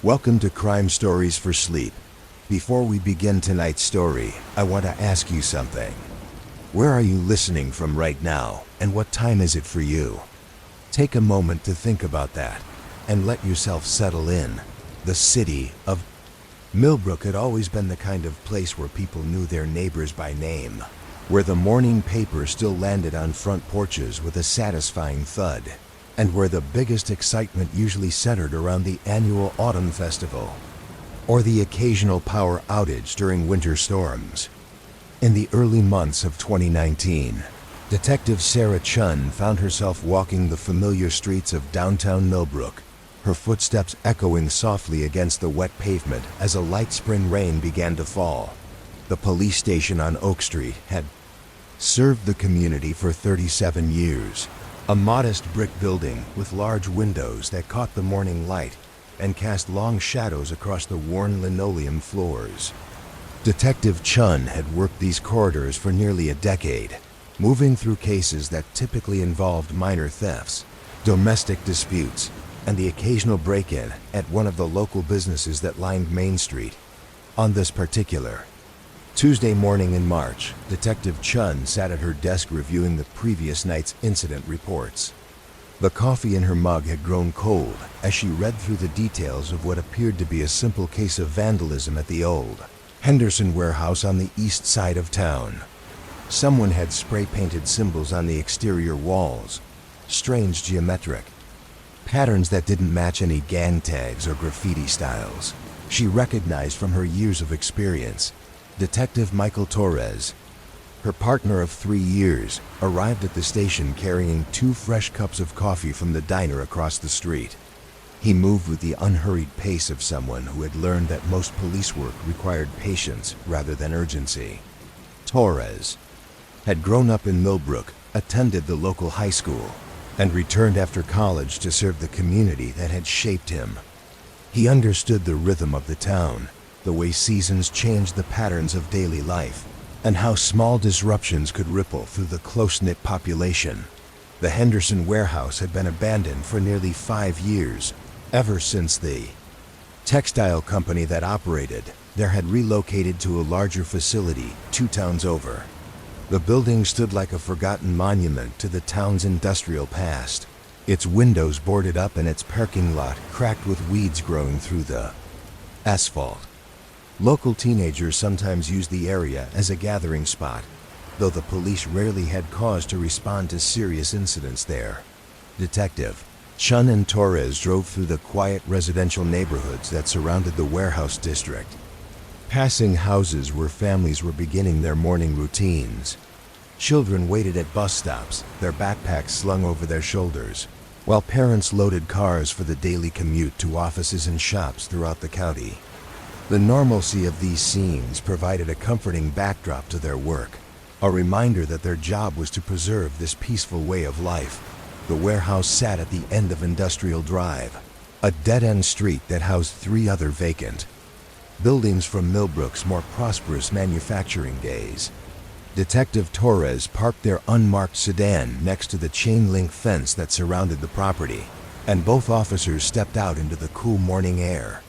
Welcome to Crime Stories for Sleep. Before we begin tonight's story, I want to ask you something. Where are you listening from right now, and what time is it for you? Take a moment to think about that, and let yourself settle in. The city of Millbrook had always been the kind of place where people knew their neighbors by name, where the morning paper still landed on front porches with a satisfying thud, and where the biggest excitement usually centered around the annual autumn festival, or the occasional power outage during winter storms. In the early months of 2019, Detective Sarah Chun found herself walking the familiar streets of downtown Millbrook, her footsteps echoing softly against the wet pavement as a light spring rain began to fall. The police station on Oak Street had served the community for 37 years. A modest brick building with large windows that caught the morning light and cast long shadows across the worn linoleum floors. Detective Chun had worked these corridors for nearly a decade, moving through cases that typically involved minor thefts, domestic disputes, and the occasional break-in at one of the local businesses that lined Main Street. On this particular Tuesday morning in March, Detective Chun sat at her desk reviewing the previous night's incident reports. The coffee in her mug had grown cold as she read through the details of what appeared to be a simple case of vandalism at the old Henderson warehouse on the east side of town. Someone had spray-painted symbols on the exterior walls, strange geometric patterns that didn't match any gang tags or graffiti styles. She recognized from her years of experience Detective Michael Torres. Her partner of 3 years arrived at the station carrying 2 fresh cups of coffee from the diner across the street. He moved with the unhurried pace of someone who had learned that most police work required patience rather than urgency. Torres had grown up in Millbrook, attended the local high school, and returned after college to serve the community that had shaped him. He understood the rhythm of the town, the way seasons changed the patterns of daily life, and how small disruptions could ripple through the close-knit population. The Henderson warehouse had been abandoned for nearly 5 years, ever since the textile company that operated there had relocated to a larger facility 2 towns over. The building stood like a forgotten monument to the town's industrial past, its windows boarded up and its parking lot cracked with weeds growing through the asphalt. Local teenagers sometimes used the area as a gathering spot, though the police rarely had cause to respond to serious incidents there. Detective Chun and Torres drove through the quiet residential neighborhoods that surrounded the warehouse district, passing houses where families were beginning their morning routines. Children waited at bus stops, their backpacks slung over their shoulders, while parents loaded cars for the daily commute to offices and shops throughout the county. The normalcy of these scenes provided a comforting backdrop to their work, a reminder that their job was to preserve this peaceful way of life. The warehouse sat at the end of Industrial Drive, a dead-end street that housed 3 other vacant buildings from Millbrook's more prosperous manufacturing days. Detective Torres parked their unmarked sedan next to the chain-link fence that surrounded the property, and both officers stepped out into the cool morning air.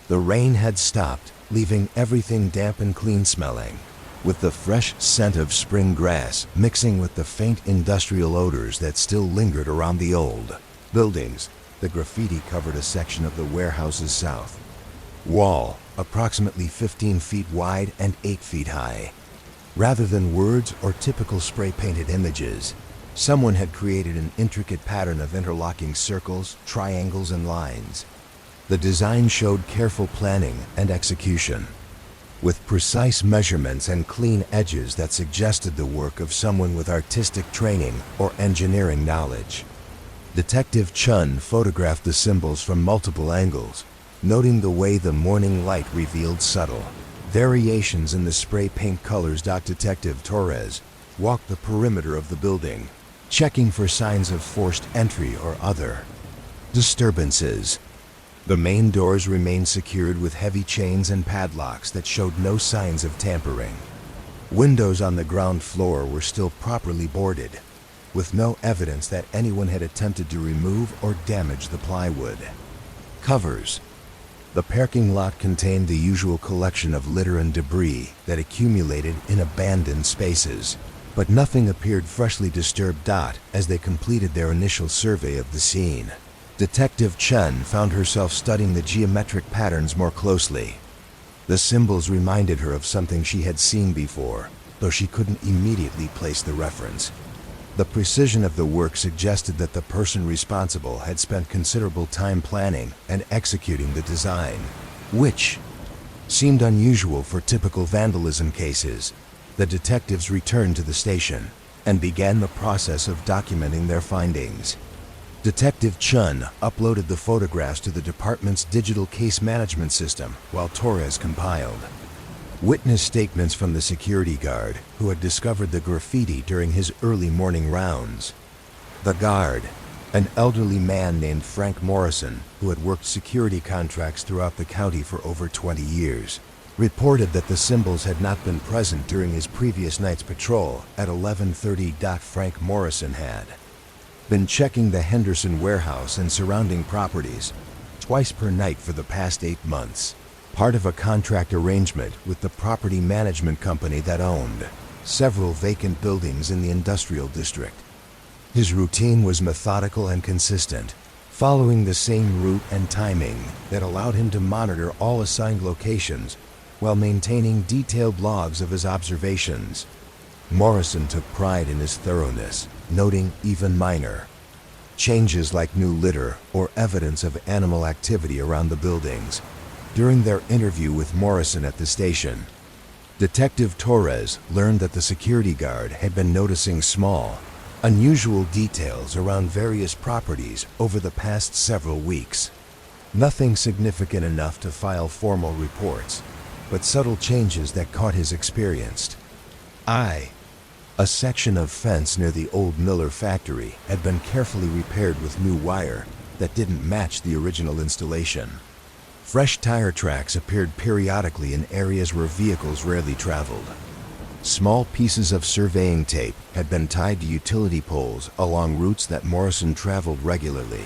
The rain had stopped, leaving everything damp and clean-smelling, with the fresh scent of spring grass mixing with the faint industrial odors that still lingered around the old buildings. The graffiti covered a section of the warehouse's south wall, approximately 15 feet wide and 8 feet high. Rather than words or typical spray-painted images, someone had created an intricate pattern of interlocking circles, triangles, and lines. The design showed careful planning and execution, with precise measurements and clean edges that suggested the work of someone with artistic training or engineering knowledge. Detective Chun photographed the symbols from multiple angles, noting the way the morning light revealed subtle variations in the spray paint colors. Detective Torres walked the perimeter of the building, checking for signs of forced entry or other disturbances. The main doors remained secured with heavy chains and padlocks that showed no signs of tampering. Windows on the ground floor were still properly boarded, with no evidence that anyone had attempted to remove or damage the plywood. Covers The parking lot contained the usual collection of litter and debris that accumulated in abandoned spaces, but nothing appeared freshly disturbed. As they completed their initial survey of the scene, Detective Chen found herself studying the geometric patterns more closely. The symbols reminded her of something she had seen before, though she couldn't immediately place the reference. The precision of the work suggested that the person responsible had spent considerable time planning and executing the design, which seemed unusual for typical vandalism cases. The detectives returned to the station and began the process of documenting their findings. Detective Chun uploaded the photographs to the department's digital case management system while Torres compiled witness statements from the security guard who had discovered the graffiti during his early morning rounds. The guard, an elderly man named Frank Morrison, who had worked security contracts throughout the county for over 20 years, reported that the symbols had not been present during his previous night's patrol at 11:30. Frank Morrison had been checking the Henderson warehouse and surrounding properties twice per night for the past 8 months, part of a contract arrangement with the property management company that owned several vacant buildings in the industrial district. His routine was methodical and consistent, following the same route and timing that allowed him to monitor all assigned locations while maintaining detailed logs of his observations. Morrison took pride in his thoroughness, noting even minor changes like new litter or evidence of animal activity around the buildings. During their interview with Morrison at the station, Detective Torres learned that the security guard had been noticing small, unusual details around various properties over the past several weeks. Nothing significant enough to file formal reports, but subtle changes that caught his experienced eye. A section of fence near the old Miller factory had been carefully repaired with new wire that didn't match the original installation. Fresh tire tracks appeared periodically in areas where vehicles rarely traveled. Small pieces of surveying tape had been tied to utility poles along routes that Morrison traveled regularly.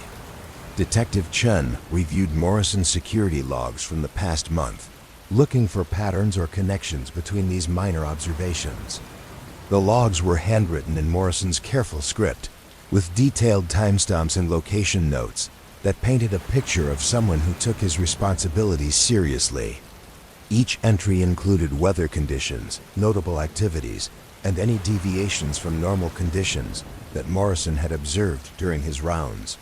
Detective Chen reviewed Morrison's security logs from the past month, looking for patterns or connections between these minor observations. The logs were handwritten in Morrison's careful script, with detailed timestamps and location notes that painted a picture of someone who took his responsibilities seriously. Each entry included weather conditions, notable activities, and any deviations from normal conditions that Morrison had observed during his rounds.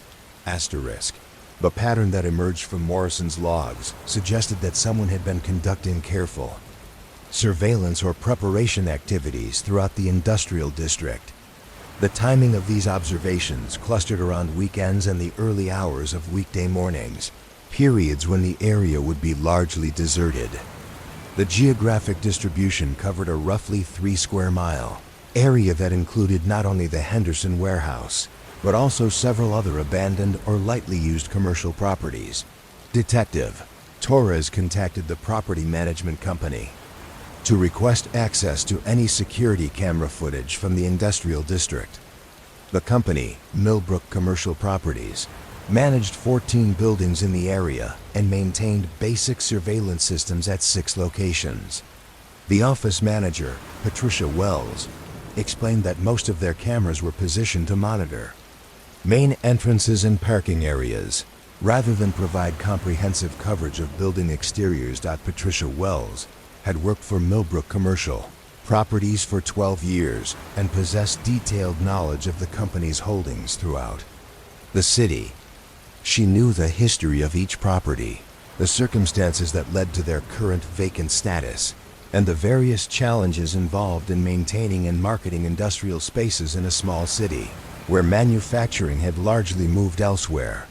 Asterisk. The pattern that emerged from Morrison's logs suggested that someone had been conducting careful surveillance or preparation activities throughout the industrial district. The timing of these observations clustered around weekends and the early hours of weekday mornings, periods when the area would be largely deserted. The geographic distribution covered a roughly 3 square mile area that included not only the Henderson warehouse, but also several other abandoned or lightly used commercial properties. Detective Torres contacted the property management company to request access to any security camera footage from the industrial district. The company, Millbrook Commercial Properties, managed 14 buildings in the area and maintained basic surveillance systems at 6 locations. The office manager, Patricia Wells, explained that most of their cameras were positioned to monitor main entrances and parking areas, rather than provide comprehensive coverage of building exteriors. Patricia Wells had worked for Millbrook Commercial Properties for 12 years and possessed detailed knowledge of the company's holdings throughout the city. She knew the history of each property, the circumstances that led to their current vacant status, and the various challenges involved in maintaining and marketing industrial spaces in a small city where manufacturing had largely moved elsewhere.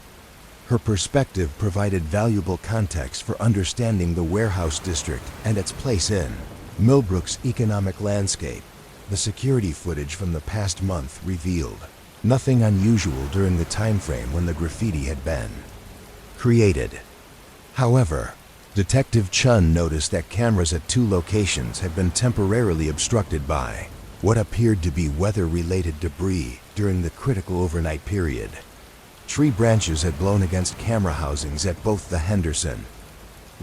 Her perspective provided valuable context for understanding the warehouse district and its place in Millbrook's economic landscape. The security footage from the past month revealed nothing unusual during the time frame when the graffiti had been created. However, Detective Chun noticed that cameras at 2 locations had been temporarily obstructed by what appeared to be weather-related debris during the critical overnight period. Tree branches had blown against camera housings at both the Henderson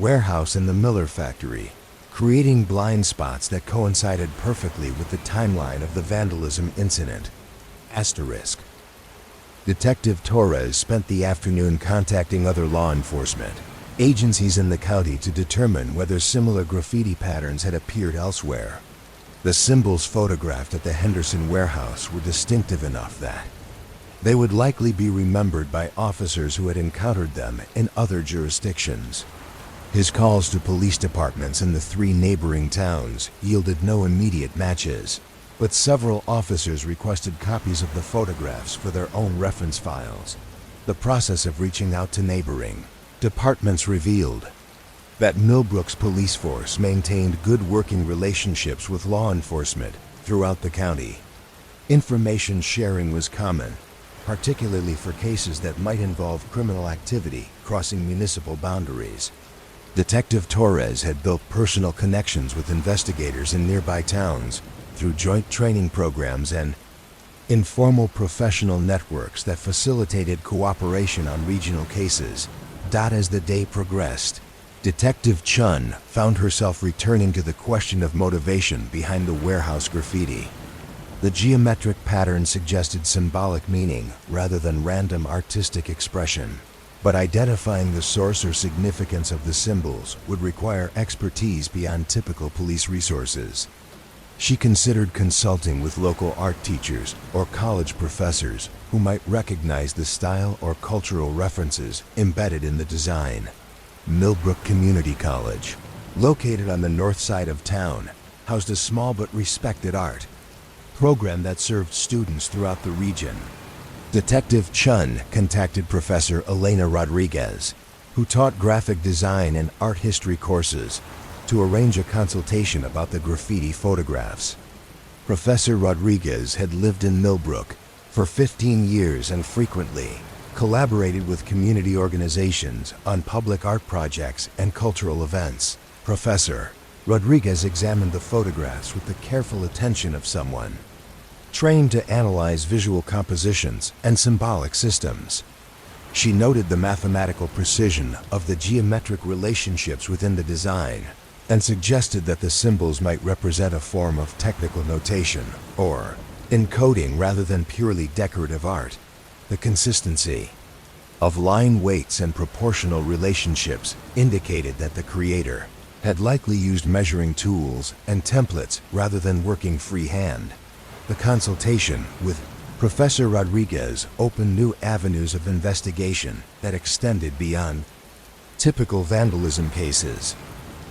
warehouse and the Miller factory, creating blind spots that coincided perfectly with the timeline of the vandalism incident. Asterisk. Detective Torres spent the afternoon contacting other law enforcement agencies in the county to determine whether similar graffiti patterns had appeared elsewhere. The symbols photographed at the Henderson warehouse were distinctive enough that they would likely be remembered by officers who had encountered them in other jurisdictions. His calls to police departments in the 3 neighboring towns yielded no immediate matches, but several officers requested copies of the photographs for their own reference files. The process of reaching out to neighboring departments revealed that Millbrook's police force maintained good working relationships with law enforcement throughout the county. Information sharing was common, particularly for cases that might involve criminal activity crossing municipal boundaries. Detective Torres had built personal connections with investigators in nearby towns through joint training programs and informal professional networks that facilitated cooperation on regional cases. As the day progressed, Detective Chun found herself returning to the question of motivation behind the warehouse graffiti. The geometric pattern suggested symbolic meaning rather than random artistic expression, but identifying the source or significance of the symbols would require expertise beyond typical police resources. She considered consulting with local art teachers or college professors who might recognize the style or cultural references embedded in the design. Millbrook Community College, located on the north side of town, housed a small but respected art program that served students throughout the region. Detective Chun contacted Professor Elena Rodriguez, who taught graphic design and art history courses, to arrange a consultation about the graffiti photographs. Professor Rodriguez had lived in Millbrook for 15 years and frequently collaborated with community organizations on public art projects and cultural events. Professor Rodriguez examined the photographs with the careful attention of someone trained to analyze visual compositions and symbolic systems. She noted the mathematical precision of the geometric relationships within the design and suggested that the symbols might represent a form of technical notation or encoding rather than purely decorative art. The consistency of line weights and proportional relationships indicated that the creator had likely used measuring tools and templates rather than working freehand. The consultation with Professor Rodriguez opened new avenues of investigation that extended beyond typical vandalism cases.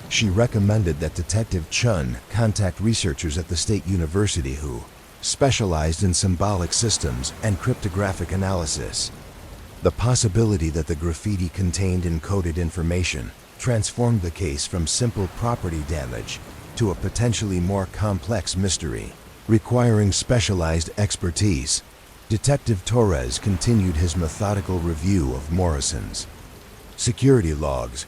She recommended that Detective Chun contact researchers at the State University who specialized in symbolic systems and cryptographic analysis. The possibility that the graffiti contained encoded information transformed the case from simple property damage to a potentially more complex mystery, requiring specialized expertise. Detective Torres continued his methodical review of Morrison's security logs,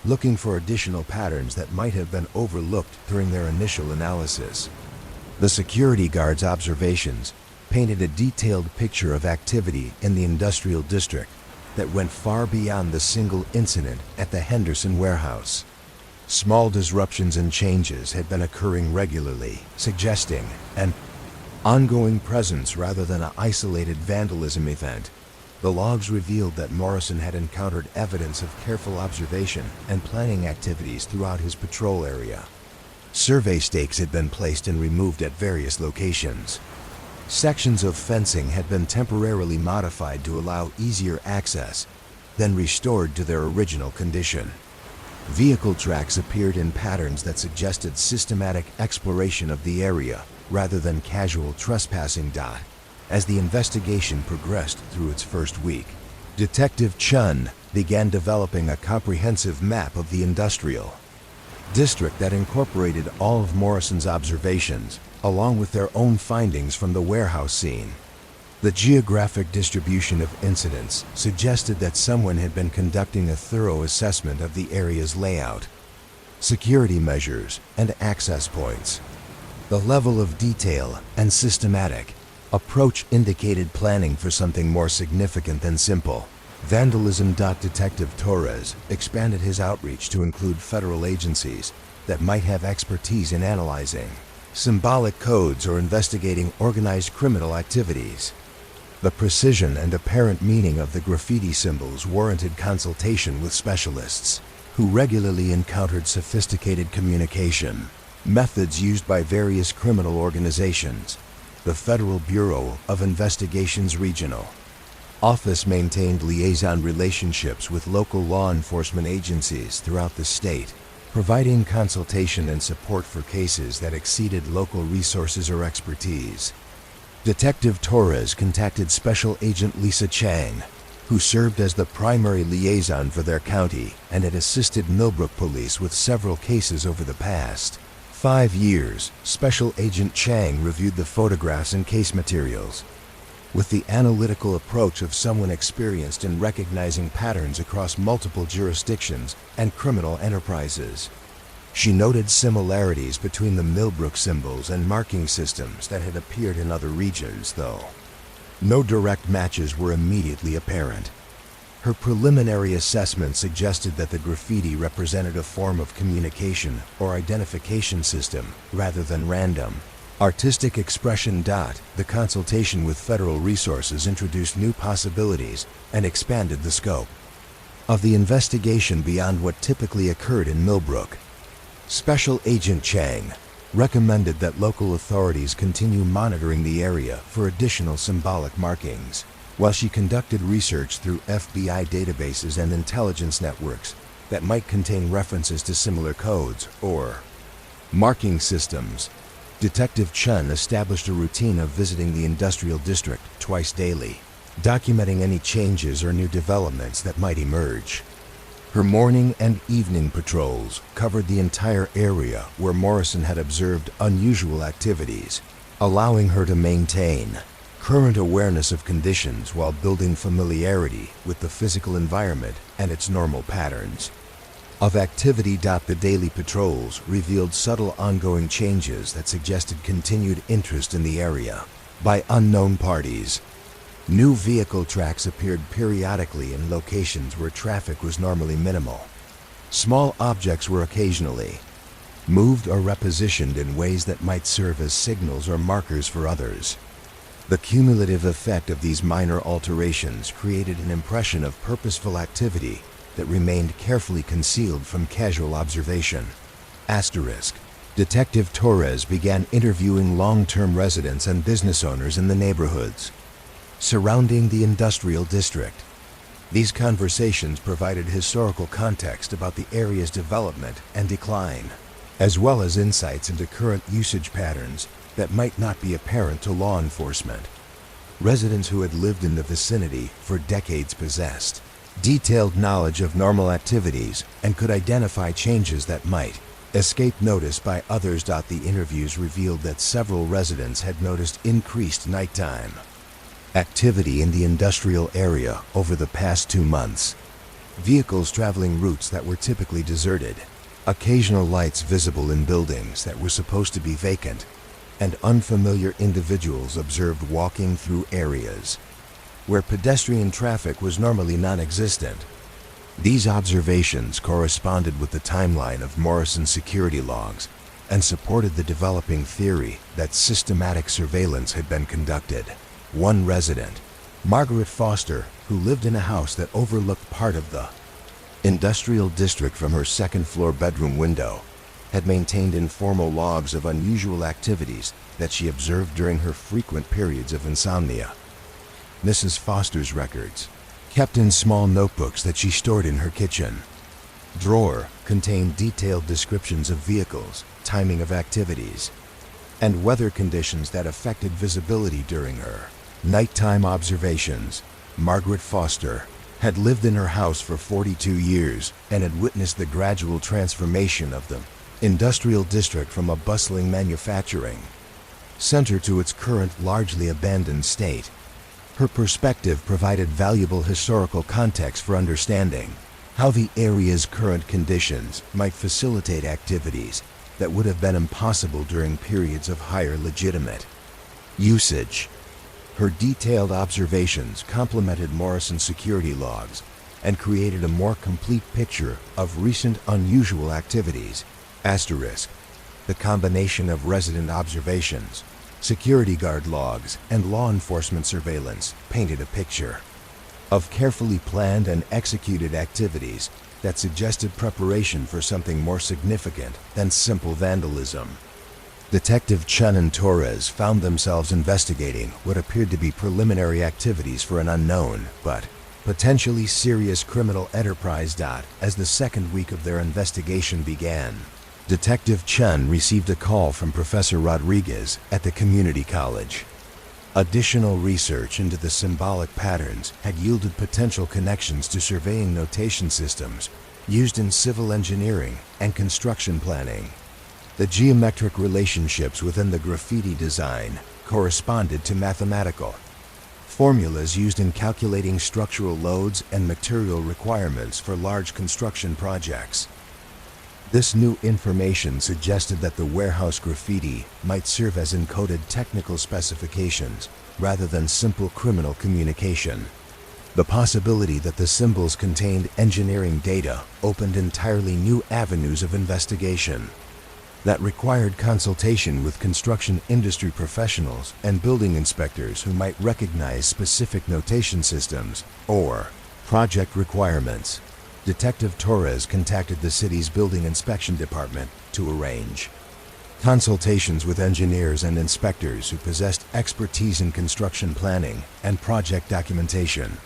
looking for additional patterns that might have been overlooked during their initial analysis. The security guard's observations painted a detailed picture of activity in the industrial district that went far beyond the single incident at the Henderson warehouse. Small disruptions and changes had been occurring regularly, suggesting an ongoing presence rather than an isolated vandalism event. The logs revealed that Morrison had encountered evidence of careful observation and planning activities throughout his patrol area. Survey stakes had been placed and removed at various locations. Sections of fencing had been temporarily modified to allow easier access, then restored to their original condition. Vehicle tracks appeared in patterns that suggested systematic exploration of the area rather than casual trespassing. As the investigation progressed through its first week, Detective Chun began developing a comprehensive map of the industrial district that incorporated all of Morrison's observations, along with their own findings from the warehouse scene. The geographic distribution of incidents suggested that someone had been conducting a thorough assessment of the area's layout, security measures, and access points. The level of detail and systematic approach indicated planning for something more significant than simple Vandalism. Detective Torres expanded his outreach to include federal agencies that might have expertise in analyzing symbolic codes or investigating organized criminal activities. The precision and apparent meaning of the graffiti symbols warranted consultation with specialists who regularly encountered sophisticated communication methods used by various criminal organizations. The Federal Bureau of Investigation's Regional Office maintained liaison relationships with local law enforcement agencies throughout the state, providing consultation and support for cases that exceeded local resources or expertise. Detective Torres contacted Special Agent Lisa Chang, who served as the primary liaison for their county and had assisted Millbrook Police with several cases over the past 5 years. Special Agent Chang reviewed the photographs and case materials with the analytical approach of someone experienced in recognizing patterns across multiple jurisdictions and criminal enterprises. She noted similarities between the Millbrook symbols and marking systems that had appeared in other regions, though no direct matches were immediately apparent. Her preliminary assessment suggested that the graffiti represented a form of communication or identification system rather than random artistic expression. The consultation with federal resources introduced new possibilities and expanded the scope of the investigation beyond what typically occurred in Millbrook. Special Agent Chang recommended that local authorities continue monitoring the area for additional symbolic markings, while she conducted research through FBI databases and intelligence networks that might contain references to similar codes or marking systems. Detective Chun established a routine of visiting the industrial district twice daily, documenting any changes or new developments that might emerge. Her morning and evening patrols covered the entire area where Morrison had observed unusual activities, allowing her to maintain current awareness of conditions while building familiarity with the physical environment and its normal patterns of activity. The daily patrols revealed subtle ongoing changes that suggested continued interest in the area by unknown parties. New vehicle tracks appeared periodically in locations where traffic was normally minimal. Small objects were occasionally moved or repositioned in ways that might serve as signals or markers for others. The cumulative effect of these minor alterations created an impression of purposeful activity that remained carefully concealed from casual observation. Detective Torres began interviewing long-term residents and business owners in the neighborhoods surrounding the industrial district. These conversations provided historical context about the area's development and decline, as well as insights into current usage patterns that might not be apparent to law enforcement. Residents who had lived in the vicinity for decades possessed detailed knowledge of normal activities and could identify changes that might escape notice by others. The interviews revealed that several residents had noticed increased nighttime activity in the industrial area over the past 2 months. Vehicles traveling routes that were typically deserted, occasional lights visible in buildings that were supposed to be vacant, and unfamiliar individuals observed walking through areas where pedestrian traffic was normally non-existent. These observations corresponded with the timeline of Morrison's security logs and supported the developing theory that systematic surveillance had been conducted. One resident, Margaret Foster, who lived in a house that overlooked part of the industrial district from her second-floor bedroom window, had maintained informal logs of unusual activities that she observed during her frequent periods of insomnia. Mrs. Foster's records, kept in small notebooks that she stored in her kitchen drawer, contained detailed descriptions of vehicles, timing of activities, and weather conditions that affected visibility during her nighttime observations. Margaret Foster had lived in her house for 42 years and had witnessed the gradual transformation of the industrial district from a bustling manufacturing center to its current largely abandoned state. Her perspective provided valuable historical context for understanding how the area's current conditions might facilitate activities that would have been impossible during periods of higher legitimate usage. Her detailed observations complemented Morrison's security logs and created a more complete picture of recent unusual activities. Asterisk. The combination of resident observations, security guard logs, and law enforcement surveillance painted a picture of carefully planned and executed activities that suggested preparation for something more significant than simple vandalism. Detective Chun and Torres found themselves investigating what appeared to be preliminary activities for an unknown but potentially serious criminal enterprise. As the second week of their investigation began, Detective Chun received a call from Professor Rodriguez at the community college. Additional research into the symbolic patterns had yielded potential connections to surveying notation systems used in civil engineering and construction planning. The geometric relationships within the graffiti design corresponded to mathematical formulas used in calculating structural loads and material requirements for large construction projects. This new information suggested that the warehouse graffiti might serve as encoded technical specifications rather than simple criminal communication. The possibility that the symbols contained engineering data opened entirely new avenues of investigation that required consultation with construction industry professionals and building inspectors who might recognize specific notation systems or project requirements. Detective Torres contacted the city's building inspection department to arrange consultations with engineers and inspectors who possessed expertise in construction planning and project documentation.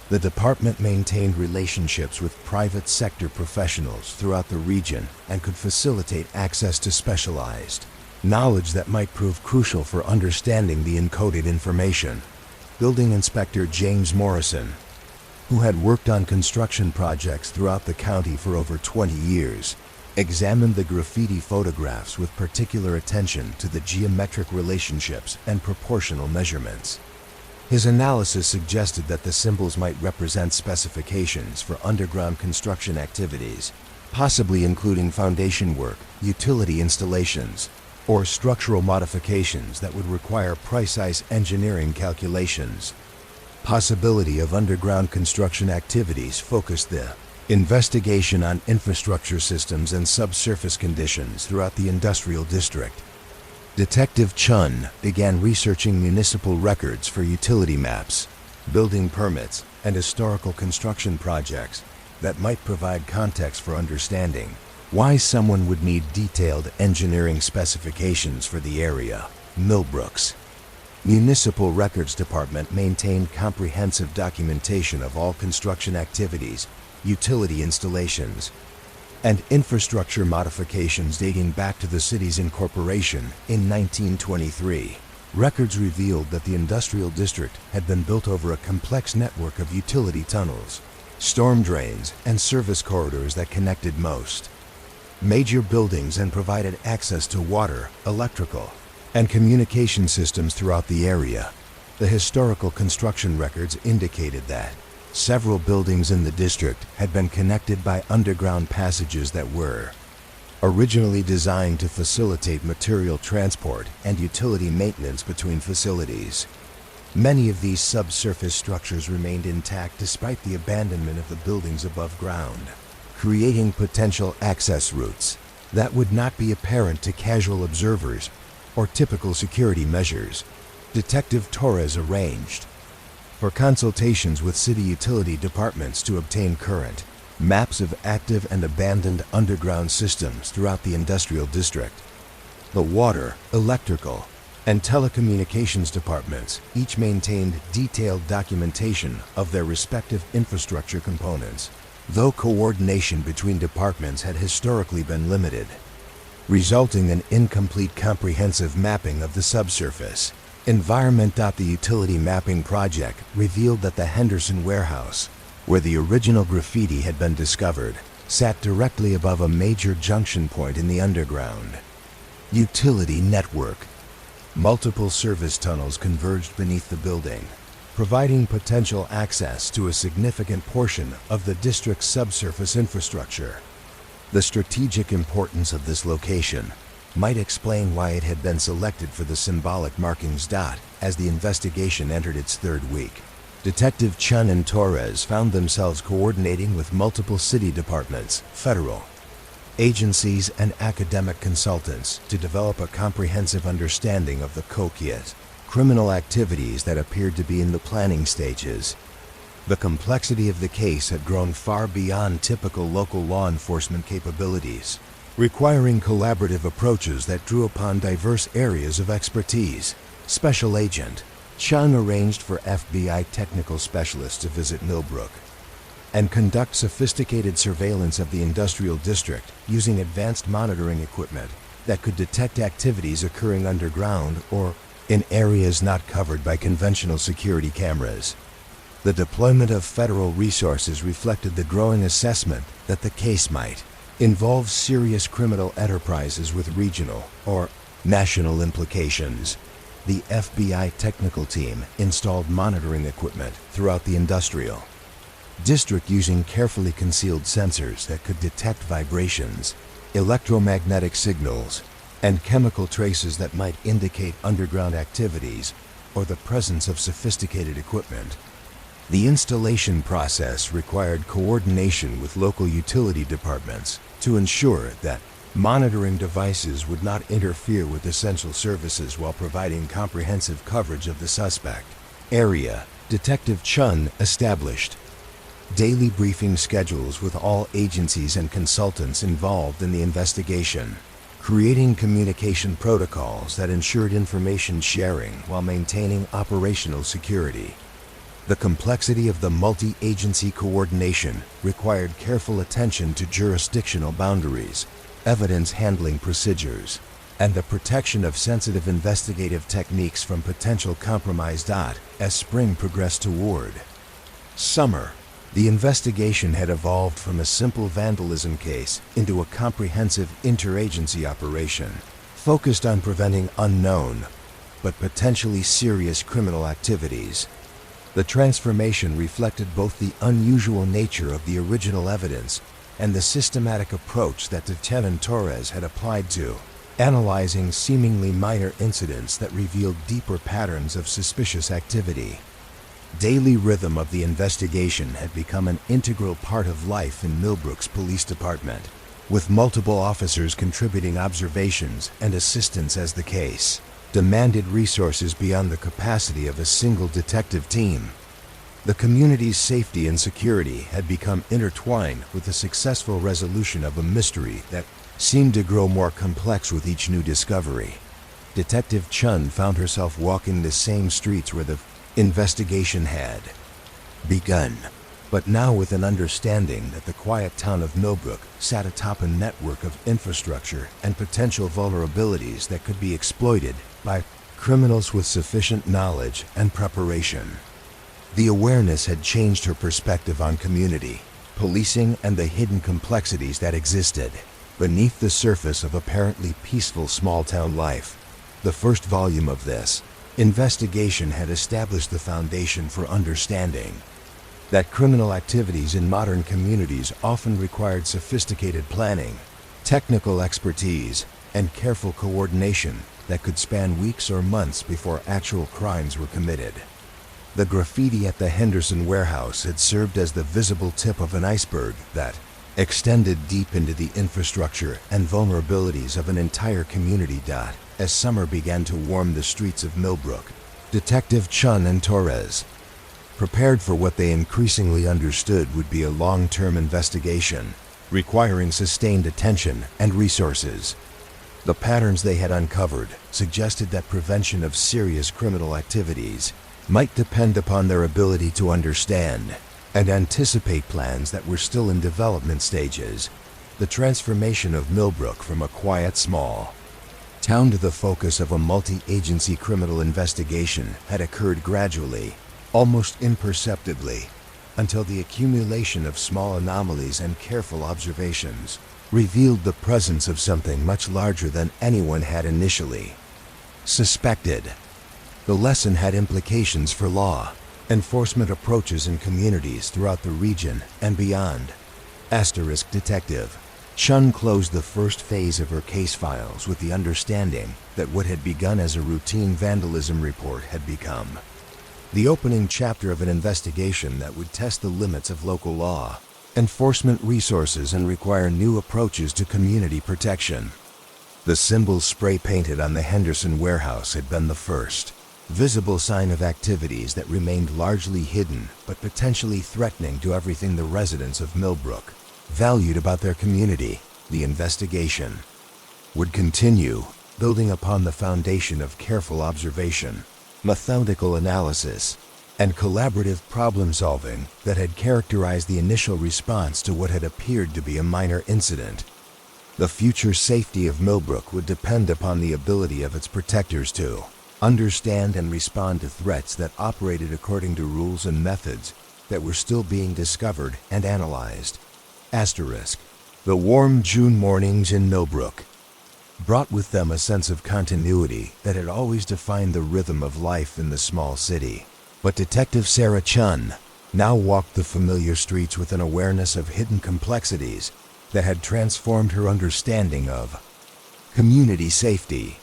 The department maintained relationships with private sector professionals throughout the region and could facilitate access to specialized knowledge that might prove crucial for understanding the encoded information. Building Inspector James Morrison, who had worked on construction projects throughout the county for over 20 years, examined the graffiti photographs with particular attention to the geometric relationships and proportional measurements. His analysis suggested that the symbols might represent specifications for underground construction activities, possibly including foundation work, utility installations, or structural modifications that would require precise engineering calculations. Possibility of underground construction activities focused the investigation on infrastructure systems and subsurface conditions throughout the industrial district. Detective Chun began researching municipal records for utility maps, building permits, and historical construction projects that might provide context for understanding why someone would need detailed engineering specifications for the area. Millbrook's Municipal Records Department maintained comprehensive documentation of all construction activities, utility installations, and infrastructure modifications dating back to the city's incorporation in 1923. Records revealed that the industrial district had been built over a complex network of utility tunnels, storm drains, and service corridors that connected most major buildings and provided access to water, electrical, and communication systems throughout the area. The historical construction records indicated that several buildings in the district had been connected by underground passages that were originally designed to facilitate material transport and utility maintenance between facilities. Many of these subsurface structures remained intact despite the abandonment of the buildings above ground, creating potential access routes that would not be apparent to casual observers or typical security measures. Detective Torres arranged for consultations with city utility departments to obtain current maps of active and abandoned underground systems throughout the industrial district. The water, electrical, and telecommunications departments each maintained detailed documentation of their respective infrastructure components, though coordination between departments had historically been limited, resulting in incomplete comprehensive mapping of the subsurface environment. The utility mapping project revealed that the Henderson warehouse, where the original graffiti had been discovered, sat directly above a major junction point in the underground utility network. Multiple service tunnels converged beneath the building, providing potential access to a significant portion of the district's subsurface infrastructure. The strategic importance of this location might explain why it had been selected for the symbolic markings. As the investigation entered its third week, Detective Chun and Torres found themselves coordinating with multiple city departments, federal agencies, and academic consultants to develop a comprehensive understanding of the coquette criminal activities that appeared to be in the planning stages. The complexity of the case had grown far beyond typical local law enforcement capabilities, requiring collaborative approaches that drew upon diverse areas of expertise. Special Agent Chun arranged for FBI technical specialists to visit Millbrook and conduct sophisticated surveillance of the industrial district using advanced monitoring equipment that could detect activities occurring underground or in areas not covered by conventional security cameras. The deployment of federal resources reflected the growing assessment that the case might involve serious criminal enterprises with regional or national implications. The FBI technical team installed monitoring equipment throughout the industrial district using carefully concealed sensors that could detect vibrations, electromagnetic signals, and chemical traces that might indicate underground activities or the presence of sophisticated equipment. The installation process required coordination with local utility departments to ensure that monitoring devices would not interfere with essential services while providing comprehensive coverage of the suspect area. Detective Chun established daily briefing schedules with all agencies and consultants involved in the investigation, creating communication protocols that ensured information sharing while maintaining operational security. The complexity of the multi-agency coordination required careful attention to jurisdictional boundaries, evidence handling procedures, and the protection of sensitive investigative techniques from potential compromise. As spring progressed toward summer, the investigation had evolved from a simple vandalism case into a comprehensive interagency operation focused on preventing unknown but potentially serious criminal activities. The transformation reflected both the unusual nature of the original evidence and the systematic approach that Detective Torres had applied to analyzing seemingly minor incidents that revealed deeper patterns of suspicious activity. Daily rhythm of the investigation had become an integral part of life in Millbrook's police department, with multiple officers contributing observations and assistance as the case demanded resources beyond the capacity of a single detective team. The community's safety and security had become intertwined with the successful resolution of a mystery that seemed to grow more complex with each new discovery. Detective Chun found herself walking the same streets where the investigation had begun, but now with an understanding that the quiet town of Millbrook sat atop a network of infrastructure and potential vulnerabilities that could be exploited by criminals with sufficient knowledge and preparation. The awareness had changed her perspective on community, policing, and the hidden complexities that existed beneath the surface of apparently peaceful small-town life. The first volume of this investigation had established the foundation for understanding that criminal activities in modern communities often required sophisticated planning, technical expertise, and careful coordination that could span weeks or months before actual crimes were committed. The graffiti at the Henderson warehouse had served as the visible tip of an iceberg that extended deep into the infrastructure and vulnerabilities of an entire community. As summer began to warm the streets of Millbrook, Detective Chun and Torres prepared for what they increasingly understood would be a long-term investigation, requiring sustained attention and resources. The patterns they had uncovered suggested that prevention of serious criminal activities might depend upon their ability to understand and anticipate plans that were still in development stages. The transformation of Millbrook from a quiet, small town to the focus of a multi-agency criminal investigation had occurred gradually, almost imperceptibly, until the accumulation of small anomalies and careful observations revealed the presence of something much larger than anyone had initially suspected. The lesson had implications for law enforcement approaches in communities throughout the region and beyond. Asterisk Detective Chun closed the first phase of her case files with the understanding that what had begun as a routine vandalism report had become the opening chapter of an investigation that would test the limits of local law, enforcement resources, and require new approaches to community protection. The symbols spray-painted on the Henderson warehouse had been the first visible sign of activities that remained largely hidden but potentially threatening to everything the residents of Millbrook valued about their community. The investigation would continue, building upon the foundation of careful observation, methodical analysis, and collaborative problem-solving that had characterized the initial response to what had appeared to be a minor incident. The future safety of Millbrook would depend upon the ability of its protectors to understand and respond to threats that operated according to rules and methods that were still being discovered and analyzed. Asterisk. The warm June mornings in Millbrook brought with them a sense of continuity that had always defined the rhythm of life in the small city. But Detective Sarah Chun now walked the familiar streets with an awareness of hidden complexities that had transformed her understanding of community safety.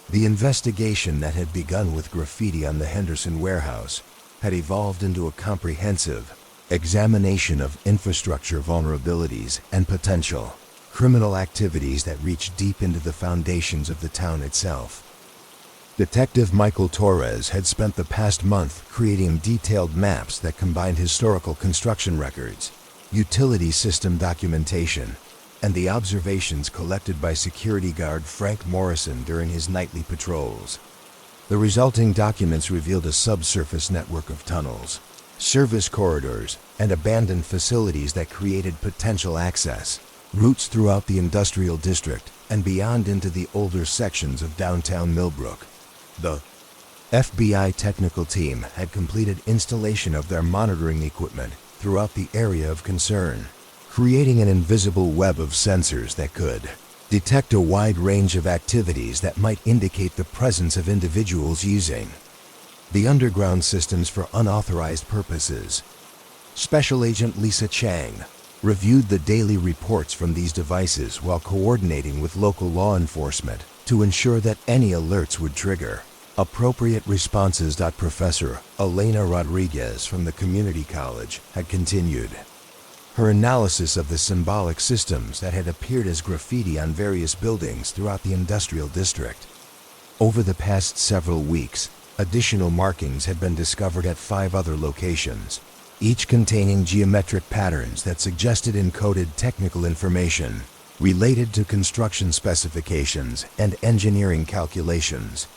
The investigation that had begun with graffiti on the Henderson warehouse had evolved into a comprehensive examination of infrastructure vulnerabilities and potential criminal activities that reached deep into the foundations of the town itself. Detective Michael Torres had spent the past month creating detailed maps that combined historical construction records, utility system documentation, and the observations collected by security guard Frank Morrison during his nightly patrols. The resulting documents revealed a subsurface network of tunnels, service corridors, and abandoned facilities that created potential access routes throughout the industrial district and beyond into the older sections of downtown Millbrook. The FBI technical team had completed installation of their monitoring equipment throughout the area of concern, creating an invisible web of sensors that could detect a wide range of activities that might indicate the presence of individuals using the underground systems for unauthorized purposes. Special Agent Lisa Chang reviewed the daily reports from these devices while coordinating with local law enforcement to ensure that any alerts would trigger appropriate responses. Professor Elena Rodriguez from the community college had continued her analysis of the symbolic systems that had appeared as graffiti on various buildings throughout the industrial district. Over the past several weeks, additional markings had been discovered at 5 other locations, each containing geometric patterns that suggested encoded technical information related to construction specifications and engineering calculations.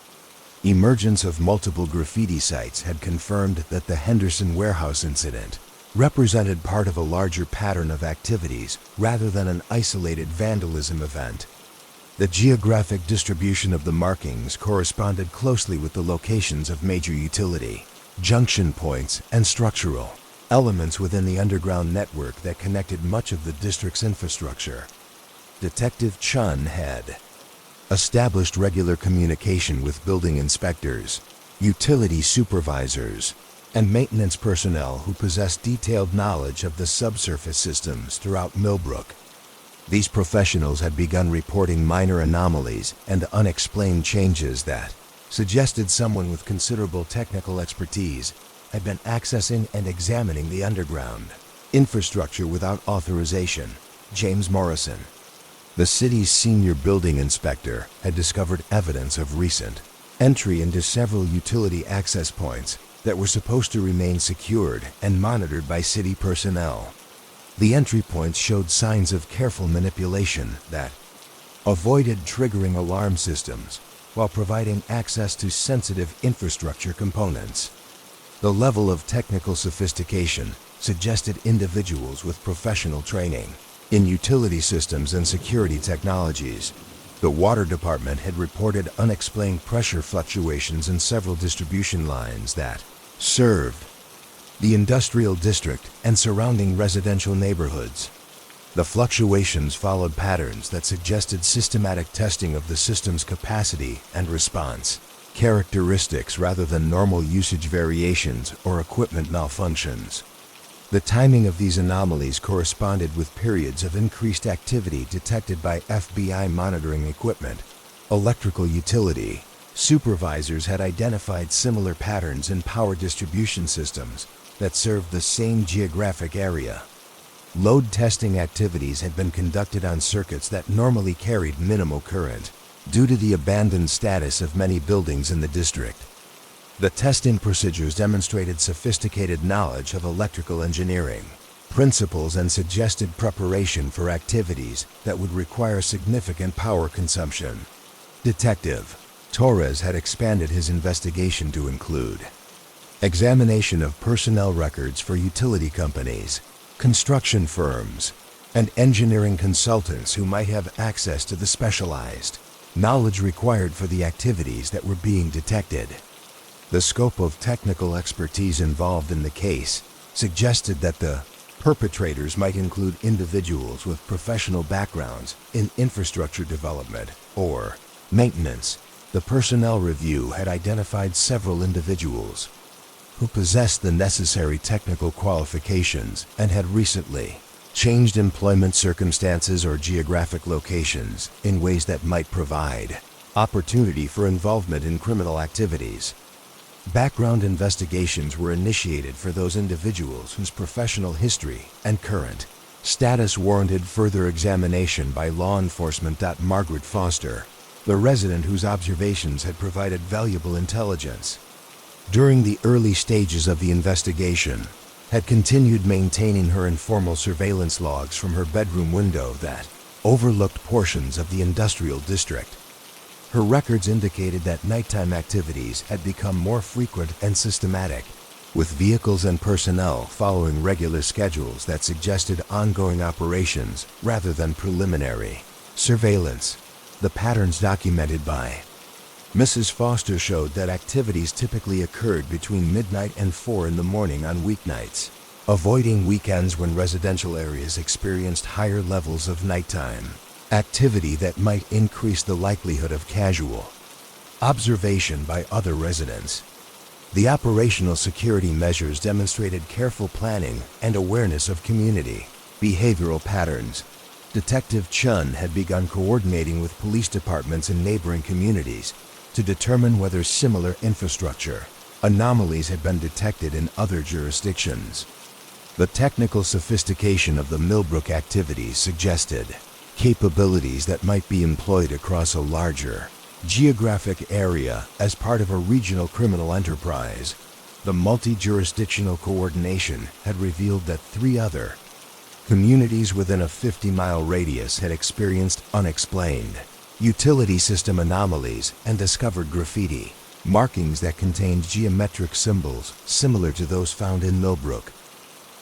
Emergence of multiple graffiti sites had confirmed that the Henderson warehouse incident represented part of a larger pattern of activities rather than an isolated vandalism event. The geographic distribution of the markings corresponded closely with the locations of major utility, junction points, and structural elements within the underground network that connected much of the district's infrastructure. Detective Chun had established regular communication with building inspectors, utility supervisors, and maintenance personnel who possessed detailed knowledge of the subsurface systems throughout Millbrook. These professionals had begun reporting minor anomalies and unexplained changes that suggested someone with considerable technical expertise had been accessing and examining the underground infrastructure without authorization. James Morrison, the city's senior building inspector, had discovered evidence of recent entry into several utility access points that were supposed to remain secured and monitored by city personnel. The entry points showed signs of careful manipulation that avoided triggering alarm systems while providing access to sensitive infrastructure components. The level of technical sophistication suggested individuals with professional training in utility systems and security technologies. The water department had reported unexplained pressure fluctuations in several distribution lines that served the industrial district and surrounding residential neighborhoods. The fluctuations followed patterns that suggested systematic testing of the system's capacity and response characteristics rather than normal usage variations or equipment malfunctions. The timing of these anomalies corresponded with periods of increased activity detected by FBI monitoring equipment. Electrical utility supervisors had identified similar patterns in power distribution systems that served the same geographic area. Load testing activities had been conducted on circuits that normally carried minimal current due to the abandoned status of many buildings in the district. The testing procedures demonstrated sophisticated knowledge of electrical engineering principles and suggested preparation for activities that would require significant power consumption. Detective Torres had expanded his investigation to include examination of personnel records for utility companies, construction firms, and engineering consultants who might have access to the specialized knowledge required for the activities that were being detected. The scope of technical expertise involved in the case suggested that the perpetrators might include individuals with professional backgrounds in infrastructure development or maintenance. The personnel review had identified several individuals who possessed the necessary technical qualifications and had recently changed employment circumstances or geographic locations in ways that might provide opportunity for involvement in criminal activities. Background investigations were initiated for those individuals whose professional history and current status warranted further examination by law enforcement. Margaret Foster, the resident whose observations had provided valuable intelligence during the early stages of the investigation, had continued maintaining her informal surveillance logs from her bedroom window that overlooked portions of the industrial district. Her records indicated that nighttime activities had become more frequent and systematic, with vehicles and personnel following regular schedules that suggested ongoing operations rather than preliminary surveillance. The patterns documented by Mrs. Foster showed that activities typically occurred between midnight and 4 in the morning on weeknights, avoiding weekends when residential areas experienced higher levels of nighttime activity that might increase the likelihood of casual observation by other residents. The operational security measures demonstrated careful planning and awareness of community behavioral patterns. Detective Chun had begun coordinating with police departments in neighboring communities to determine whether similar infrastructure anomalies had been detected in other jurisdictions. The technical sophistication of the Millbrook activities suggested capabilities that might be employed across a larger geographic area as part of a regional criminal enterprise. The multi-jurisdictional coordination had revealed that 3 other communities within a 50-mile radius had experienced unexplained utility system anomalies and discovered graffiti markings that contained geometric symbols similar to those found in Millbrook.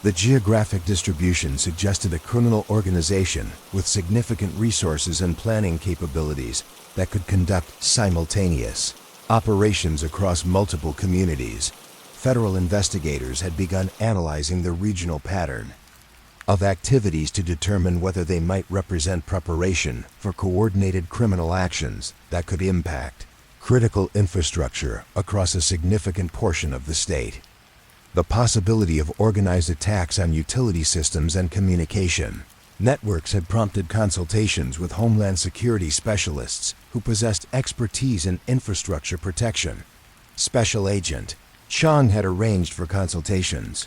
The geographic distribution suggested a criminal organization with significant resources and planning capabilities that could conduct simultaneous operations across multiple communities. Federal investigators had begun analyzing the regional pattern of activities to determine whether they might represent preparation for coordinated criminal actions that could impact critical infrastructure across a significant portion of the state. The possibility of organized attacks on utility systems and communication networks had prompted consultations with Homeland Security specialists who possessed expertise in infrastructure protection. Special Agent Chong had arranged for consultations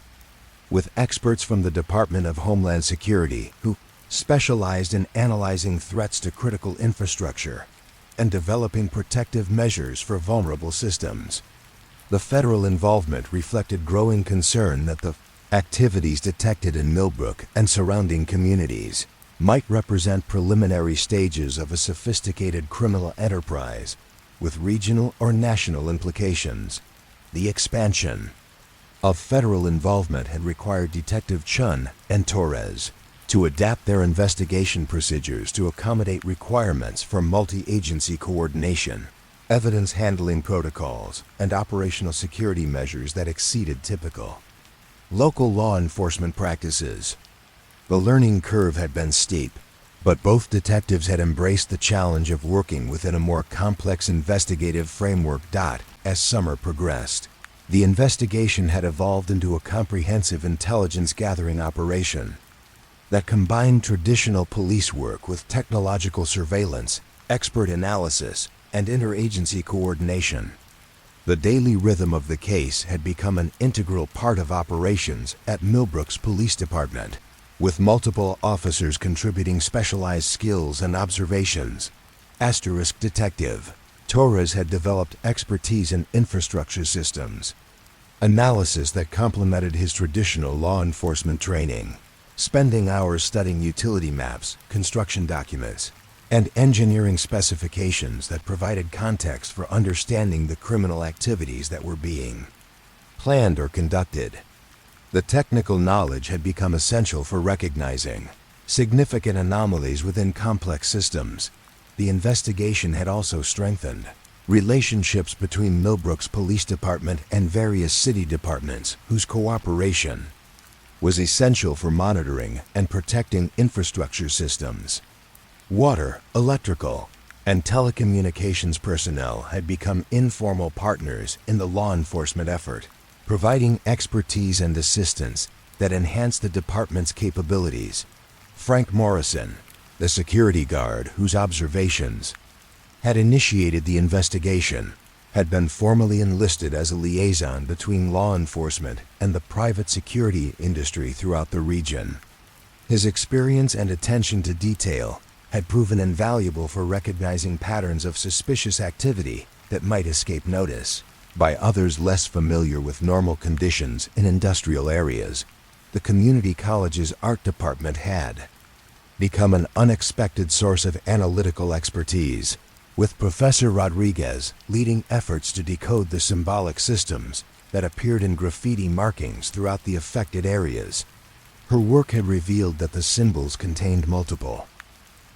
with experts from the Department of Homeland Security who specialized in analyzing threats to critical infrastructure and developing protective measures for vulnerable systems. The federal involvement reflected growing concern that the activities detected in Millbrook and surrounding communities might represent preliminary stages of a sophisticated criminal enterprise with regional or national implications. The expansion of federal involvement had required Detective Chun and Torres to adapt their investigation procedures to accommodate requirements for multi-agency coordination, evidence handling protocols, and operational security measures that exceeded typical local law enforcement practices. The learning curve had been steep, but both detectives had embraced the challenge of working within a more complex investigative framework. As summer progressed, The investigation had evolved into a comprehensive intelligence-gathering operation that combined traditional police work with technological surveillance, expert analysis, and interagency coordination. The daily rhythm of the case had become an integral part of operations at Millbrook's police department, with multiple officers contributing specialized skills and observations. Asterisk Detective Torres had developed expertise in infrastructure systems, analysis that complemented his traditional law enforcement training, spending hours studying utility maps, construction documents, and engineering specifications that provided context for understanding the criminal activities that were being planned or conducted. The technical knowledge had become essential for recognizing significant anomalies within complex systems. The investigation had also strengthened relationships between Millbrook's police department and various city departments whose cooperation was essential for monitoring and protecting infrastructure systems. Water, electrical, and telecommunications personnel had become informal partners in the law enforcement effort, providing expertise and assistance that enhanced the department's capabilities. Frank Morrison, the security guard whose observations had initiated the investigation, had been formally enlisted as a liaison between law enforcement and the private security industry throughout the region. His experience and attention to detail had proven invaluable for recognizing patterns of suspicious activity that might escape notice by others less familiar with normal conditions in industrial areas. The community college's art department had become an unexpected source of analytical expertise, with Professor Rodriguez leading efforts to decode the symbolic systems that appeared in graffiti markings throughout the affected areas. Her work had revealed that the symbols contained multiple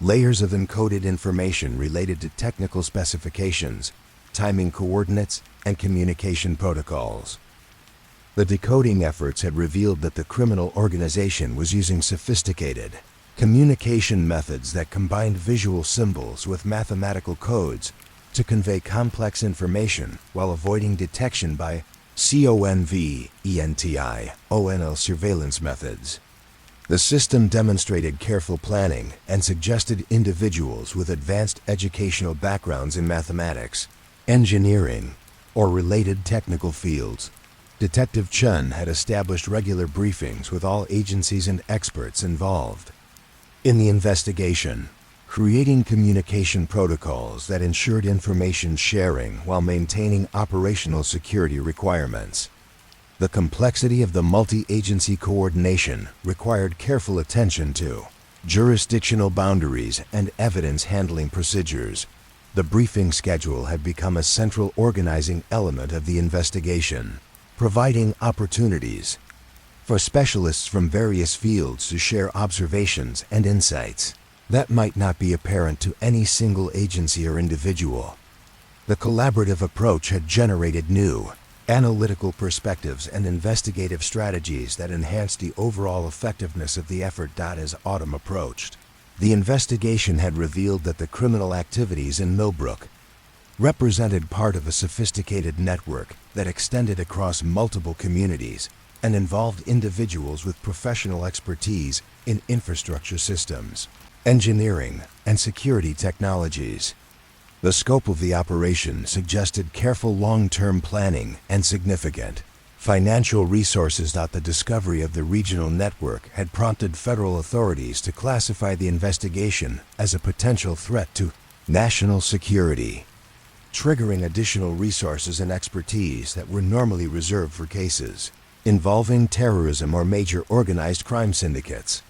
layers of encoded information related to technical specifications, timing coordinates, and communication protocols. The decoding efforts had revealed that the criminal organization was using sophisticated communication methods that combined visual symbols with mathematical codes to convey complex information while avoiding detection by convential surveillance methods. The system demonstrated careful planning and suggested individuals with advanced educational backgrounds in mathematics, engineering, or related technical fields. Detective Chun had established regular briefings with all agencies and experts involved in the investigation, creating communication protocols that ensured information sharing while maintaining operational security requirements. The complexity of the multi-agency coordination required careful attention to jurisdictional boundaries and evidence handling procedures. The briefing schedule had become a central organizing element of the investigation, providing opportunities for specialists from various fields to share observations and insights that might not be apparent to any single agency or individual. The collaborative approach had generated new analytical perspectives and investigative strategies that enhanced the overall effectiveness of the effort. As autumn approached, the investigation had revealed that the criminal activities in Millbrook represented part of a sophisticated network that extended across multiple communities and involved individuals with professional expertise in infrastructure systems, engineering, and security technologies. The scope of the operation suggested careful long-term planning and significant financial resources. The discovery of the regional network had prompted federal authorities to classify the investigation as a potential threat to national security, triggering additional resources and expertise that were normally reserved for cases involving terrorism or major organized crime syndicates.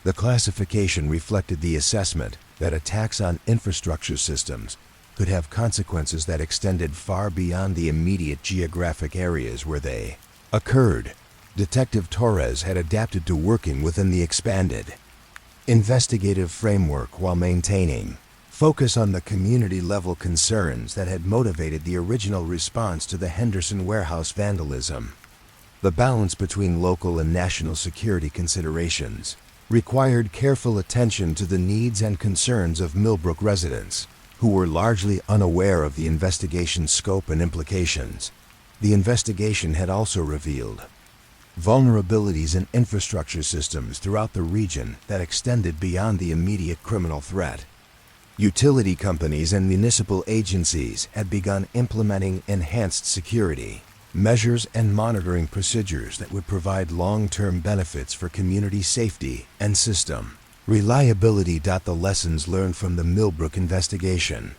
The classification reflected the assessment that attacks on infrastructure systems could have consequences that extended far beyond the immediate geographic areas where they occurred. Detective Torres had adapted to working within the expanded investigative framework while maintaining focus on the community-level concerns that had motivated the original response to the Henderson warehouse vandalism. The balance between local and national security considerations required careful attention to the needs and concerns of Millbrook residents, who were largely unaware of the investigation's scope and implications. The investigation had also revealed vulnerabilities in infrastructure systems throughout the region that extended beyond the immediate criminal threat. Utility companies and municipal agencies had begun implementing enhanced security measures and monitoring procedures that would provide long-term benefits for community safety and system reliability. The lessons learned from the Millbrook investigation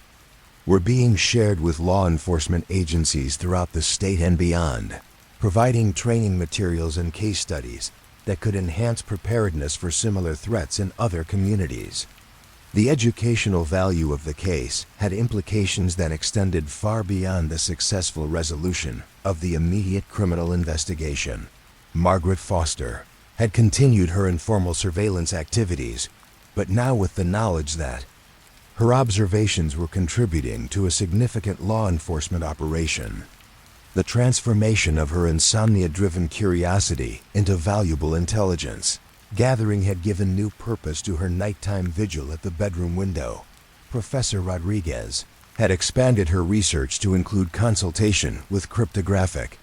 were being shared with law enforcement agencies throughout the state and beyond, providing training materials and case studies that could enhance preparedness for similar threats in other communities. The educational value of the case had implications that extended far beyond the successful resolution of the immediate criminal investigation. Margaret Foster had continued her informal surveillance activities, but now with the knowledge that her observations were contributing to a significant law enforcement operation. The transformation of her insomnia-driven curiosity into valuable intelligence gathering had given new purpose to her nighttime vigil at the bedroom window. Professor Rodriguez had expanded her research to include consultation with cryptographic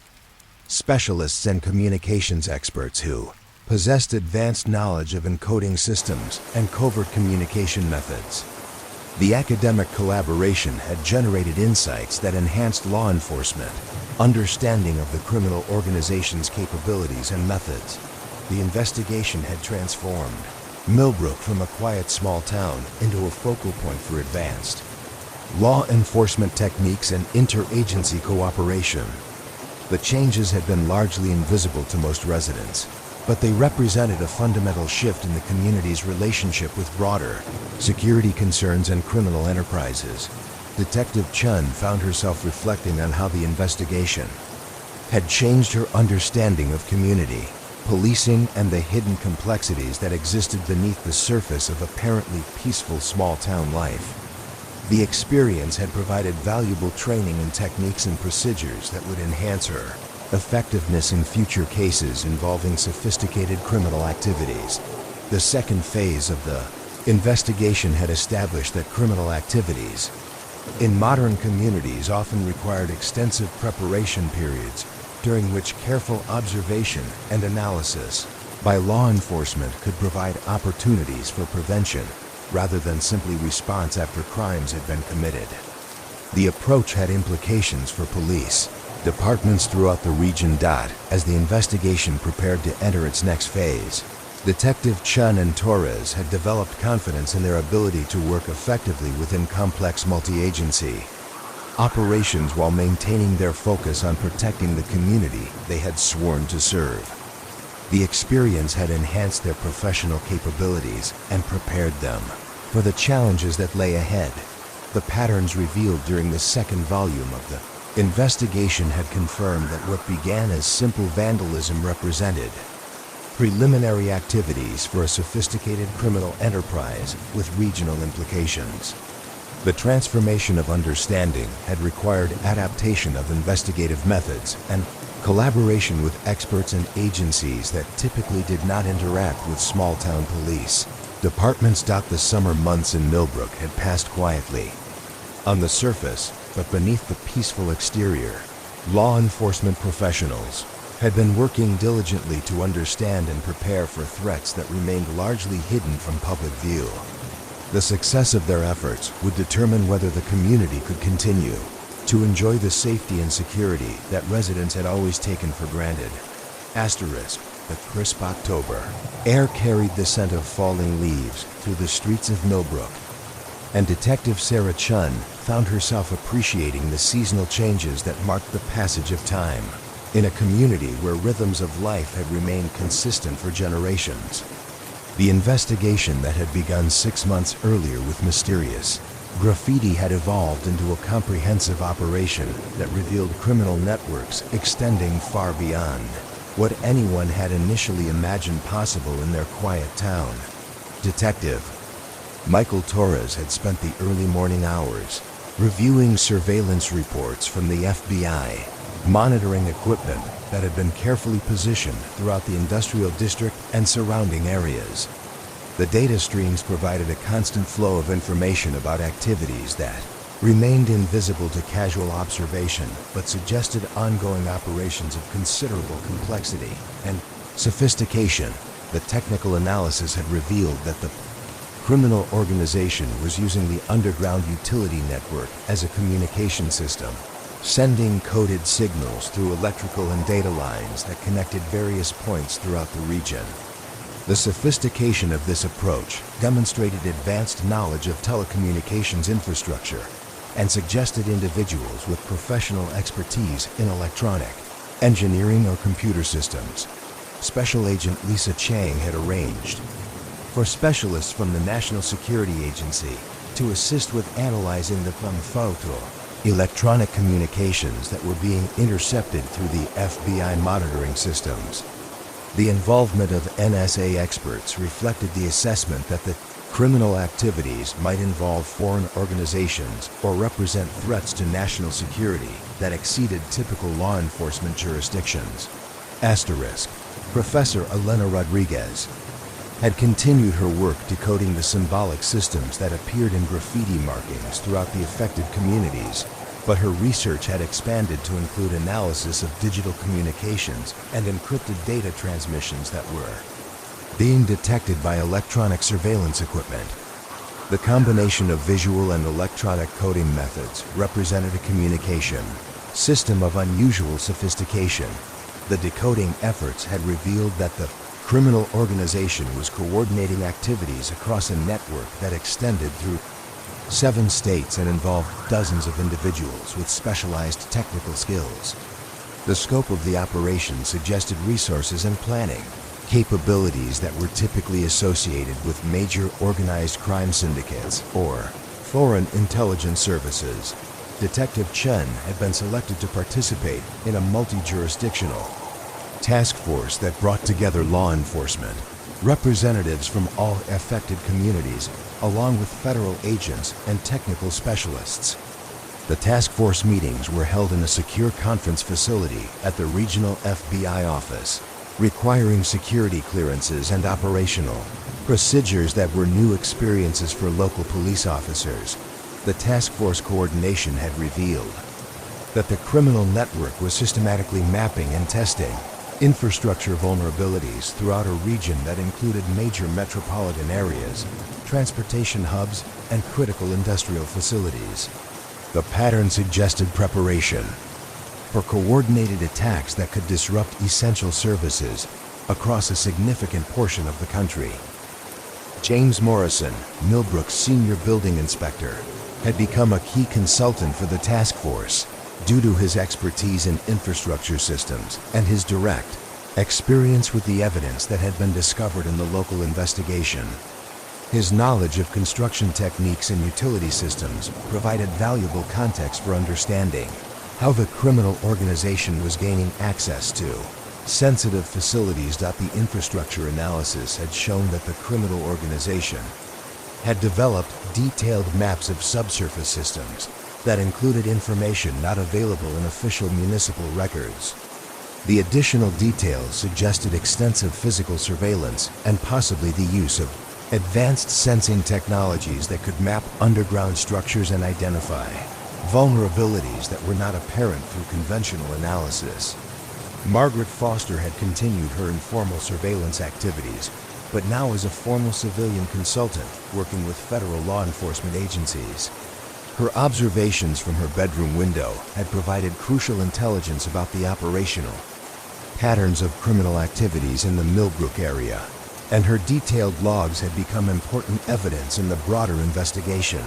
specialists and communications experts who possessed advanced knowledge of encoding systems and covert communication methods. The academic collaboration had generated insights that enhanced law enforcement understanding of the criminal organization's capabilities and methods. The investigation had transformed Millbrook from a quiet small town into a focal point for advanced law enforcement techniques and interagency cooperation. The changes had been largely invisible to most residents, but they represented a fundamental shift in the community's relationship with broader security concerns and criminal enterprises. Detective Chun found herself reflecting on how the investigation had changed her understanding of community policing and the hidden complexities that existed beneath the surface of apparently peaceful small-town life. The experience had provided valuable training in techniques and procedures that would enhance her effectiveness in future cases involving sophisticated criminal activities. The second phase of the investigation had established that criminal activities in modern communities often required extensive preparation periods during which careful observation and analysis by law enforcement could provide opportunities for prevention rather than simply response after crimes had been committed. The approach had implications for police departments throughout the region. As the investigation prepared to enter its next phase, Detective Chun and Torres had developed confidence in their ability to work effectively within complex multi-agency operations while maintaining their focus on protecting the community they had sworn to serve. The experience had enhanced their professional capabilities and prepared them for the challenges that lay ahead. The patterns revealed during the second volume of the investigation had confirmed that what began as simple vandalism represented preliminary activities for a sophisticated criminal enterprise with regional implications. The transformation of understanding had required adaptation of investigative methods and collaboration with experts and agencies that typically did not interact with small-town police departments. The summer months in Millbrook had passed quietly on the surface, but beneath the peaceful exterior, law enforcement professionals had been working diligently to understand and prepare for threats that remained largely hidden from public view. The success of their efforts would determine whether the community could continue to enjoy the safety and security that residents had always taken for granted. Asterisk, the crisp October air carried the scent of falling leaves through the streets of Millbrook, and Detective Sarah Chun found herself appreciating the seasonal changes that marked the passage of time in a community where rhythms of life had remained consistent for generations. The investigation that had begun 6 months earlier with mysterious graffiti had evolved into a comprehensive operation that revealed criminal networks extending far beyond what anyone had initially imagined possible in their quiet town. Detective Michael Torres had spent the early morning hours reviewing surveillance reports from the FBI, monitoring equipment that had been carefully positioned throughout the industrial district and surrounding areas. The data streams provided a constant flow of information about activities that remained invisible to casual observation, but suggested ongoing operations of considerable complexity and sophistication. The technical analysis had revealed that the criminal organization was using the underground utility network as a communication system, sending coded signals through electrical and data lines that connected various points throughout the region. The sophistication of this approach demonstrated advanced knowledge of telecommunications infrastructure and suggested individuals with professional expertise in electronic, engineering, or computer systems. Special Agent Lisa Chang had arranged for specialists from the National Security Agency to assist with analyzing the photo electronic communications that were being intercepted through the FBI monitoring systems. The involvement of NSA experts reflected the assessment that the criminal activities might involve foreign organizations or represent threats to national security that exceeded typical law enforcement jurisdictions. Asterisk. Professor Elena Rodriguez had continued her work decoding the symbolic systems that appeared in graffiti markings throughout the affected communities, but her research had expanded to include analysis of digital communications and encrypted data transmissions that were being detected by electronic surveillance equipment. The combination of visual and electronic coding methods represented a communication system of unusual sophistication. The decoding efforts had revealed that the criminal organization was coordinating activities across a network that extended through 7 states and involved dozens of individuals with specialized technical skills. The scope of the operation suggested resources and planning capabilities that were typically associated with major organized crime syndicates or foreign intelligence services. Detective Chen had been selected to participate in a multi-jurisdictional task force that brought together law enforcement, representatives from all affected communities, along with federal agents and technical specialists. The task force meetings were held in a secure conference facility at the regional FBI office, requiring security clearances and operational procedures that were new experiences for local police officers. The task force coordination had revealed that the criminal network was systematically mapping and testing infrastructure vulnerabilities throughout a region that included major metropolitan areas, transportation hubs, and critical industrial facilities. The pattern suggested preparation for coordinated attacks that could disrupt essential services across a significant portion of the country. James Morrison, Millbrook's senior building inspector, had become a key consultant for the task force due to his expertise in infrastructure systems and his direct experience with the evidence that had been discovered in the local investigation. His knowledge of construction techniques and utility systems provided valuable context for understanding how the criminal organization was gaining access to sensitive facilities. The infrastructure analysis had shown that the criminal organization had developed detailed maps of subsurface systems that included information not available in official municipal records. The additional details suggested extensive physical surveillance and possibly the use of advanced sensing technologies that could map underground structures and identify vulnerabilities that were not apparent through conventional analysis. Margaret Foster had continued her informal surveillance activities, but now as a formal civilian consultant working with federal law enforcement agencies. Her observations from her bedroom window had provided crucial intelligence about the operational patterns of criminal activities in the Millbrook area, and her detailed logs had become important evidence in the broader investigation.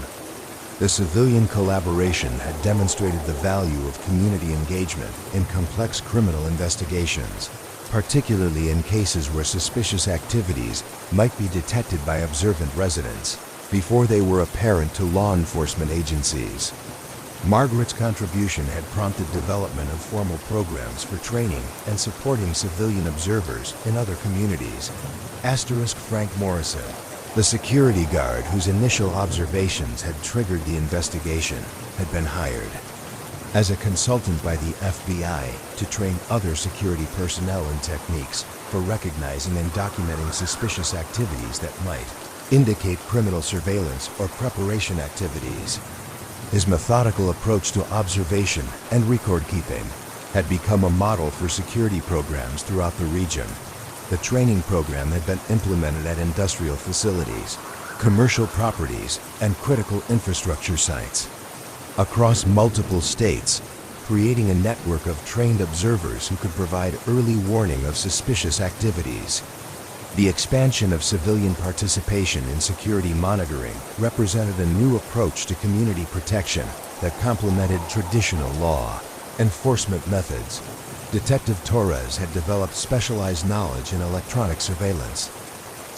The civilian collaboration had demonstrated the value of community engagement in complex criminal investigations, particularly in cases where suspicious activities might be detected by observant residents before they were apparent to law enforcement agencies. Margaret's contribution had prompted development of formal programs for training and supporting civilian observers in other communities. Asterisk. Frank Morrison, the security guard whose initial observations had triggered the investigation, had been hired as a consultant by the FBI to train other security personnel in techniques for recognizing and documenting suspicious activities that might indicate criminal surveillance or preparation activities. His methodical approach to observation and record keeping had become a model for security programs throughout the region. The training program had been implemented at industrial facilities, commercial properties, and critical infrastructure sites across multiple states, creating a network of trained observers who could provide early warning of suspicious activities. The expansion of civilian participation in security monitoring represented a new approach to community protection that complemented traditional law enforcement methods. Detective Torres had developed specialized knowledge in electronic surveillance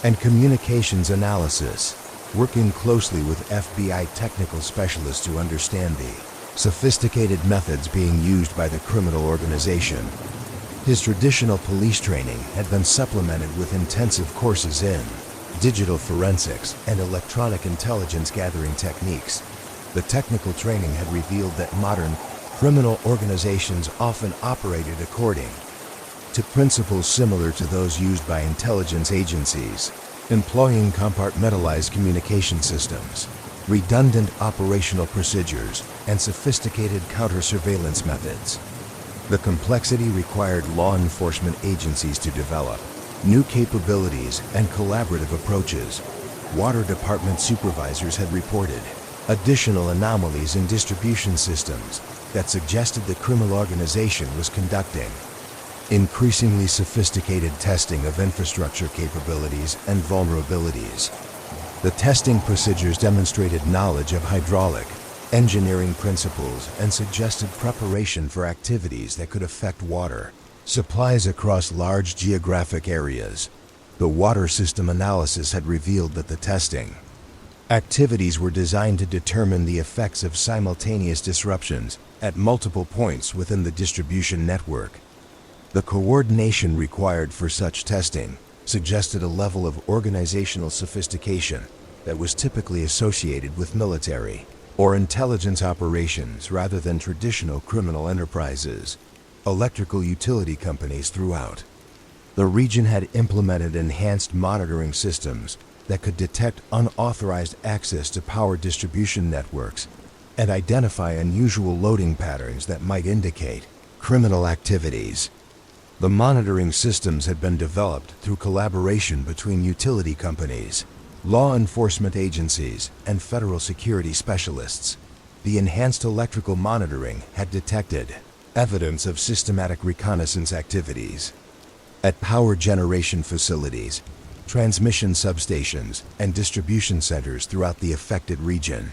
and communications analysis, working closely with FBI technical specialists to understand the sophisticated methods being used by the criminal organization. His traditional police training had been supplemented with intensive courses in digital forensics and electronic intelligence gathering techniques. The technical training had revealed that modern criminal organizations often operated according to principles similar to those used by intelligence agencies, employing compartmentalized communication systems, redundant operational procedures, and sophisticated counter-surveillance methods. The complexity required law enforcement agencies to develop new capabilities and collaborative approaches. Water department supervisors had reported additional anomalies in distribution systems that suggested the criminal organization was conducting increasingly sophisticated testing of infrastructure capabilities and vulnerabilities. The testing procedures demonstrated knowledge of hydraulic engineering principles and suggested preparation for activities that could affect water supplies across large geographic areas. The water system analysis had revealed that the testing activities were designed to determine the effects of simultaneous disruptions at multiple points within the distribution network. The coordination required for such testing suggested a level of organizational sophistication that was typically associated with military or intelligence operations rather than traditional criminal enterprises. Electrical utility companies throughout the region had implemented enhanced monitoring systems that could detect unauthorized access to power distribution networks and identify unusual loading patterns that might indicate criminal activities. The monitoring systems had been developed through collaboration between utility companies, law enforcement agencies, and federal security specialists. The enhanced electrical monitoring had detected evidence of systematic reconnaissance activities at power generation facilities, transmission substations, and distribution centers throughout the affected region.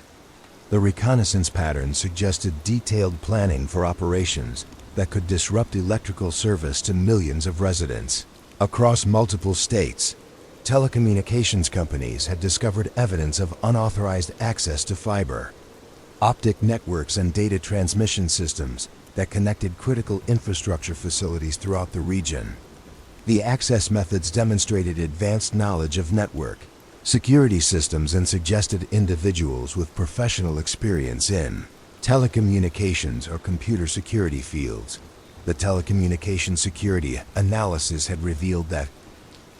The reconnaissance patterns suggested detailed planning for operations that could disrupt electrical service to millions of residents across multiple states. Telecommunications companies had discovered evidence of unauthorized access to fiber optic networks and data transmission systems that connected critical infrastructure facilities throughout the region. The access methods demonstrated advanced knowledge of network security systems and suggested individuals with professional experience in telecommunications or computer security fields. The telecommunication security analysis had revealed that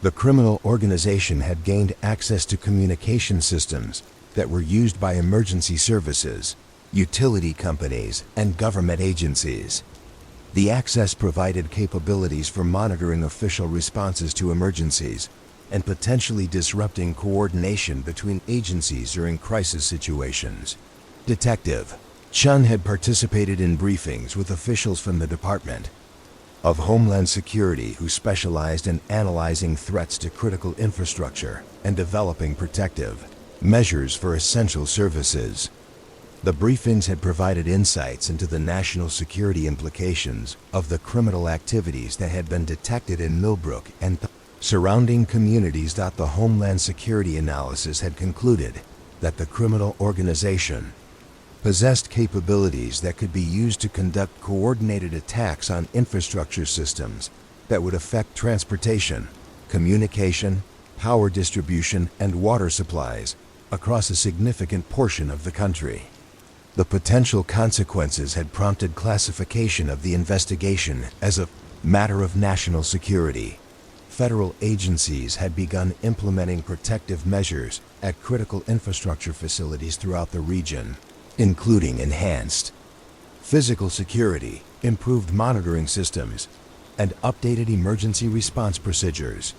the criminal organization had gained access to communication systems that were used by emergency services, utility companies, and government agencies. The access provided capabilities for monitoring official responses to emergencies and potentially disrupting coordination between agencies during crisis situations. Detective Chun had participated in briefings with officials from the Department of Homeland Security who specialized in analyzing threats to critical infrastructure and developing protective measures for essential services. The briefings had provided insights into the national security implications of the criminal activities that had been detected in Millbrook and surrounding communities. The Homeland Security analysis had concluded that the criminal organization possessed capabilities that could be used to conduct coordinated attacks on infrastructure systems that would affect transportation, communication, power distribution, and water supplies across a significant portion of the country. The potential consequences had prompted classification of the investigation as a matter of national security. Federal agencies had begun implementing protective measures at critical infrastructure facilities throughout the region. including enhanced physical security, improved monitoring systems, and updated emergency response procedures.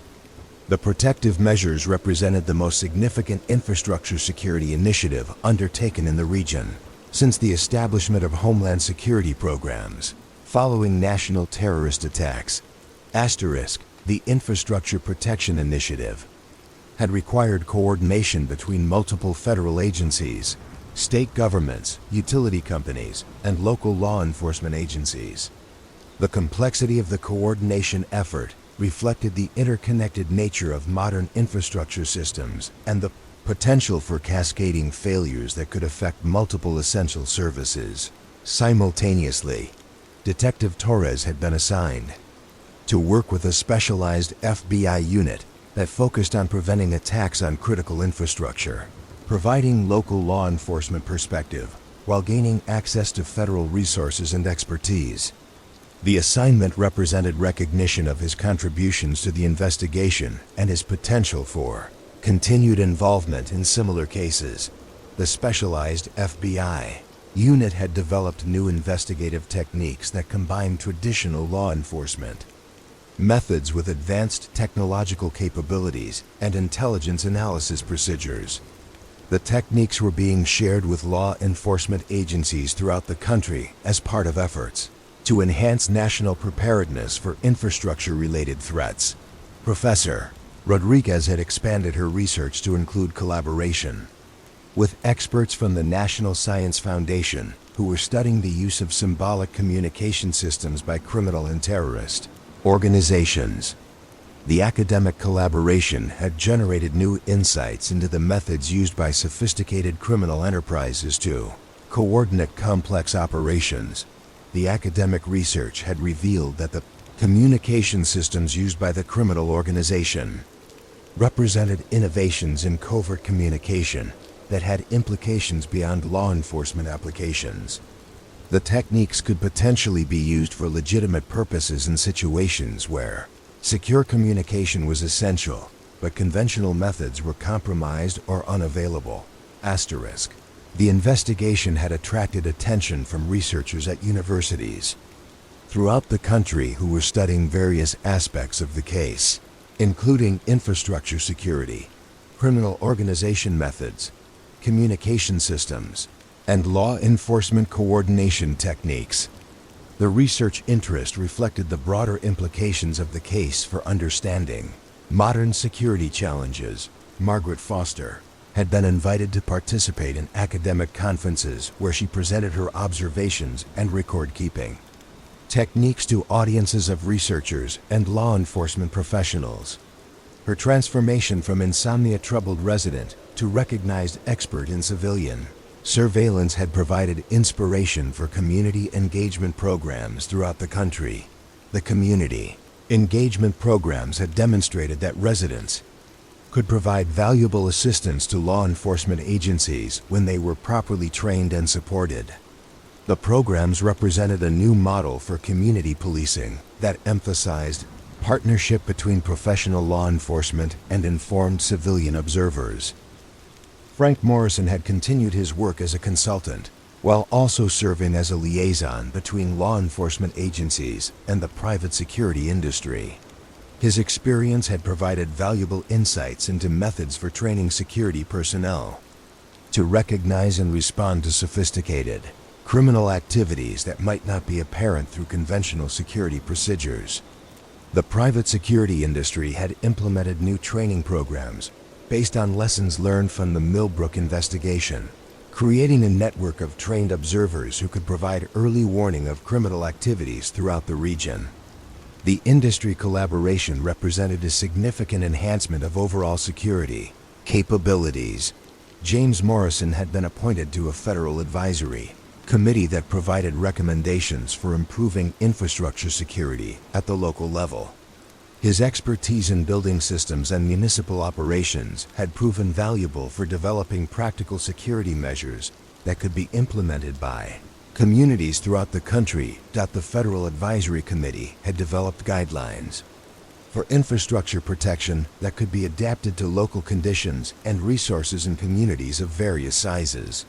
The protective measures represented the most significant infrastructure security initiative undertaken in the region since the establishment of Homeland Security programs following national terrorist attacks. The Infrastructure Protection Initiative had required coordination between multiple federal agencies, state governments, utility companies, and local law enforcement agencies. The complexity of the coordination effort reflected the interconnected nature of modern infrastructure systems and the potential for cascading failures that could affect multiple essential services. Simultaneously, Detective Torres had been assigned to work with a specialized FBI unit that focused on preventing attacks on critical infrastructure, providing local law enforcement perspective while gaining access to federal resources and expertise. The assignment represented recognition of his contributions to the investigation and his potential for continued involvement in similar cases. The specialized FBI unit had developed new investigative techniques that combined traditional law enforcement methods with advanced technological capabilities and intelligence analysis procedures. The techniques were being shared with law enforcement agencies throughout the country as part of efforts to enhance national preparedness for infrastructure-related threats. Professor Rodriguez had expanded her research to include collaboration with experts from the National Science Foundation who were studying the use of symbolic communication systems by criminal and terrorist organizations. The academic collaboration had generated new insights into the methods used by sophisticated criminal enterprises to coordinate complex operations. The academic research had revealed that the communication systems used by the criminal organization represented innovations in covert communication that had implications beyond law enforcement applications. The techniques could potentially be used for legitimate purposes in situations where secure communication was essential, but conventional methods were compromised or unavailable. The investigation had attracted attention from researchers at universities throughout the country who were studying various aspects of the case, including infrastructure security, criminal organization methods, communication systems, and law enforcement coordination techniques. The research interest reflected the broader implications of the case for understanding modern security challenges. Margaret Foster had been invited to participate in academic conferences where she presented her observations and record-keeping techniques to audiences of researchers and law enforcement professionals. Her transformation from insomnia-troubled resident to recognized expert in civilian surveillance had provided inspiration for community engagement programs throughout the country. The community engagement programs had demonstrated that residents could provide valuable assistance to law enforcement agencies when they were properly trained and supported. The programs represented a new model for community policing that emphasized partnership between professional law enforcement and informed civilian observers. Frank Morrison had continued his work as a consultant, while also serving as a liaison between law enforcement agencies and the private security industry. His experience had provided valuable insights into methods for training security personnel to recognize and respond to sophisticated criminal activities that might not be apparent through conventional security procedures. The private security industry had implemented new training programs based on lessons learned from the Millbrook investigation, creating a network of trained observers who could provide early warning of criminal activities throughout the region. The industry collaboration represented a significant enhancement of overall security capabilities. James Morrison had been appointed to a federal advisory committee that provided recommendations for improving infrastructure security at the local level. His expertise in building systems and municipal operations had proven valuable for developing practical security measures that could be implemented by communities throughout the country. The Federal Advisory Committee had developed guidelines for infrastructure protection that could be adapted to local conditions and resources in communities of various sizes.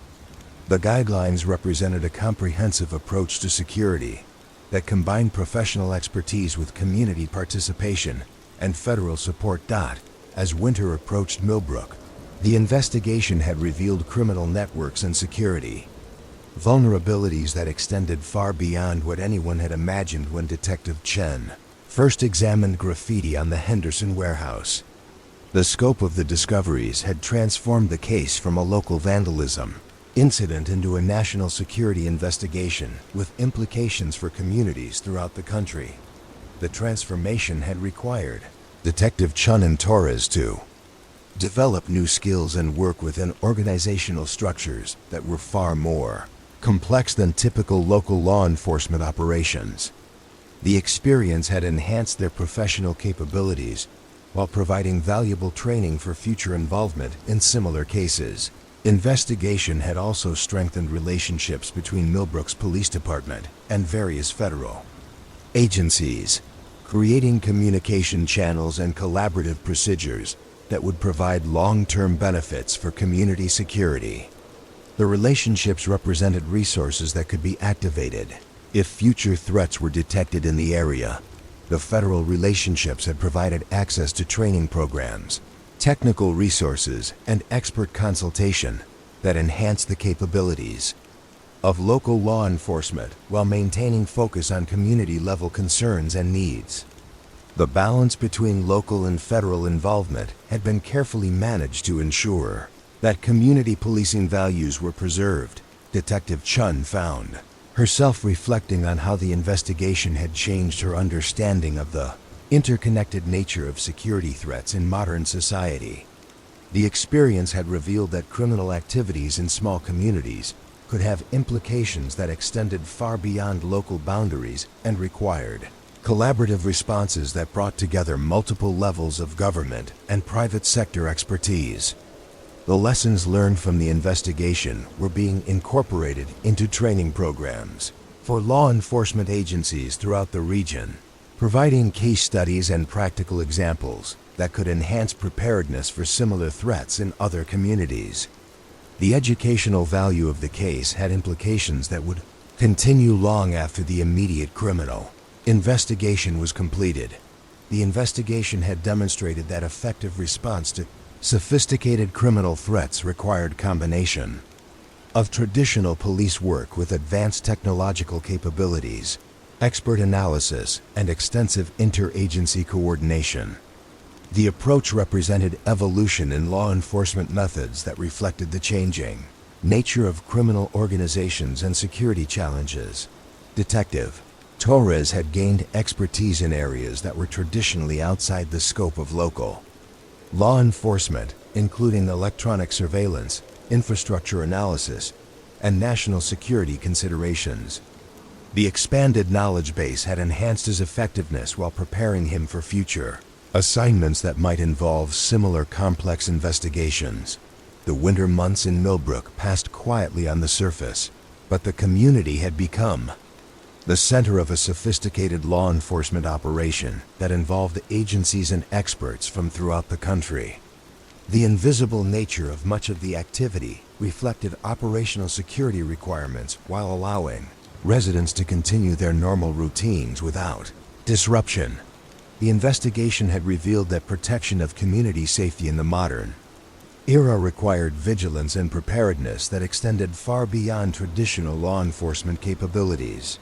The guidelines represented a comprehensive approach to security that combined professional expertise with community participation and federal support. As winter approached Millbrook, the investigation had revealed criminal networks and security vulnerabilities that extended far beyond what anyone had imagined when Detective Chen first examined graffiti on the Henderson warehouse. The scope of the discoveries had transformed the case from a local vandalism incident into a national security investigation with implications for communities throughout the country. The transformation had required Detective Chen and Torres to develop new skills and work within organizational structures that were far more complex than typical local law enforcement operations. The experience had enhanced their professional capabilities while providing valuable training for future involvement in similar cases. Investigation had also strengthened relationships between Millbrook's police department and various federal agencies, creating communication channels and collaborative procedures that would provide long-term benefits for community security. The relationships represented resources that could be activated if future threats were detected in the area. The federal relationships had provided access to training programs, technical resources, and expert consultation that enhanced the capabilities of local law enforcement while maintaining focus on community-level concerns and needs. The balance between local and federal involvement had been carefully managed to ensure that community policing values were preserved. Detective Chun found herself reflecting on how the investigation had changed her understanding of the interconnected nature of security threats in modern society. The experience had revealed that criminal activities in small communities could have implications that extended far beyond local boundaries and required collaborative responses that brought together multiple levels of government and private sector expertise. The lessons learned from the investigation were being incorporated into training programs for law enforcement agencies throughout the region, providing case studies and practical examples that could enhance preparedness for similar threats in other communities. The educational value of the case had implications that would continue long after the immediate criminal investigation was completed. The investigation had demonstrated that effective response to sophisticated criminal threats required combination of traditional police work with advanced technological capabilities, expert analysis, and extensive interagency coordination. The approach represented evolution in law enforcement methods that reflected the changing nature of criminal organizations and security challenges. Detective Torres had gained expertise in areas that were traditionally outside the scope of local law enforcement, including electronic surveillance, infrastructure analysis, and national security considerations. The expanded knowledge base had enhanced his effectiveness while preparing him for future assignments that might involve similar complex investigations. The winter months in Millbrook passed quietly on the surface, but the community had become the center of a sophisticated law enforcement operation that involved agencies and experts from throughout the country. The invisible nature of much of the activity reflected operational security requirements while allowing residents to continue their normal routines without disruption. The investigation had revealed that protection of community safety in the modern era required vigilance and preparedness that extended far beyond traditional law enforcement capabilities.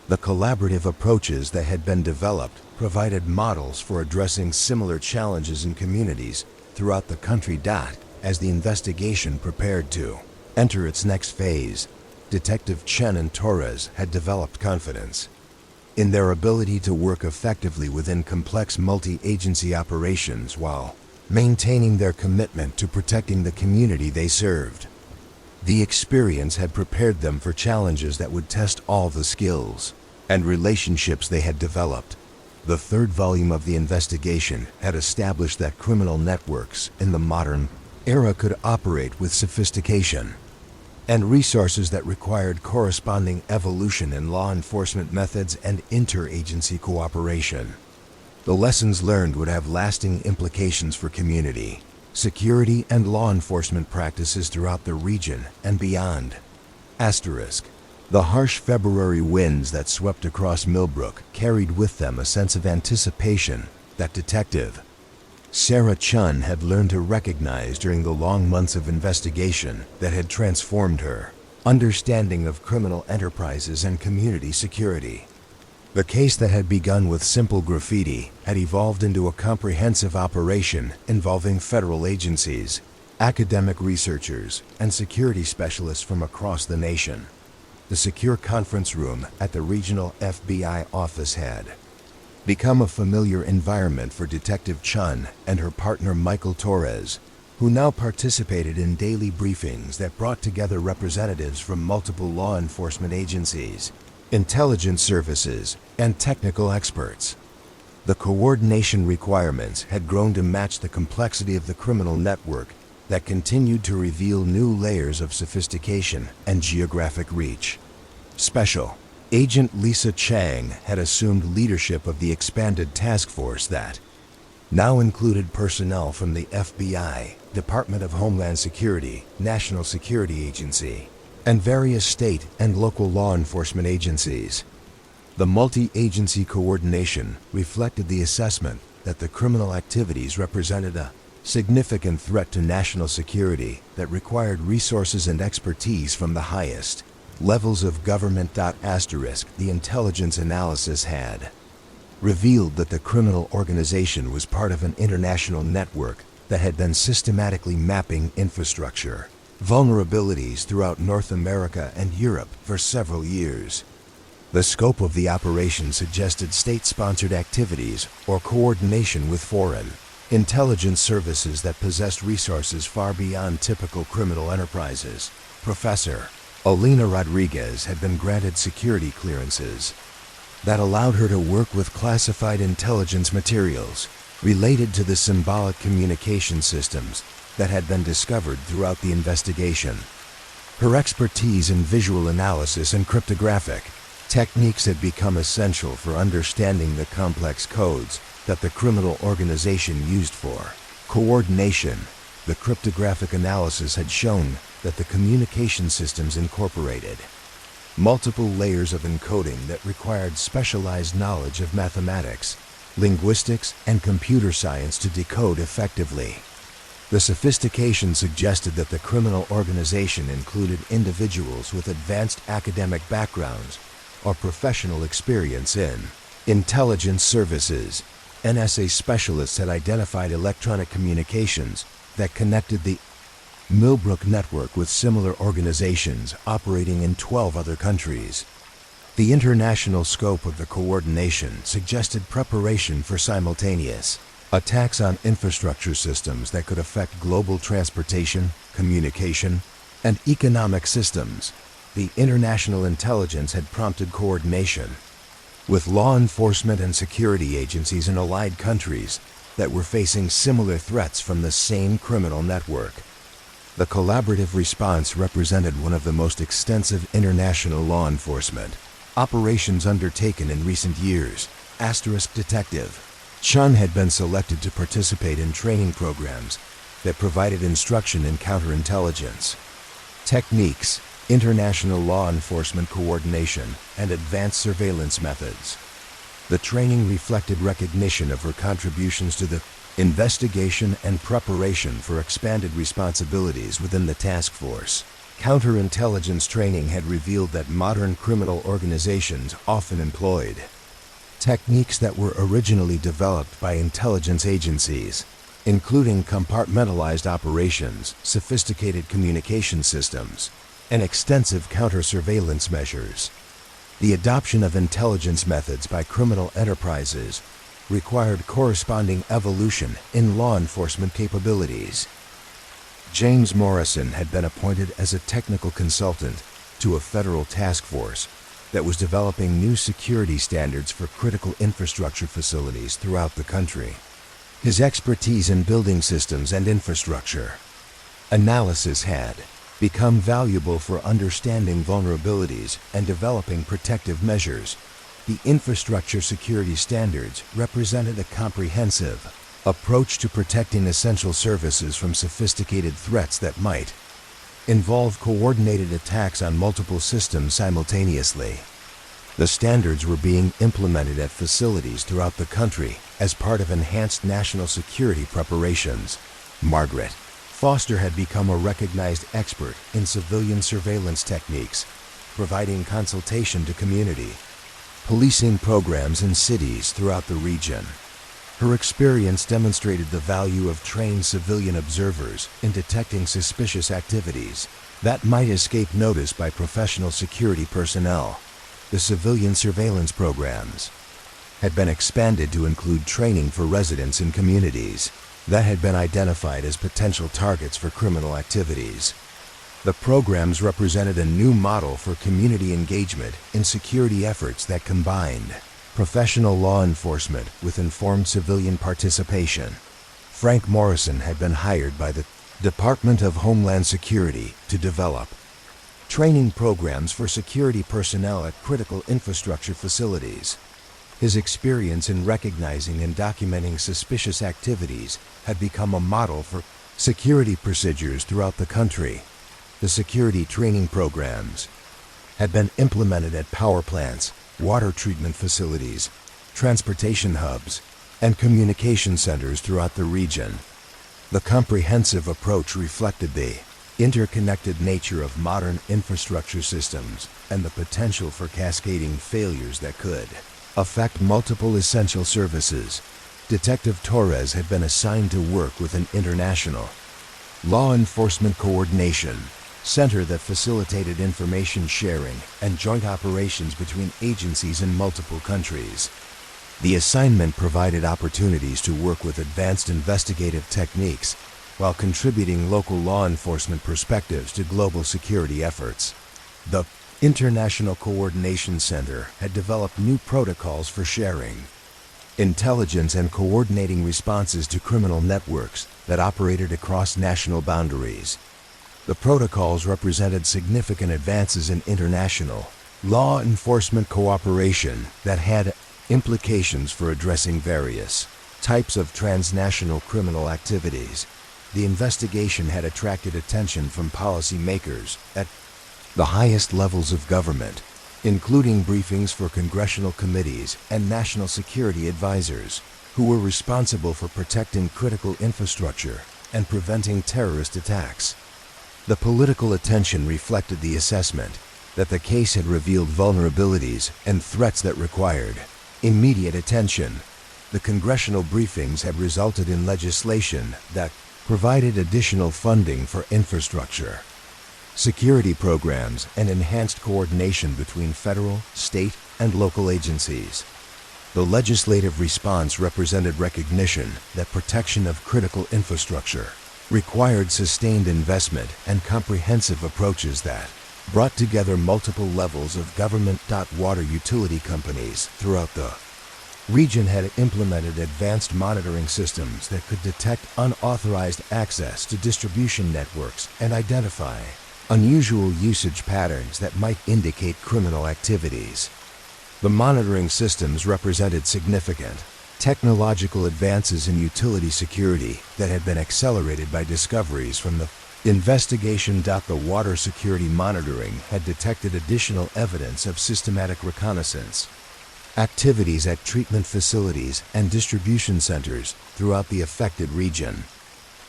The collaborative approaches that had been developed provided models for addressing similar challenges in communities throughout the country. As the investigation prepared to enter its next phase, Detective Chen and Torres had developed confidence in their ability to work effectively within complex multi-agency operations while maintaining their commitment to protecting the community they served. The experience had prepared them for challenges that would test all the skills and relationships they had developed. The third volume of the investigation had established that criminal networks in the modern era could operate with sophistication and resources that required corresponding evolution in law enforcement methods and interagency cooperation. The lessons learned would have lasting implications for community security and law enforcement practices throughout the region and beyond. Asterisk. The harsh February winds that swept across Millbrook carried with them a sense of anticipation that Detective Sarah Chun had learned to recognize during the long months of investigation that had transformed her understanding of criminal enterprises and community security. The case that had begun with simple graffiti had evolved into a comprehensive operation involving federal agencies, academic researchers, and security specialists from across the nation. The secure conference room at the regional FBI office had become a familiar environment for Detective Chun and her partner Michael Torres, who now participated in daily briefings that brought together representatives from multiple law enforcement agencies, intelligence services, and technical experts. The coordination requirements had grown to match the complexity of the criminal network that continued to reveal new layers of sophistication and geographic reach. Special Agent Lisa Chang had assumed leadership of the expanded task force that now included personnel from the FBI, Department of Homeland Security, National Security Agency, and various state and local law enforcement agencies. The multi-agency coordination reflected the assessment that the criminal activities represented a significant threat to national security that required resources and expertise from the highest levels of government. The intelligence analysis had revealed that the criminal organization was part of an international network that had been systematically mapping infrastructure vulnerabilities throughout North America and Europe for several years. The scope of the operation suggested state-sponsored activities or coordination with foreign intelligence services that possessed resources far beyond typical criminal enterprises. Professor Alina Rodriguez had been granted security clearances that allowed her to work with classified intelligence materials related to the symbolic communication systems that had been discovered throughout the investigation. Her expertise in visual analysis and cryptographic techniques had become essential for understanding the complex codes that the criminal organization used for coordination. The cryptographic analysis had shown that the communication systems incorporated multiple layers of encoding that required specialized knowledge of mathematics, linguistics, and computer science to decode effectively. The sophistication suggested that the criminal organization included individuals with advanced academic backgrounds or professional experience in intelligence services. NSA specialists had identified electronic communications that connected the Millbrook network with similar organizations operating in 12 other countries. The international scope of the coordination suggested preparation for simultaneous attacks on infrastructure systems that could affect global transportation, communication, and economic systems. The international intelligence had prompted coordination with law enforcement and security agencies in allied countries that were facing similar threats from the same criminal network. The collaborative response represented one of the most extensive international law enforcement operations undertaken in recent years. Detective Chun had been selected to participate in training programs that provided instruction in counterintelligence techniques, international law enforcement coordination, and advanced surveillance methods. The training reflected recognition of her contributions to the investigation and preparation for expanded responsibilities within the task force. Counterintelligence training had revealed that modern criminal organizations often employed techniques that were originally developed by intelligence agencies, including compartmentalized operations, sophisticated communication systems, and extensive counter-surveillance measures. The adoption of intelligence methods by criminal enterprises required corresponding evolution in law enforcement capabilities. James Morrison had been appointed as a technical consultant to a federal task force that was developing new security standards for critical infrastructure facilities throughout the country. His expertise in building systems and infrastructure analysis had become valuable for understanding vulnerabilities and developing protective measures. The infrastructure security standards represented a comprehensive approach to protecting essential services from sophisticated threats that might involve coordinated attacks on multiple systems simultaneously. The standards were being implemented at facilities throughout the country as part of enhanced national security preparations. Margaret Foster had become a recognized expert in civilian surveillance techniques, providing consultation to community policing programs in cities throughout the region. Her experience demonstrated the value of trained civilian observers in detecting suspicious activities that might escape notice by professional security personnel. The civilian surveillance programs had been expanded to include training for residents in communities that had been identified as potential targets for criminal activities. The programs represented a new model for community engagement in security efforts that combined professional law enforcement with informed civilian participation. Frank Morrison had been hired by the Department of Homeland Security to develop training programs for security personnel at critical infrastructure facilities. His experience in recognizing and documenting suspicious activities had become a model for security procedures throughout the country. The security training programs had been implemented at power plants, water treatment facilities, transportation hubs, and communication centers throughout the region. The comprehensive approach reflected the interconnected nature of modern infrastructure systems and the potential for cascading failures that could affect multiple essential services. Detective Torres had been assigned to work with an international law enforcement coordination center that facilitated information sharing and joint operations between agencies in multiple countries. The assignment provided opportunities to work with advanced investigative techniques while contributing local law enforcement perspectives to global security efforts. The International Coordination Center had developed new protocols for sharing intelligence and coordinating responses to criminal networks that operated across national boundaries. The protocols represented significant advances in international law enforcement cooperation that had implications for addressing various types of transnational criminal activities. The investigation had attracted attention from policymakers at the highest levels of government, including briefings for congressional committees and national security advisors, who were responsible for protecting critical infrastructure and preventing terrorist attacks. The political attention reflected the assessment that the case had revealed vulnerabilities and threats that required immediate attention. The congressional briefings had resulted in legislation that provided additional funding for infrastructure, security programs, and enhanced coordination between federal, state, and local agencies. The legislative response represented recognition that protection of critical infrastructure required sustained investment and comprehensive approaches that brought together multiple levels of government. Water utility companies throughout the region had implemented advanced monitoring systems that could detect unauthorized access to distribution networks and identify unusual usage patterns that might indicate criminal activities. The monitoring systems represented significant technological advances in utility security that had been accelerated by discoveries from the investigation. The water security monitoring had detected additional evidence of systematic reconnaissance activities at treatment facilities and distribution centers throughout the affected region.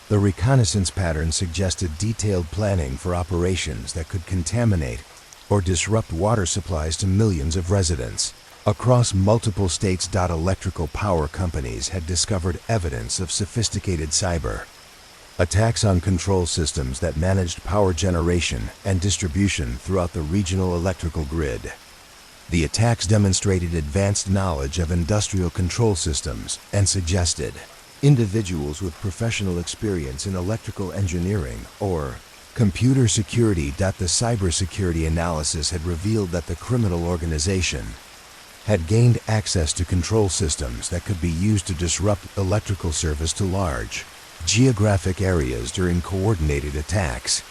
The reconnaissance pattern suggested detailed planning for operations that could contaminate or disrupt water supplies to millions of residents across multiple states. Electrical power companies had discovered evidence of sophisticated cyber attacks on control systems that managed power generation and distribution throughout the regional electrical grid. The attacks demonstrated advanced knowledge of industrial control systems and suggested individuals with professional experience in electrical engineering or computer security. The cybersecurity analysis had revealed that the criminal organization had gained access to control systems that could be used to disrupt electrical service to large geographic areas during coordinated attacks.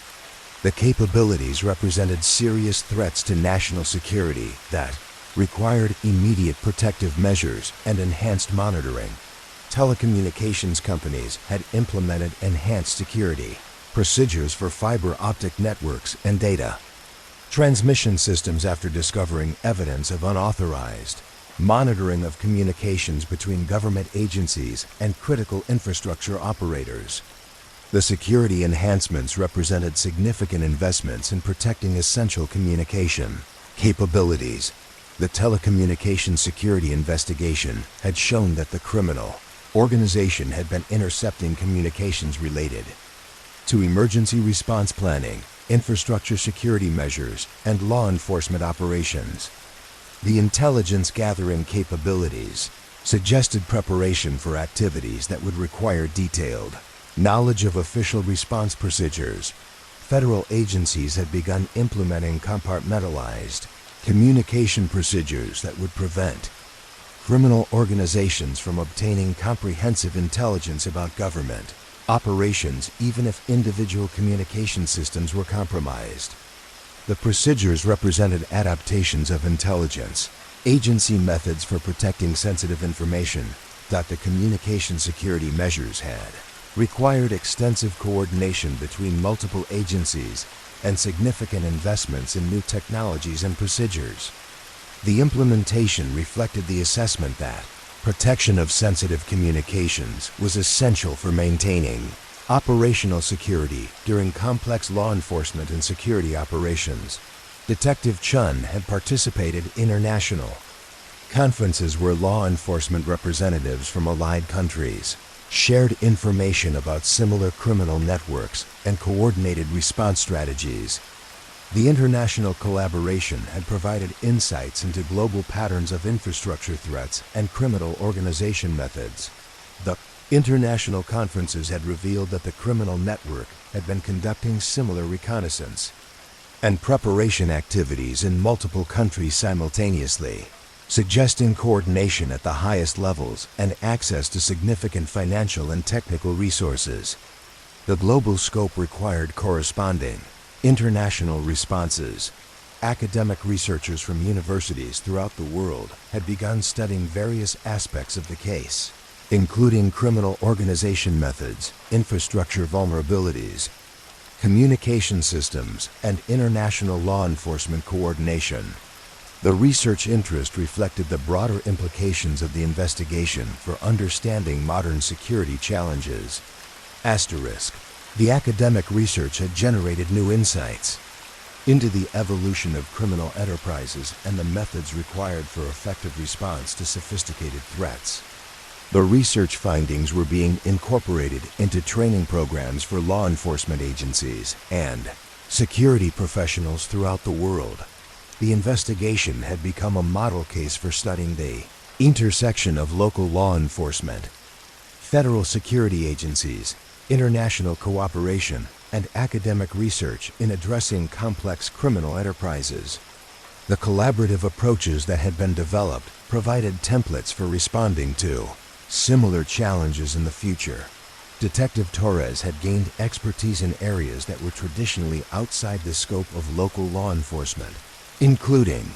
The capabilities represented serious threats to national security that required immediate protective measures and enhanced monitoring. Telecommunications companies had implemented enhanced security procedures for fiber optic networks and data, transmission systems after discovering evidence of unauthorized, monitoring of communications between government agencies and critical infrastructure operators. The security enhancements represented significant investments in protecting essential communication capabilities. The telecommunications security investigation had shown that the criminal organization had been intercepting communications related to emergency response planning, infrastructure security measures, and law enforcement operations. The intelligence gathering capabilities suggested preparation for activities that would require detailed knowledge of official response procedures. Federal agencies had begun implementing compartmentalized communication procedures that would prevent criminal organizations from obtaining comprehensive intelligence about government operations even if individual communication systems were compromised. The procedures represented adaptations of intelligence agency methods for protecting sensitive information that the communication security measures had required extensive coordination between multiple agencies and significant investments in new technologies and procedures. The implementation reflected the assessment that protection of sensitive communications was essential for maintaining operational security during complex law enforcement and security operations. Detective Chun had participated in international conferences where law enforcement representatives from allied countries shared information about similar criminal networks and coordinated response strategies. The international collaboration had provided insights into global patterns of infrastructure threats and criminal organization methods. The international conferences had revealed that the criminal network had been conducting similar reconnaissance and preparation activities in multiple countries simultaneously, suggesting coordination at the highest levels and access to significant financial and technical resources. The global scope required corresponding international responses. Academic researchers from universities throughout the world had begun studying various aspects of the case, including criminal organization methods, infrastructure vulnerabilities, communication systems, and international law enforcement coordination. The research interest reflected the broader implications of the investigation for understanding modern security challenges. Asterisk. The academic research had generated new insights into the evolution of criminal enterprises and the methods required for effective response to sophisticated threats. The research findings were being incorporated into training programs for law enforcement agencies and security professionals throughout the world. The investigation had become a model case for studying the intersection of local law enforcement, federal security agencies, international cooperation, and academic research in addressing complex criminal enterprises. The collaborative approaches that had been developed provided templates for responding to similar challenges in the future. Detective Torres had gained expertise in areas that were traditionally outside the scope of local law enforcement, including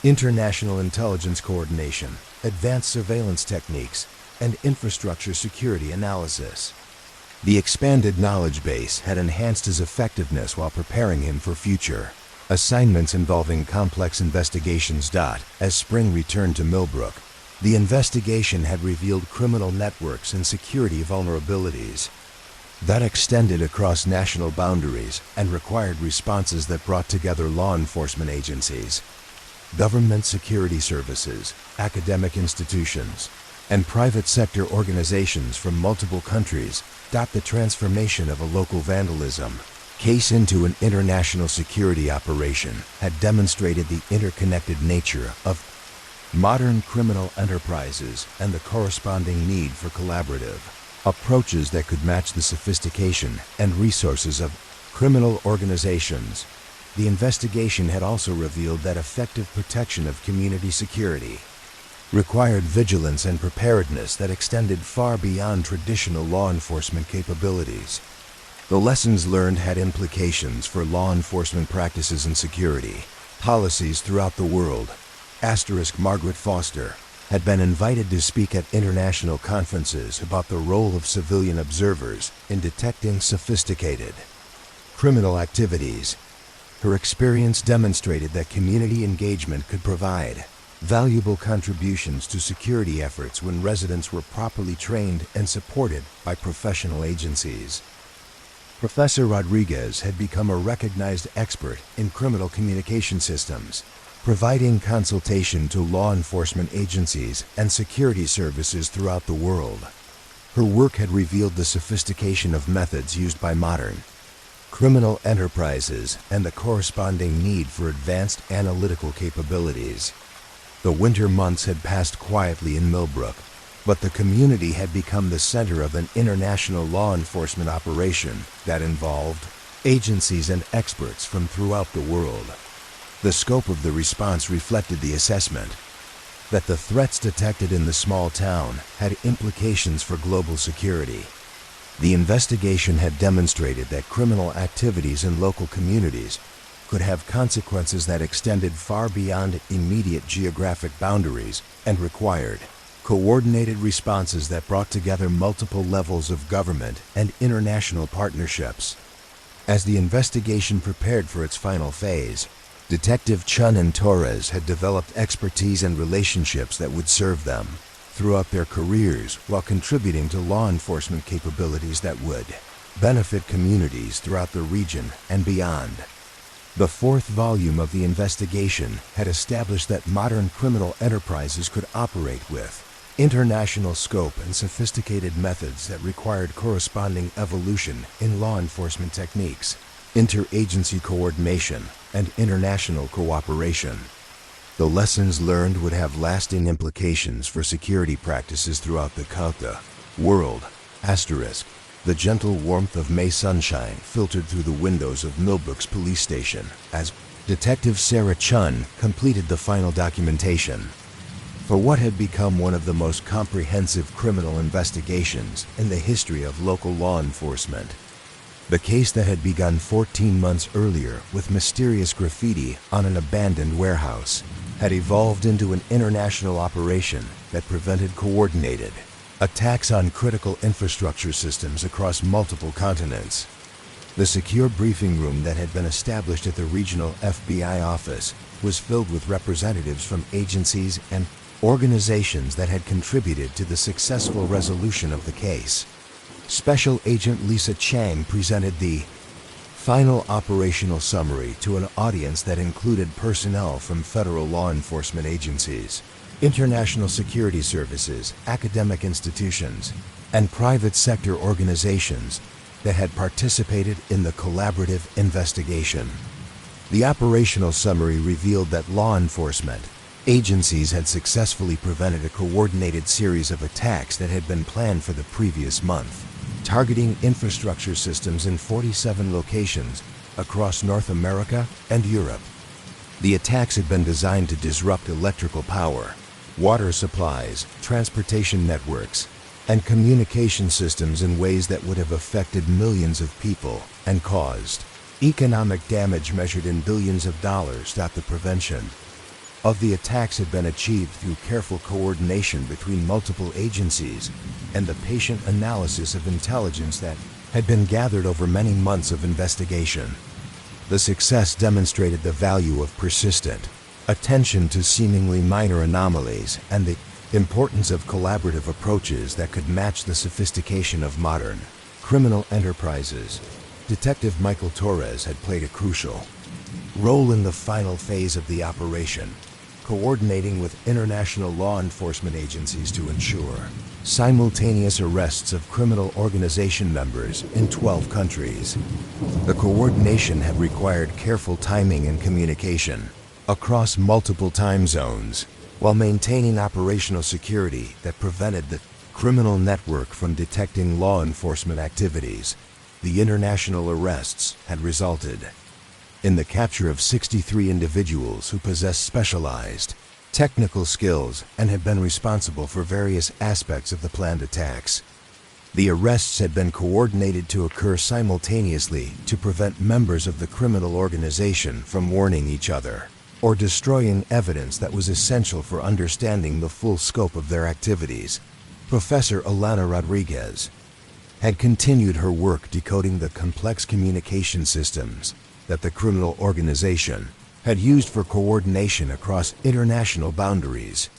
international intelligence coordination, advanced surveillance techniques, and infrastructure security analysis. The expanded knowledge base had enhanced his effectiveness while preparing him for future assignments involving complex investigations. As spring returned to Millbrook, the investigation had revealed criminal networks and security vulnerabilities that extended across national boundaries and required responses that brought together law enforcement agencies, government security services, academic institutions, and private sector organizations from multiple countries. The transformation of a local vandalism case into an international security operation had demonstrated the interconnected nature of modern criminal enterprises and the corresponding need for collaborative approaches that could match the sophistication and resources of criminal organizations. The investigation had also revealed that effective protection of community security required vigilance and preparedness that extended far beyond traditional law enforcement capabilities. The lessons learned had implications for law enforcement practices and security policies throughout the world. Margaret Foster, had been invited to speak at international conferences about the role of civilian observers in detecting sophisticated criminal activities. Her experience demonstrated that community engagement could provide valuable contributions to security efforts when residents were properly trained and supported by professional agencies. Professor Rodriguez had become a recognized expert in criminal communication systems, providing consultation to law enforcement agencies and security services throughout the world. Her work had revealed the sophistication of methods used by modern criminal enterprises and the corresponding need for advanced analytical capabilities. The winter months had passed quietly in Millbrook, but the community had become the center of an international law enforcement operation that involved agencies and experts from throughout the world. The scope of the response reflected the assessment that the threats detected in the small town had implications for global security. The investigation had demonstrated that criminal activities in local communities could have consequences that extended far beyond immediate geographic boundaries and required coordinated responses that brought together multiple levels of government and international partnerships. As the investigation prepared for its final phase, Detective Chun and Torres had developed expertise and relationships that would serve them throughout their careers while contributing to law enforcement capabilities that would benefit communities throughout the region and beyond. The fourth volume of the investigation had established that modern criminal enterprises could operate with international scope and sophisticated methods that required corresponding evolution in law enforcement techniques, interagency coordination, and international cooperation. The lessons learned would have lasting implications for security practices throughout the world. The gentle warmth of May sunshine filtered through the windows of Millbrook's police station as Detective Sarah Chun completed the final documentation for what had become one of the most comprehensive criminal investigations in the history of local law enforcement. The case that had begun 14 months earlier with mysterious graffiti on an abandoned warehouse had evolved into an international operation that prevented coordinated attacks on critical infrastructure systems across multiple continents. The secure briefing room that had been established at the regional FBI office was filled with representatives from agencies and organizations that had contributed to the successful resolution of the case. Special Agent Lisa Chang presented the final operational summary to an audience that included personnel from federal law enforcement agencies, international security services, academic institutions, and private sector organizations that had participated in the collaborative investigation. The operational summary revealed that law enforcement agencies had successfully prevented a coordinated series of attacks that had been planned for the previous month, targeting infrastructure systems in 47 locations across North America and Europe. The attacks had been designed to disrupt electrical power, water supplies, transportation networks, and communication systems in ways that would have affected millions of people and caused economic damage measured in billions of dollars. The prevention of the attacks had been achieved through careful coordination between multiple agencies and the patient analysis of intelligence that had been gathered over many months of investigation. The success demonstrated the value of persistent attention to seemingly minor anomalies and the importance of collaborative approaches that could match the sophistication of modern criminal enterprises. Detective Michael Torres had played a crucial role in the final phase of the operation, coordinating with international law enforcement agencies to ensure simultaneous arrests of criminal organization members in 12 countries. The coordination had required careful timing and communication across multiple time zones, while maintaining operational security that prevented the criminal network from detecting law enforcement activities. The international arrests had resulted in the capture of 63 individuals who possess specialized technical skills and had been responsible for various aspects of the planned attacks. The arrests had been coordinated to occur simultaneously to prevent members of the criminal organization from warning each other. or destroying evidence that was essential for understanding the full scope of their activities. Professor Alana Rodriguez had continued her work decoding the complex communication systems that the criminal organization had used for coordination across international boundaries.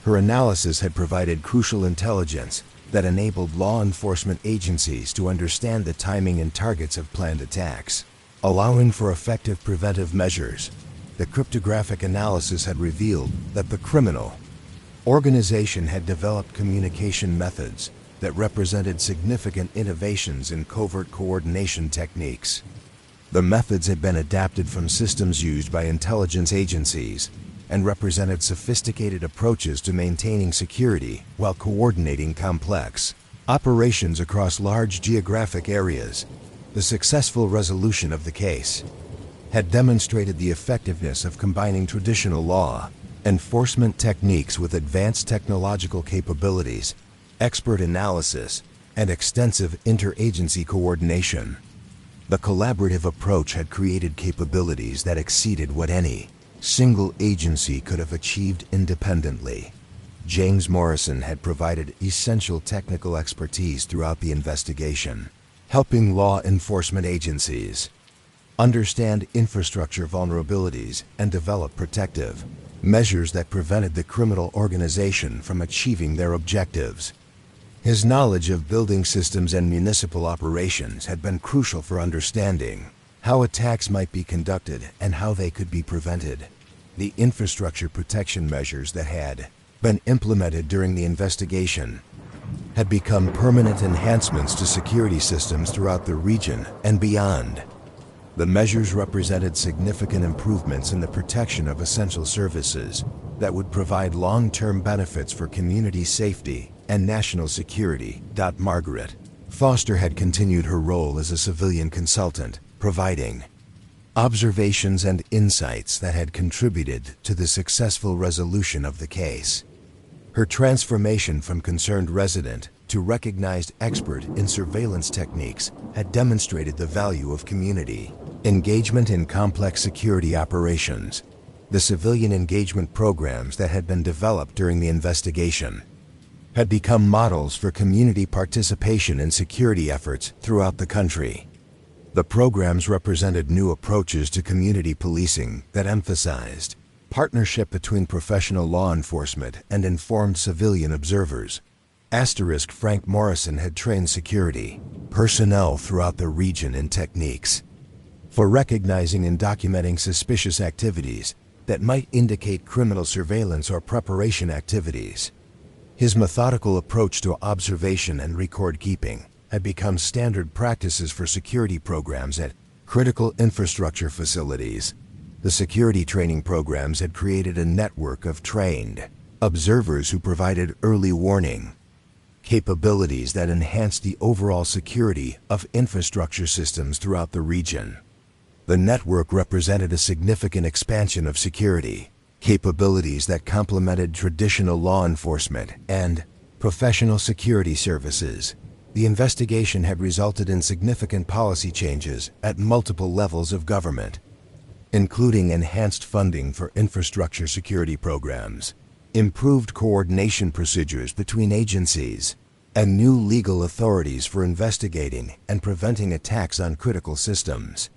Her analysis had provided crucial intelligence that enabled law enforcement agencies to understand the timing and targets of planned attacks, allowing for effective preventive measures. The cryptographic analysis had revealed that the criminal organization had developed communication methods that represented significant innovations in covert coordination techniques. The methods had been adapted from systems used by intelligence agencies and represented sophisticated approaches to maintaining security while coordinating complex operations across large geographic areas. The successful resolution of the case had demonstrated the effectiveness of combining traditional law enforcement techniques with advanced technological capabilities, expert analysis, and extensive interagency coordination. The collaborative approach had created capabilities that exceeded what any single agency could have achieved independently. James Morrison had provided essential technical expertise throughout the investigation, helping law enforcement agencies understand infrastructure vulnerabilities and develop protective measures that prevented the criminal organization from achieving their objectives. His knowledge of building systems and municipal operations had been crucial for understanding how attacks might be conducted and how they could be prevented. The infrastructure protection measures that had been implemented during the investigation had become permanent enhancements to security systems throughout the region and beyond. The measures represented significant improvements in the protection of essential services that would provide long-term benefits for community safety and national security. Margaret Foster had continued her role as a civilian consultant, providing observations and insights that had contributed to the successful resolution of the case. Her transformation from concerned resident to recognized expert in surveillance techniques had demonstrated the value of community engagement in complex security operations. The civilian engagement programs that had been developed during the investigation had become models for community participation in security efforts throughout the country. The programs represented new approaches to community policing that emphasized partnership between professional law enforcement and informed civilian observers. Frank Morrison had trained security personnel throughout the region in techniques for recognizing and documenting suspicious activities that might indicate criminal surveillance or preparation activities. His methodical approach to observation and record keeping had become standard practices for security programs at critical infrastructure facilities. The security training programs had created a network of trained observers who provided early warning capabilities that enhanced the overall security of infrastructure systems throughout the region. The network represented a significant expansion of security capabilities that complemented traditional law enforcement and professional security services. The investigation had resulted in significant policy changes at multiple levels of government, including enhanced funding for infrastructure security programs, improved coordination procedures between agencies, and new legal authorities for investigating and preventing attacks on critical systems.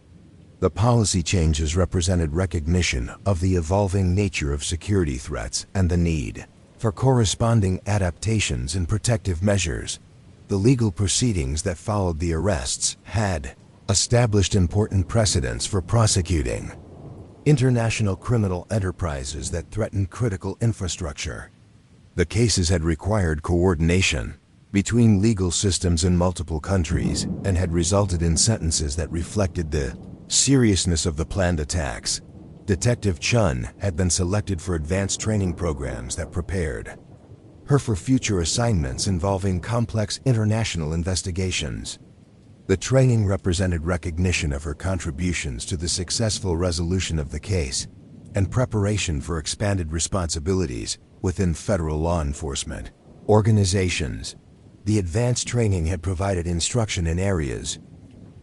The policy changes represented recognition of the evolving nature of security threats and the need for corresponding adaptations and protective measures. The legal proceedings that followed the arrests had established important precedents for prosecuting international criminal enterprises that threatened critical infrastructure. The cases had required coordination between legal systems in multiple countries and had resulted in sentences that reflected the seriousness of the planned attacks. Detective Chun had been selected for advanced training programs that prepared her for future assignments involving complex international investigations. The training represented recognition of her contributions to the successful resolution of the case and preparation for expanded responsibilities within federal law enforcement organizations. The advanced training had provided instruction in areas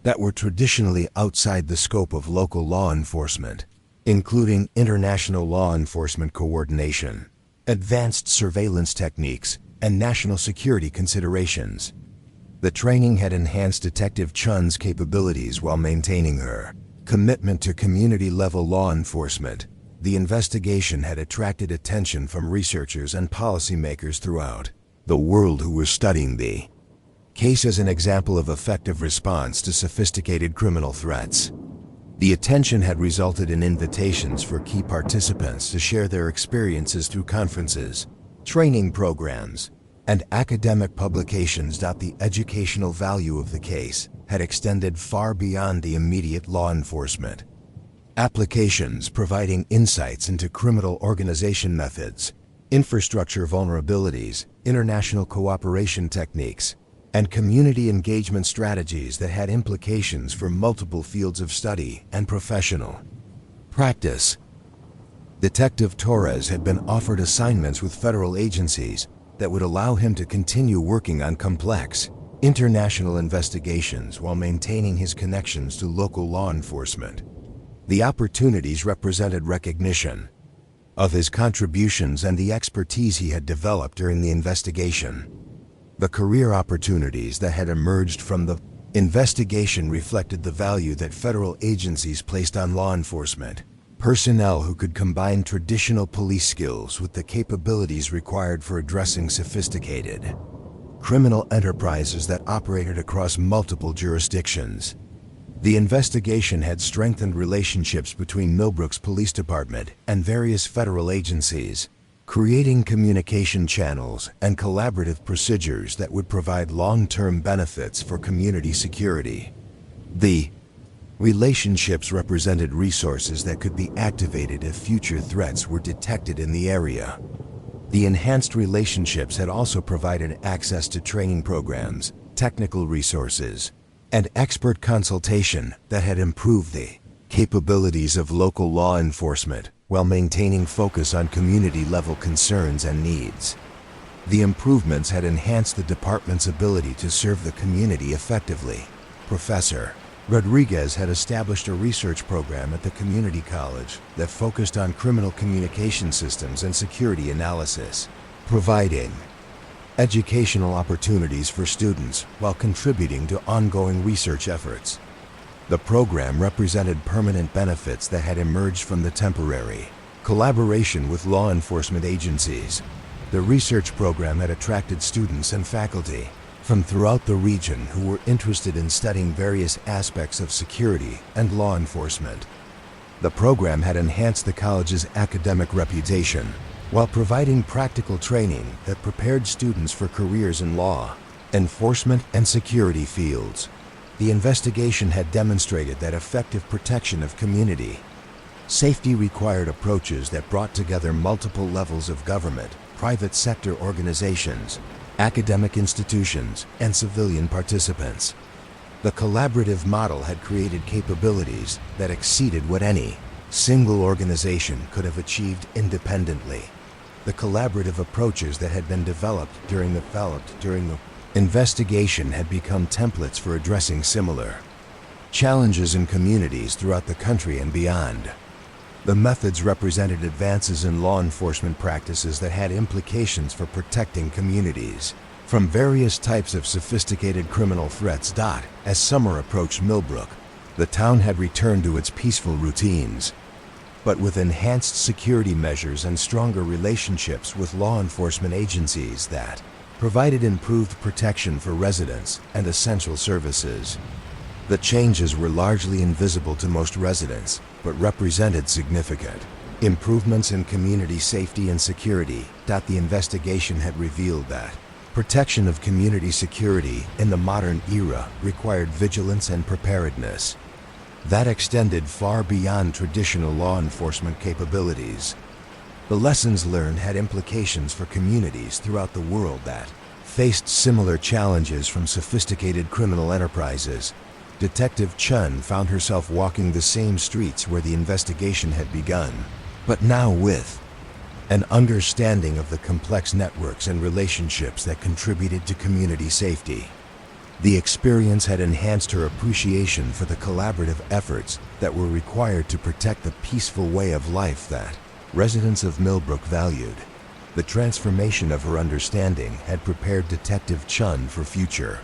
that were traditionally outside the scope of local law enforcement, including international law enforcement coordination, advanced surveillance techniques, and national security considerations. The training had enhanced Detective Chun's capabilities while maintaining her commitment to community-level law enforcement. The investigation had attracted attention from researchers and policymakers throughout the world who were studying the case as an example of effective response to sophisticated criminal threats. The attention had resulted in invitations for key participants to share their experiences through conferences, training programs, and academic publications. The educational value of the case had extended far beyond the immediate law enforcement applications, providing insights into criminal organization methods, infrastructure vulnerabilities, international cooperation techniques, and community engagement strategies that had implications for multiple fields of study and professional practice. Detective Torres had been offered assignments with federal agencies that would allow him to continue working on complex international investigations while maintaining his connections to local law enforcement. The opportunities represented recognition of his contributions and the expertise he had developed during the investigation. The career opportunities that had emerged from the investigation reflected the value that federal agencies placed on law enforcement personnel who could combine traditional police skills with the capabilities required for addressing sophisticated criminal enterprises that operated across multiple jurisdictions. The investigation had strengthened relationships between Millbrook's police department and various federal agencies, creating communication channels and collaborative procedures that would provide long-term benefits for community security. The relationships represented resources that could be activated if future threats were detected in the area. The enhanced relationships had also provided access to training programs, technical resources, and expert consultation that had improved the capabilities of local law enforcement while maintaining focus on community-level concerns and needs. The improvements had enhanced the department's ability to serve the community effectively. Professor Rodriguez had established a research program at the community college that focused on criminal communication systems and security analysis, providing educational opportunities for students while contributing to ongoing research efforts. The program represented permanent benefits that had emerged from the temporary collaboration with law enforcement agencies. The research program had attracted students and faculty from throughout the region who were interested in studying various aspects of security and law enforcement. The program had enhanced the college's academic reputation while providing practical training that prepared students for careers in law, enforcement, and security fields. The investigation had demonstrated that effective protection of community safety required approaches that brought together multiple levels of government, private sector organizations, academic institutions, and civilian participants. The collaborative model had created capabilities that exceeded what any single organization could have achieved independently. The collaborative approaches that had been developed during the investigation had become templates for addressing similar challenges in communities throughout the country and beyond. The methods represented advances in law enforcement practices that had implications for protecting communities from various types of sophisticated criminal threats. As summer approached Millbrook, the town had returned to its peaceful routines, but with enhanced security measures and stronger relationships with law enforcement agencies that provided improved protection for residents and essential services. The changes were largely invisible to most residents, but represented significant improvements in community safety and security. The investigation had revealed that protection of community security in the modern era required vigilance and preparedness that extended far beyond traditional law enforcement capabilities. The lessons learned had implications for communities throughout the world that faced similar challenges from sophisticated criminal enterprises. Detective Chun found herself walking the same streets where the investigation had begun, but now with an understanding of the complex networks and relationships that contributed to community safety. The experience had enhanced her appreciation for the collaborative efforts that were required to protect the peaceful way of life that residents of Millbrook valued. The transformation of her understanding had prepared Detective Chun for future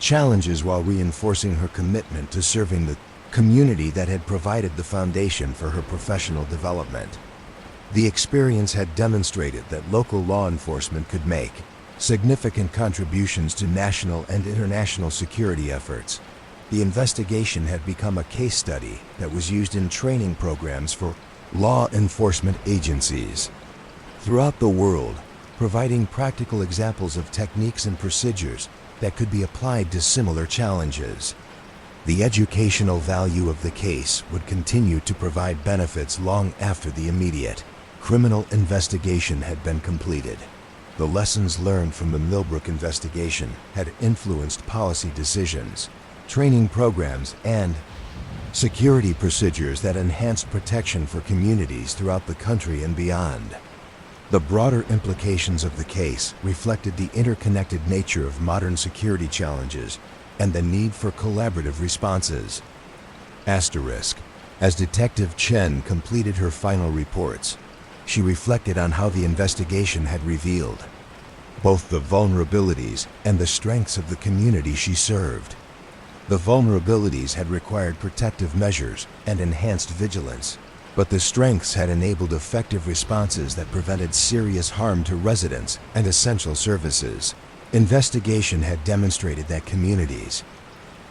challenges while reinforcing her commitment to serving the community that had provided the foundation for her professional development. The experience had demonstrated that local law enforcement could make significant contributions to national and international security efforts. The investigation had become a case study that was used in training programs for law enforcement agencies throughout the world, providing practical examples of techniques and procedures that could be applied to similar challenges. The educational value of the case would continue to provide benefits long after the immediate criminal investigation had been completed. The lessons learned from the Millbrook investigation had influenced policy decisions, training programs, and security procedures that enhanced protection for communities throughout the country and beyond. The broader implications of the case reflected the interconnected nature of modern security challenges and the need for collaborative responses. Asterisk. As Detective Chen completed her final reports, she reflected on how the investigation had revealed both the vulnerabilities and the strengths of the community she served. The vulnerabilities had required protective measures and enhanced vigilance, but the strengths had enabled effective responses that prevented serious harm to residents and essential services. Investigation had demonstrated that communities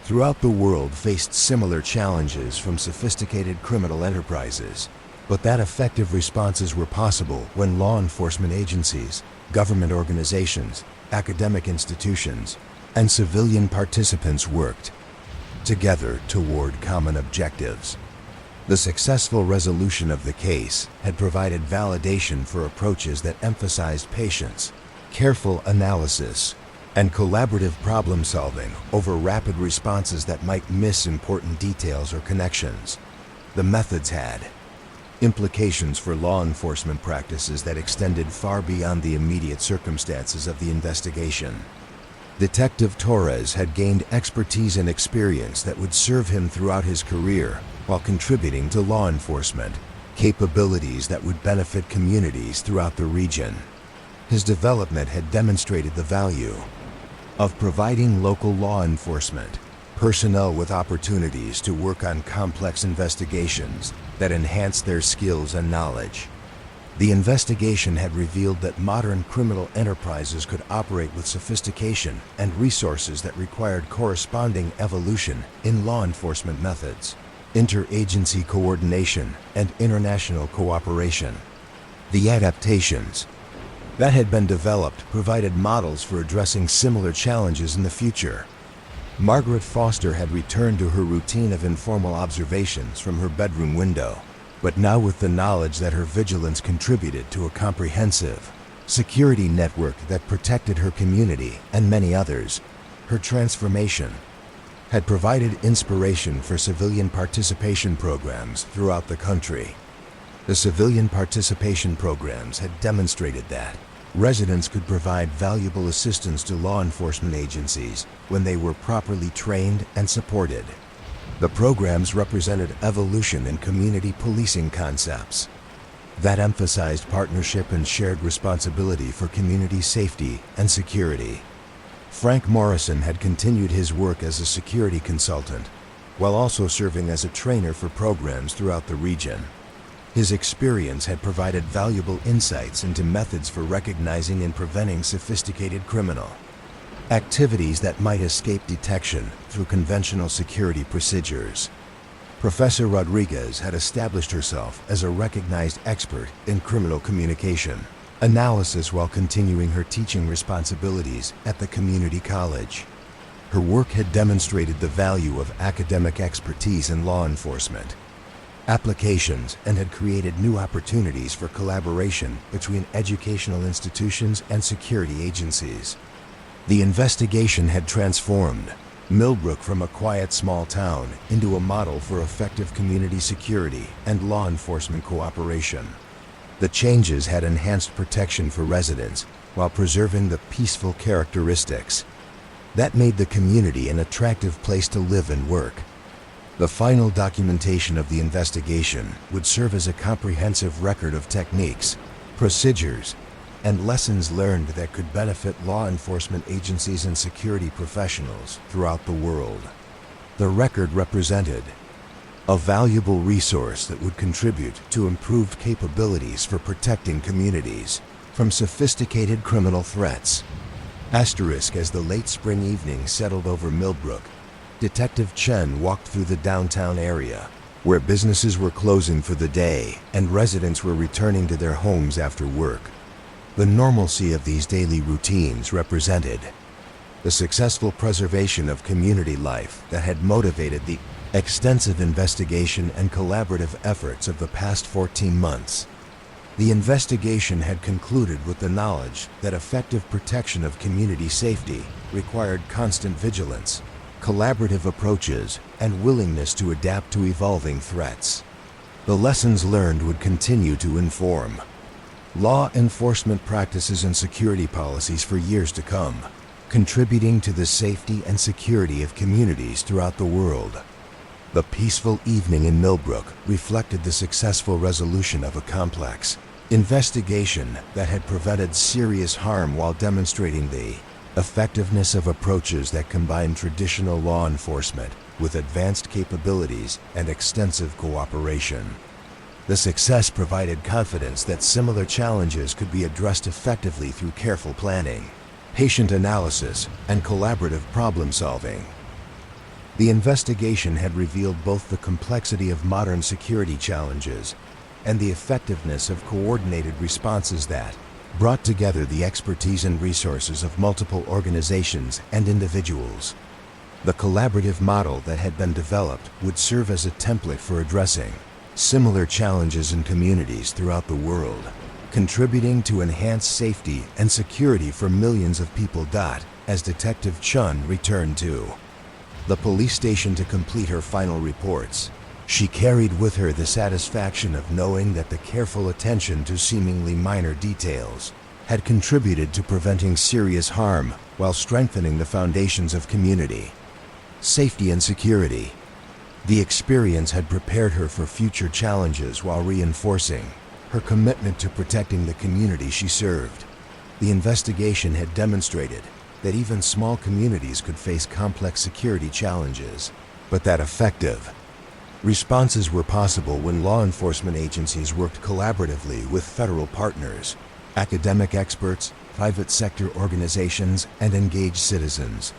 throughout the world faced similar challenges from sophisticated criminal enterprises, but that effective responses were possible when law enforcement agencies, government organizations, academic institutions, and civilian participants worked together toward common objectives. The successful resolution of the case had provided validation for approaches that emphasized patience, careful analysis, and collaborative problem solving over rapid responses that might miss important details or connections. The methods had implications for law enforcement practices that extended far beyond the immediate circumstances of the investigation. Detective Torres had gained expertise and experience that would serve him throughout his career while contributing to law enforcement capabilities that would benefit communities throughout the region. His development had demonstrated the value of providing local law enforcement personnel with opportunities to work on complex investigations that enhanced their skills and knowledge. The investigation had revealed that modern criminal enterprises could operate with sophistication and resources that required corresponding evolution in law enforcement methods, interagency coordination, and international cooperation. The adaptations that had been developed provided models for addressing similar challenges in the future. Margaret Foster had returned to her routine of informal observations from her bedroom window, but now with the knowledge that her vigilance contributed to a comprehensive security network that protected her community and many others. Her transformation had provided inspiration for civilian participation programs throughout the country. The civilian participation programs had demonstrated that residents could provide valuable assistance to law enforcement agencies when they were properly trained and supported. The programs represented evolution in community policing concepts that emphasized partnership and shared responsibility for community safety and security. Frank Morrison had continued his work as a security consultant, while also serving as a trainer for programs throughout the region. His experience had provided valuable insights into methods for recognizing and preventing sophisticated criminal activities that might escape detection through conventional security procedures. Professor Rodriguez had established herself as a recognized expert in criminal communication analysis while continuing her teaching responsibilities at the community college. Her work had demonstrated the value of academic expertise in law enforcement applications and had created new opportunities for collaboration between educational institutions and security agencies. The investigation had transformed Millbrook from a quiet small town into a model for effective community security and law enforcement cooperation. The changes had enhanced protection for residents while preserving the peaceful characteristics That made the community an attractive place to live and work. The final documentation of the investigation would serve as a comprehensive record of techniques, procedures, and lessons learned that could benefit law enforcement agencies and security professionals throughout the world. The record represented a valuable resource that would contribute to improved capabilities for protecting communities from sophisticated criminal threats. Asterisk. As the late spring evening settled over Millbrook, Detective Chen walked through the downtown area, where businesses were closing for the day and residents were returning to their homes after work. The normalcy of these daily routines represented the successful preservation of community life that had motivated the extensive investigation and collaborative efforts of the past 14 months. The investigation had concluded with the knowledge that effective protection of community safety required constant vigilance, collaborative approaches, and willingness to adapt to evolving threats. The lessons learned would continue to inform law enforcement practices and security policies for years to come, contributing to the safety and security of communities throughout the world. The peaceful evening in Millbrook reflected the successful resolution of a complex investigation that had prevented serious harm while demonstrating the effectiveness of approaches that combine traditional law enforcement with advanced capabilities and extensive cooperation. The success provided confidence that similar challenges could be addressed effectively through careful planning, patient analysis, and collaborative problem solving. The investigation had revealed both the complexity of modern security challenges and the effectiveness of coordinated responses that brought together the expertise and resources of multiple organizations and individuals. The collaborative model that had been developed would serve as a template for addressing similar challenges in communities throughout the world, contributing to enhanced safety and security for millions of people. As Detective Chun returned to the police station to complete her final reports, she carried with her the satisfaction of knowing that the careful attention to seemingly minor details had contributed to preventing serious harm while strengthening the foundations of community safety and security. The experience had prepared her for future challenges while reinforcing her commitment to protecting the community she served. The investigation had demonstrated that even small communities could face complex security challenges, but that effective responses were possible when law enforcement agencies worked collaboratively with federal partners, academic experts, private sector organizations, and engaged citizens.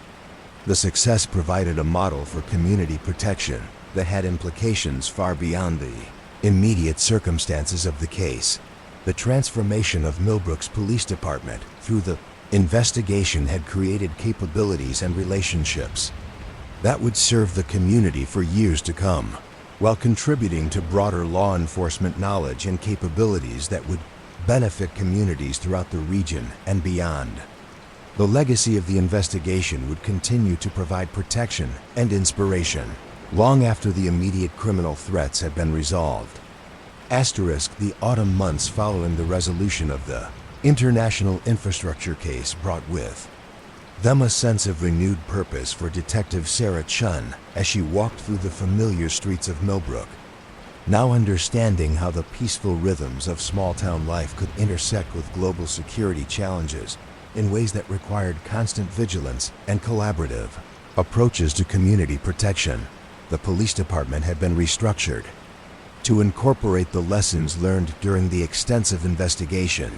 The success provided a model for community protection that had implications far beyond the immediate circumstances of the case. The transformation of Millbrook's police department through the investigation had created capabilities and relationships that would serve the community for years to come, while contributing to broader law enforcement knowledge and capabilities that would benefit communities throughout the region and beyond. The legacy of the investigation would continue to provide protection and inspiration long after the immediate criminal threats had been resolved. Asterisk. The autumn months following the resolution of the international infrastructure case brought with them a sense of renewed purpose for Detective Sarah Chun as she walked through the familiar streets of Millbrook, now understanding how the peaceful rhythms of small-town life could intersect with global security challenges in ways that required constant vigilance and collaborative approaches to community protection. The police department had been restructured to incorporate the lessons learned during the extensive investigation,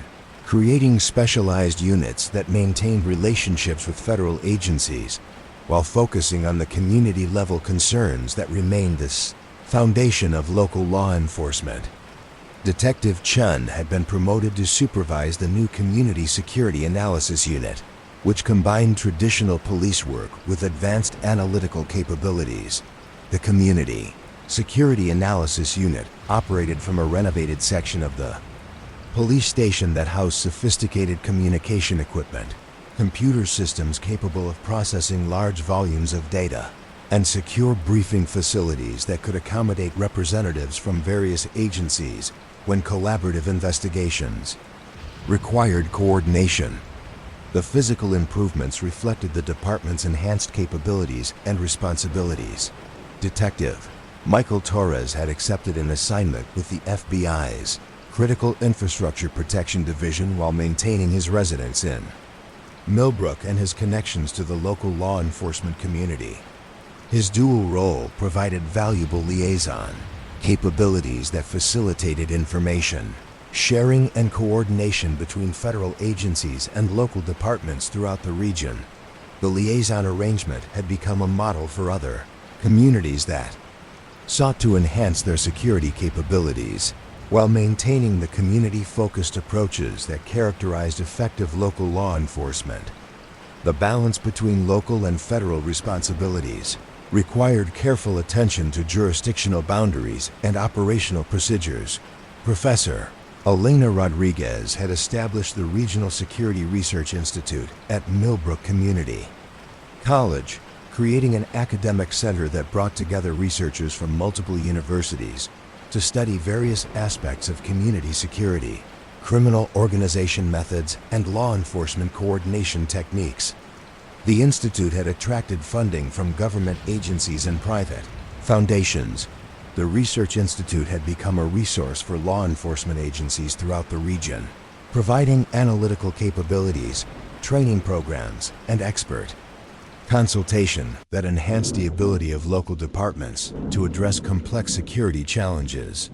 creating specialized units that maintained relationships with federal agencies while focusing on the community-level concerns that remained the foundation of local law enforcement. Detective Chun had been promoted to supervise the new Community Security Analysis Unit, which combined traditional police work with advanced analytical capabilities. The Community Security Analysis Unit operated from a renovated section of the police station that housed sophisticated communication equipment, computer systems capable of processing large volumes of data, and secure briefing facilities that could accommodate representatives from various agencies when collaborative investigations required coordination. The physical improvements reflected the department's enhanced capabilities and responsibilities. Detective Michael Torres had accepted an assignment with the FBI's Critical Infrastructure Protection Division while maintaining his residence in Millbrook and his connections to the local law enforcement community. His dual role provided valuable liaison capabilities that facilitated information sharing and coordination between federal agencies and local departments throughout the region. The liaison arrangement had become a model for other communities that sought to enhance their security capabilities while maintaining the community-focused approaches that characterized effective local law enforcement. The balance between local and federal responsibilities required careful attention to jurisdictional boundaries and operational procedures. Professor Elena Rodriguez had established the Regional Security Research Institute at Millbrook Community College, creating an academic center that brought together researchers from multiple universities to study various aspects of community security, criminal organization methods, and law enforcement coordination techniques. The institute had attracted funding from government agencies and private foundations. The Research Institute had become a resource for law enforcement agencies throughout the region, providing analytical capabilities, training programs, and expert consultation that enhanced the ability of local departments to address complex security challenges.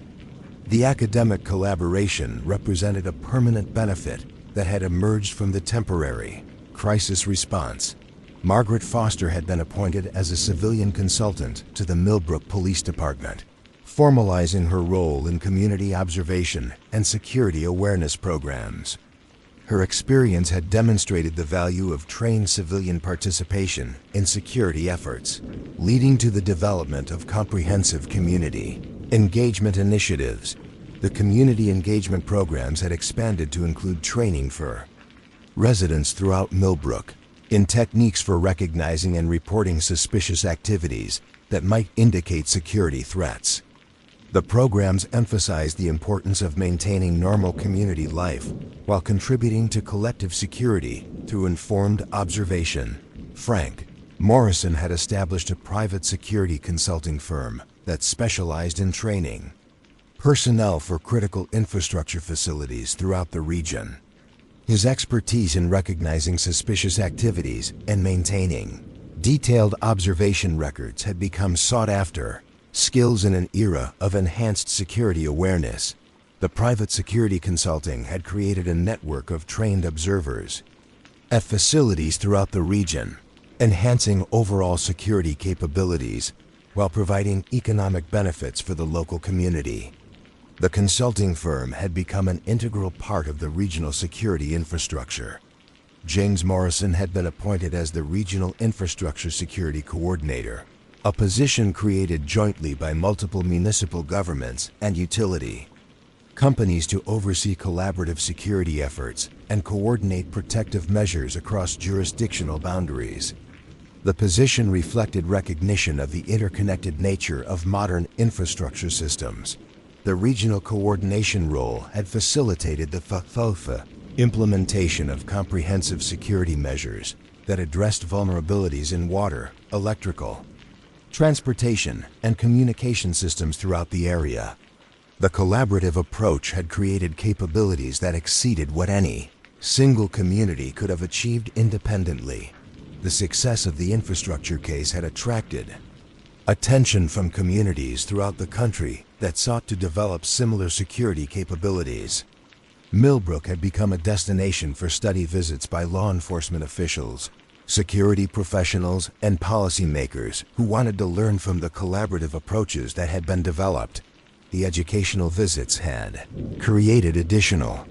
The academic collaboration represented a permanent benefit that had emerged from the temporary crisis response. Margaret Foster had been appointed as a civilian consultant to the Millbrook Police Department, formalizing her role in community observation and security awareness programs. Her experience had demonstrated the value of trained civilian participation in security efforts, leading to the development of comprehensive community engagement initiatives. The community engagement programs had expanded to include training for residents throughout Millbrook in techniques for recognizing and reporting suspicious activities that might indicate security threats. The programs emphasized the importance of maintaining normal community life while contributing to collective security through informed observation. Frank Morrison had established a private security consulting firm that specialized in training personnel for critical infrastructure facilities throughout the region. His expertise in recognizing suspicious activities and maintaining detailed observation records had become sought after skills in an era of enhanced security awareness. The private security consulting had created a network of trained observers at facilities throughout the region, enhancing overall security capabilities while providing economic benefits for the local community. The consulting firm had become an integral part of the regional security infrastructure. James Morrison had been appointed as the Regional Infrastructure Security Coordinator, a position created jointly by multiple municipal governments and utility companies to oversee collaborative security efforts and coordinate protective measures across jurisdictional boundaries. The position reflected recognition of the interconnected nature of modern infrastructure systems. The regional coordination role had facilitated the FOFA implementation of comprehensive security measures that addressed vulnerabilities in water, electrical, transportation, and communication systems throughout the area. The collaborative approach had created capabilities that exceeded what any single community could have achieved independently. The success of the infrastructure case had attracted attention from communities throughout the country that sought to develop similar security capabilities. Millbrook had become a destination for study visits by law enforcement officials, security professionals, and policymakers who wanted to learn from the collaborative approaches that had been developed. The educational visits had created additional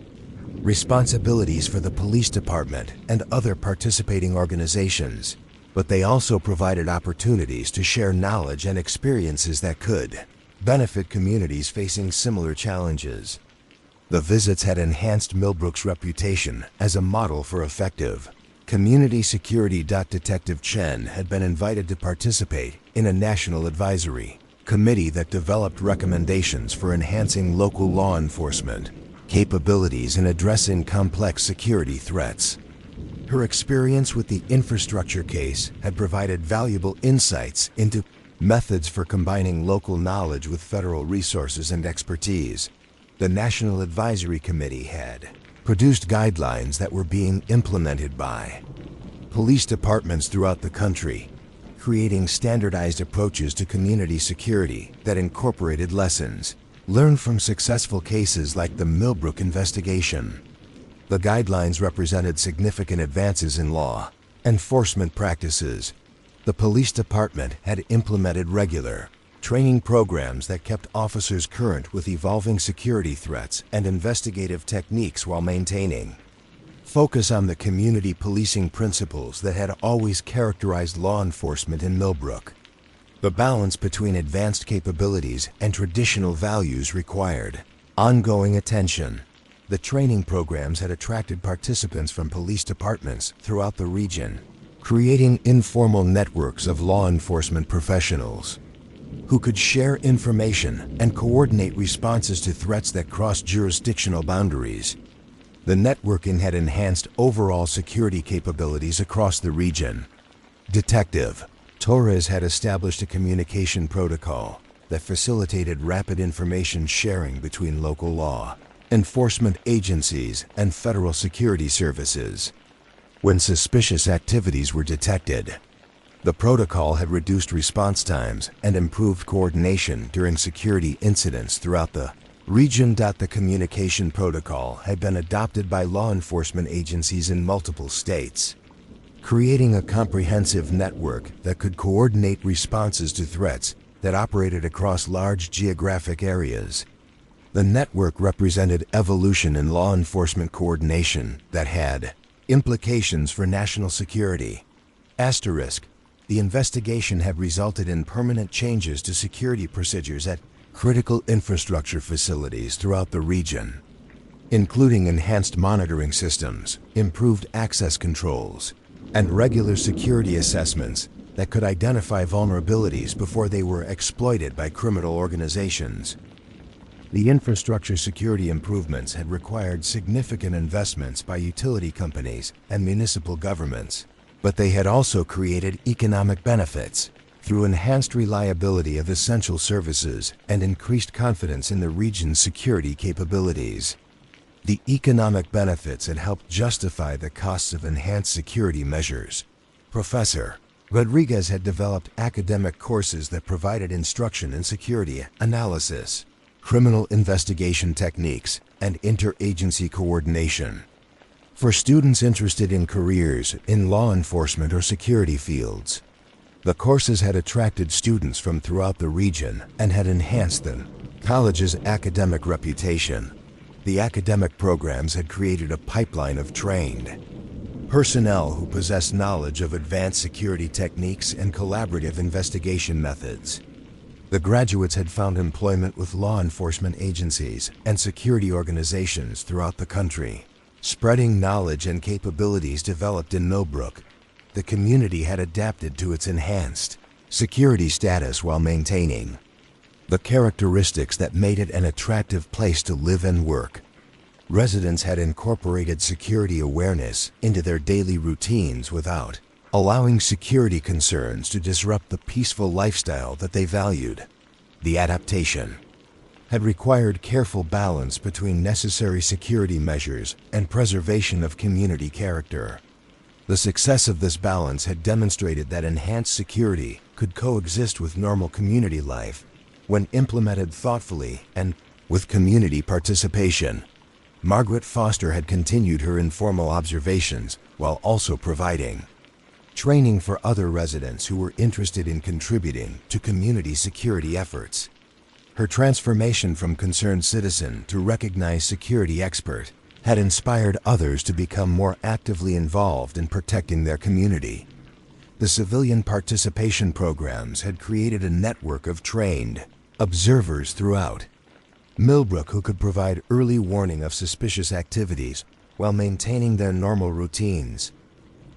responsibilities for the police department and other participating organizations, but they also provided opportunities to share knowledge and experiences that could benefit communities facing similar challenges. The visits had enhanced Millbrook's reputation as a model for effective community security. Detective Chen had been invited to participate in a national advisory committee that developed recommendations for enhancing local law enforcement capabilities in addressing complex security threats. Her experience with the infrastructure case had provided valuable insights into methods for combining local knowledge with federal resources and expertise. The National Advisory Committee had produced guidelines that were being implemented by police departments throughout the country, creating standardized approaches to community security that incorporated lessons learned from successful cases like the Millbrook investigation. The guidelines represented significant advances in law enforcement practices. The police department had implemented regular training programs that kept officers current with evolving security threats and investigative techniques while maintaining focus on the community policing principles that had always characterized law enforcement in Millbrook. The balance between advanced capabilities and traditional values required ongoing attention. The training programs had attracted participants from police departments throughout the region, creating informal networks of law enforcement professionals who could share information and coordinate responses to threats that crossed jurisdictional boundaries. The networking had enhanced overall security capabilities across the region. Detective Torres had established a communication protocol that facilitated rapid information sharing between local law enforcement agencies and federal security services. When suspicious activities were detected, the protocol had reduced response times and improved coordination during security incidents throughout the region. The communication protocol had been adopted by law enforcement agencies in multiple states, creating a comprehensive network that could coordinate responses to threats that operated across large geographic areas. The network represented evolution in law enforcement coordination that had implications for national security. Asterisk, the investigation had resulted in permanent changes to security procedures at critical infrastructure facilities throughout the region, including enhanced monitoring systems, improved access controls, and regular security assessments that could identify vulnerabilities before they were exploited by criminal organizations. The infrastructure security improvements had required significant investments by utility companies and municipal governments, but they had also created economic benefits through enhanced reliability of essential services and increased confidence in the region's security capabilities. The economic benefits had helped justify the costs of enhanced security measures. Professor Rodriguez had developed academic courses that provided instruction in security analysis, criminal investigation techniques, and interagency coordination. For students interested in careers in law enforcement or security fields, the courses had attracted students from throughout the region and had enhanced the college's academic reputation. The academic programs had created a pipeline of trained personnel who possessed knowledge of advanced security techniques and collaborative investigation methods. The graduates had found employment with law enforcement agencies and security organizations throughout the country. Spreading knowledge and capabilities developed in Millbrook, the community had adapted to its enhanced security status while maintaining the characteristics that made it an attractive place to live and work. Residents had incorporated security awareness into their daily routines without allowing security concerns to disrupt the peaceful lifestyle that they valued. The adaptation had required careful balance between necessary security measures and preservation of community character. The success of this balance had demonstrated that enhanced security could coexist with normal community life when implemented thoughtfully and with community participation. Margaret Foster had continued her informal observations while also providing training for other residents who were interested in contributing to community security efforts. Her transformation from concerned citizen to recognized security expert had inspired others to become more actively involved in protecting their community. The civilian participation programs had created a network of trained observers throughout Millbrook who could provide early warning of suspicious activities while maintaining their normal routines.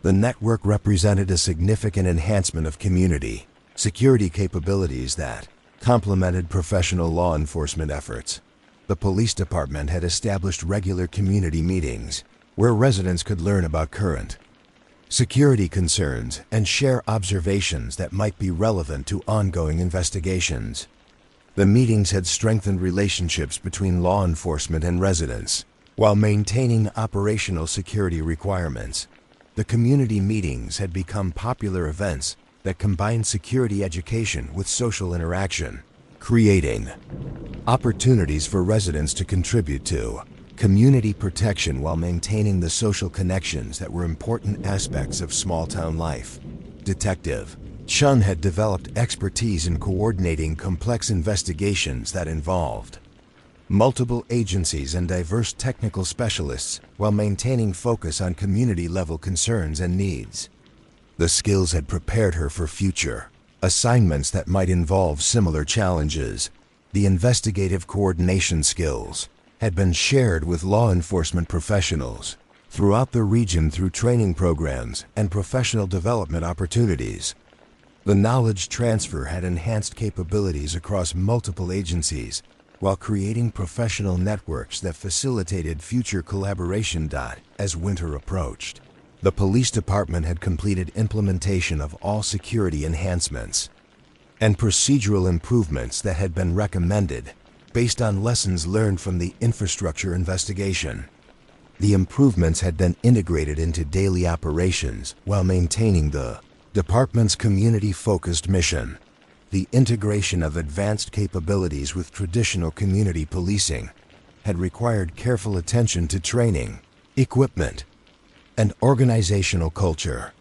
The network represented a significant enhancement of community security capabilities that complemented professional law enforcement efforts. The police department had established regular community meetings where residents could learn about current security concerns, and share observations that might be relevant to ongoing investigations. The meetings had strengthened relationships between law enforcement and residents, while maintaining operational security requirements. The community meetings had become popular events that combined security education with social interaction, creating opportunities for residents to contribute to community protection while maintaining the social connections that were important aspects of small-town life. Detective Chun had developed expertise in coordinating complex investigations that involved multiple agencies and diverse technical specialists while maintaining focus on community-level concerns and needs. The skills had prepared her for future assignments that might involve similar challenges. The investigative coordination skills had been shared with law enforcement professionals throughout the region through training programs and professional development opportunities. The knowledge transfer had enhanced capabilities across multiple agencies while creating professional networks that facilitated future collaboration. As winter approached, the police department had completed implementation of all security enhancements and procedural improvements that had been recommended based on lessons learned from the infrastructure investigation. The improvements had been integrated into daily operations while maintaining the department's community-focused mission. The integration of advanced capabilities with traditional community policing had required careful attention to training, equipment, and organizational culture.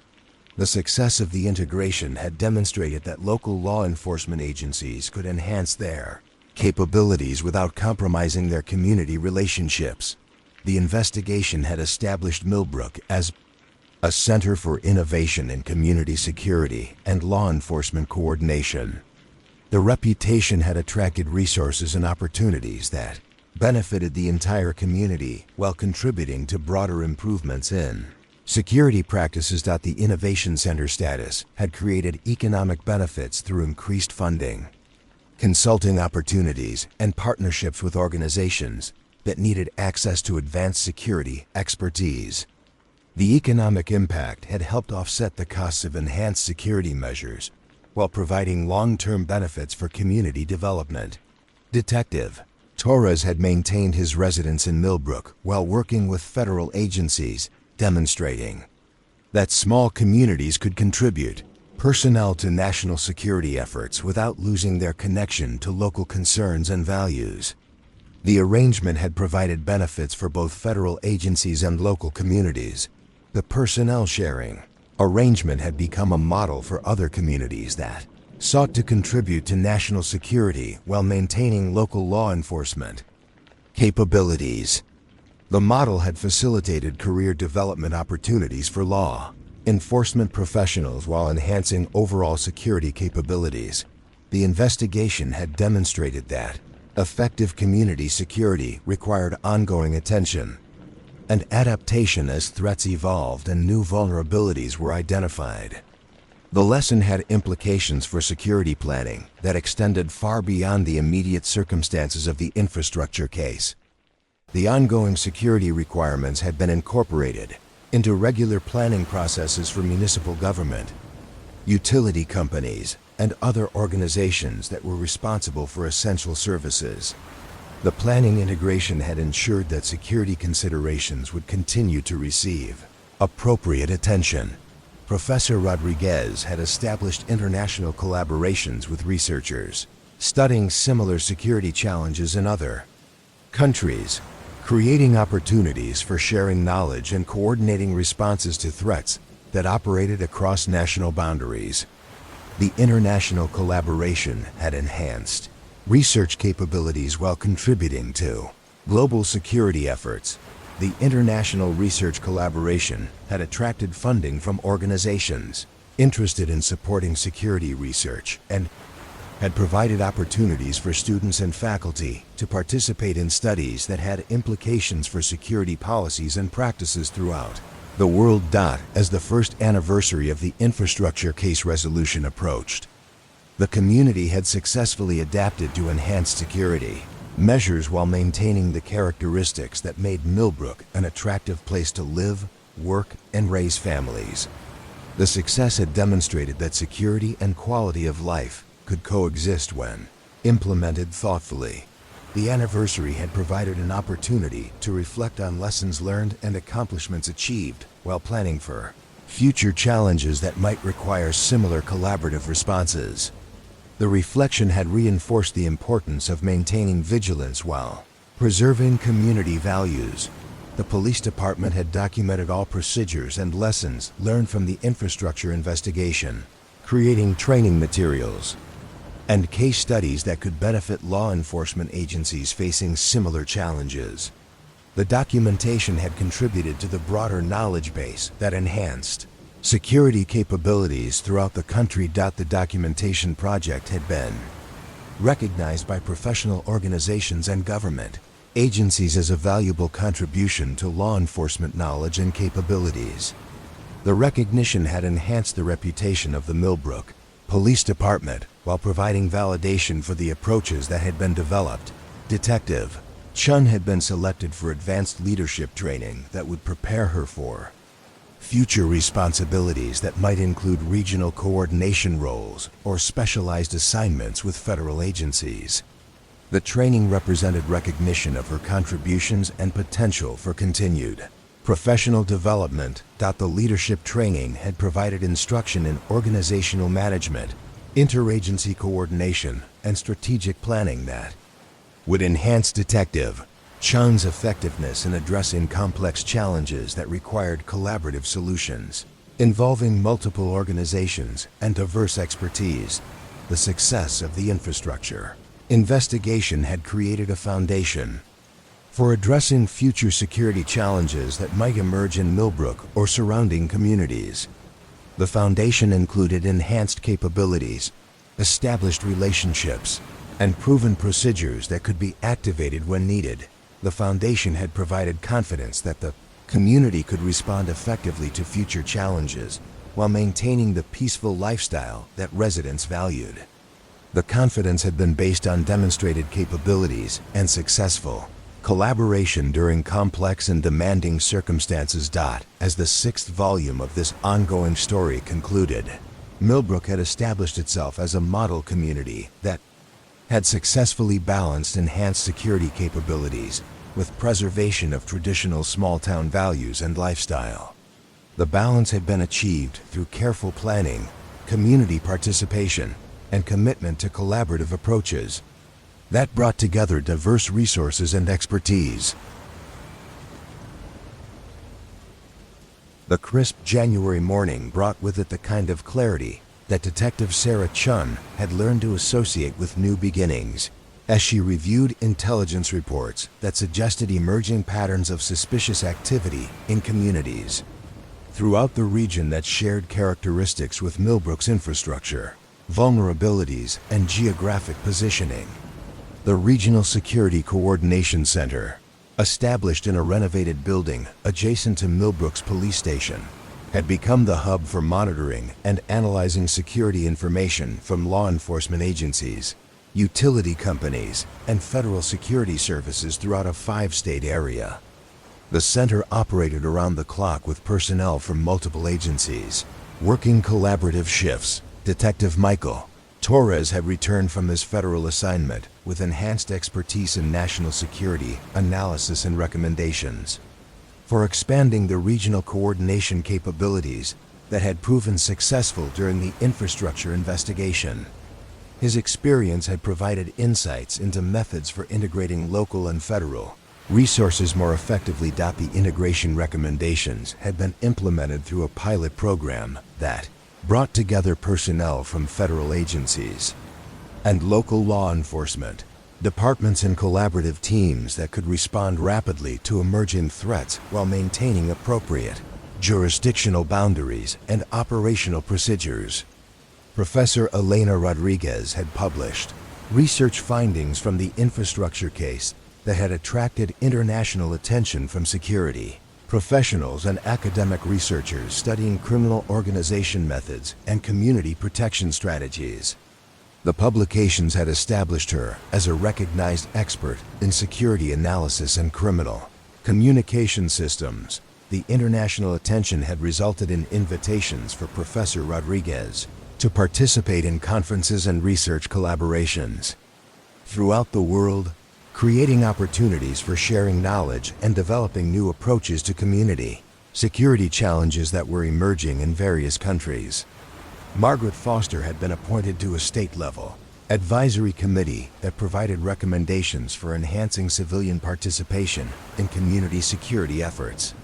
The success of the integration had demonstrated that local law enforcement agencies could enhance their capabilities without compromising their community relationships. The investigation had established Millbrook as a center for innovation in community security and law enforcement coordination. The reputation had attracted resources and opportunities that benefited the entire community while contributing to broader improvements in security practices. The Innovation Center status had created economic benefits through increased funding, consulting opportunities, and partnerships with organizations that needed access to advanced security expertise. The economic impact had helped offset the costs of enhanced security measures while providing long-term benefits for community development. Detective Torres had maintained his residence in Millbrook while working with federal agencies, demonstrating that small communities could contribute personnel to national security efforts without losing their connection to local concerns and values. The arrangement had provided benefits for both federal agencies and local communities. The personnel sharing arrangement had become a model for other communities that sought to contribute to national security while maintaining local law enforcement capabilities. The model had facilitated career development opportunities for law enforcement professionals while enhancing overall security capabilities. The investigation had demonstrated that effective community security required ongoing attention and adaptation as threats evolved and new vulnerabilities were identified. The lesson had implications for security planning that extended far beyond the immediate circumstances of the infrastructure case. The ongoing security requirements had been incorporated into regular planning processes for municipal government, utility companies, and other organizations that were responsible for essential services. The planning integration had ensured that security considerations would continue to receive appropriate attention. Professor Rodriguez had established international collaborations with researchers studying similar security challenges in other countries, creating opportunities for sharing knowledge and coordinating responses to threats that operated across national boundaries. The international collaboration had enhanced research capabilities while contributing to global security efforts. The international research collaboration had attracted funding from organizations interested in supporting security research and had provided opportunities for students and faculty to participate in studies that had implications for security policies and practices throughout the world. As the first anniversary of the infrastructure case resolution approached, the community had successfully adapted to enhanced security measures while maintaining the characteristics that made Millbrook an attractive place to live, work, and raise families. The success had demonstrated that security and quality of life could coexist when implemented thoughtfully. The anniversary had provided an opportunity to reflect on lessons learned and accomplishments achieved while planning for future challenges that might require similar collaborative responses. The reflection had reinforced the importance of maintaining vigilance while preserving community values. The police department had documented all procedures and lessons learned from the infrastructure investigation, creating training materials and case studies that could benefit law enforcement agencies facing similar challenges. The documentation had contributed to the broader knowledge base that enhanced security capabilities throughout the country. The documentation project had been recognized by professional organizations and government agencies as a valuable contribution to law enforcement knowledge and capabilities. The recognition had enhanced the reputation of the Millbrook Police Department while providing validation for the approaches that had been developed. Detective Chun had been selected for advanced leadership training that would prepare her for future responsibilities that might include regional coordination roles or specialized assignments with federal agencies. The training represented recognition of her contributions and potential for continued professional development. The leadership training had provided instruction in organizational management, interagency coordination, and strategic planning that would enhance Detective Chun's effectiveness in addressing complex challenges that required collaborative solutions involving multiple organizations and diverse expertise. The success of the infrastructure investigation had created a foundation for addressing future security challenges that might emerge in Millbrook or surrounding communities. The foundation included enhanced capabilities, established relationships, and proven procedures that could be activated when needed. The foundation had provided confidence that the community could respond effectively to future challenges while maintaining the peaceful lifestyle that residents valued. The confidence had been based on demonstrated capabilities and successful collaboration during complex and demanding circumstances. As the 6th volume of this ongoing story concluded, Millbrook had established itself as a model community that had successfully balanced enhanced security capabilities with preservation of traditional small-town values and lifestyle. The balance had been achieved through careful planning, community participation, and commitment to collaborative approaches that brought together diverse resources and expertise. The crisp January morning brought with it the kind of clarity that Detective Sarah Chun had learned to associate with new beginnings. As she reviewed intelligence reports that suggested emerging patterns of suspicious activity in communities throughout the region that shared characteristics with Millbrook's infrastructure, vulnerabilities, and geographic positioning. The Regional Security Coordination Center, established in a renovated building adjacent to Millbrook's police station, had become the hub for monitoring and analyzing security information from law enforcement agencies, utility companies, and federal security services throughout a 5-state area. The center operated around the clock with personnel from multiple agencies, working collaborative shifts. Detective Michael Torres had returned from his federal assignment with enhanced expertise in national security analysis and recommendations for expanding the regional coordination capabilities that had proven successful during the infrastructure investigation. His experience had provided insights into methods for integrating local and federal resources more effectively. The integration recommendations had been implemented through a pilot program that brought together personnel from federal agencies and local law enforcement departments in collaborative teams that could respond rapidly to emerging threats while maintaining appropriate jurisdictional boundaries and operational procedures. Professor Elena Rodriguez had published research findings from the infrastructure case that had attracted international attention from security professionals and academic researchers studying criminal organization methods and community protection strategies. The publications had established her as a recognized expert in security analysis and criminal communication systems. the international attention had resulted in invitations for Professor Rodriguez to participate in conferences and research collaborations throughout the world, creating opportunities for sharing knowledge and developing new approaches to community security challenges that were emerging in various countries. Margaret Foster had been appointed to a state-level advisory committee that provided recommendations for enhancing civilian participation in community security efforts.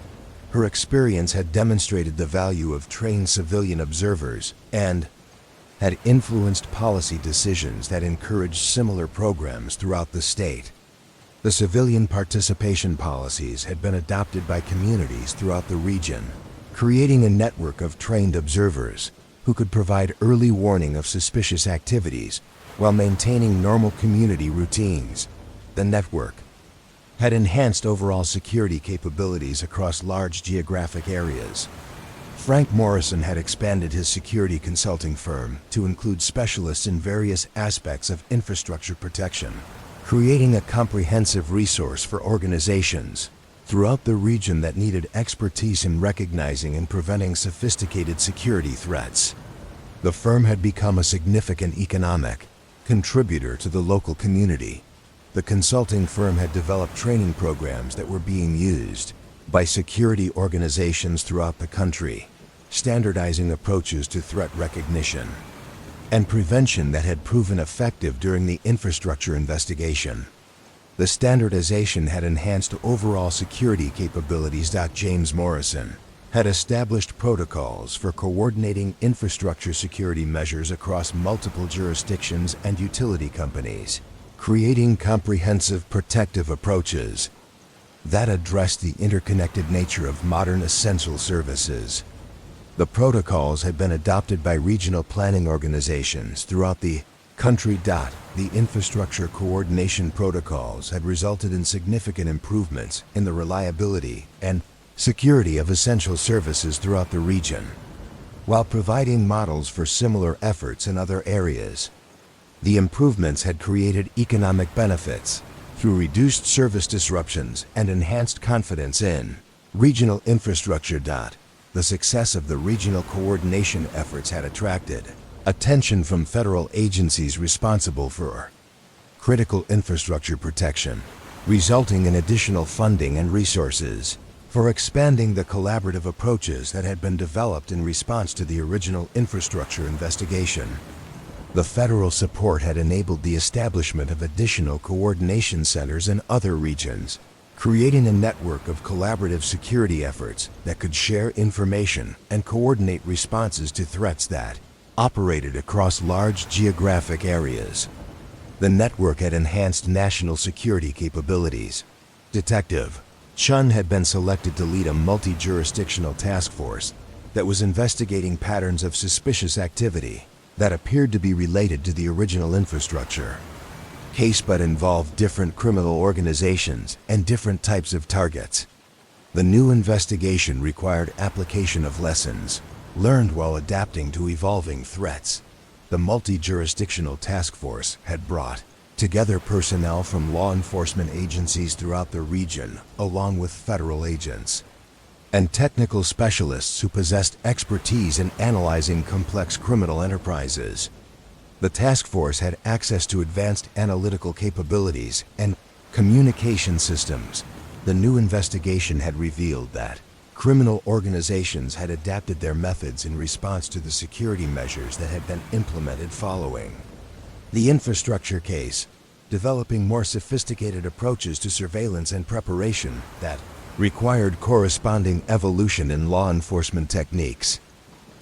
Her experience had demonstrated the value of trained civilian observers and had influenced policy decisions that encouraged similar programs throughout the state. The civilian participation policies had been adopted by communities throughout the region, creating a network of trained observers who could provide early warning of suspicious activities while maintaining normal community routines. The network had enhanced overall security capabilities across large geographic areas. Frank Morrison had expanded his security consulting firm to include specialists in various aspects of infrastructure protection, creating a comprehensive resource for organizations throughout the region that needed expertise in recognizing and preventing sophisticated security threats. The firm had become a significant economic contributor to the local community. The consulting firm had developed training programs that were being used by security organizations throughout the country, standardizing approaches to threat recognition and prevention that had proven effective during the infrastructure investigation. The standardization had enhanced overall security capabilities. James Morrison had established protocols for coordinating infrastructure security measures across multiple jurisdictions and utility companies, creating comprehensive protective approaches that addressed the interconnected nature of modern essential services. The protocols had been adopted by regional planning organizations throughout the country. The infrastructure coordination protocols had resulted in significant improvements in the reliability and security of essential services throughout the region, while providing models for similar efforts in other areas. The improvements had created economic benefits through reduced service disruptions and enhanced confidence in regional infrastructure. The success of the regional coordination efforts had attracted attention from federal agencies responsible for critical infrastructure protection, resulting in additional funding and resources for expanding the collaborative approaches that had been developed in response to the original infrastructure investigation. The federal support had enabled the establishment of additional coordination centers in other regions, creating a network of collaborative security efforts that could share information and coordinate responses to threats that operated across large geographic areas. The network had enhanced national security capabilities. Detective Chun had been selected to lead a multi-jurisdictional task force that was investigating patterns of suspicious activity that appeared to be related to the original infrastructure case but involved different criminal organizations and different types of targets. The new investigation required application of lessons learned while adapting to evolving threats. The multi-jurisdictional task force had brought together personnel from law enforcement agencies throughout the region, along with federal agents and technical specialists who possessed expertise in analyzing complex criminal enterprises. The task force had access to advanced analytical capabilities and communication systems. The new investigation had revealed that criminal organizations had adapted their methods in response to the security measures that had been implemented following the infrastructure case, developing more sophisticated approaches to surveillance and preparation that required corresponding evolution in law enforcement techniques.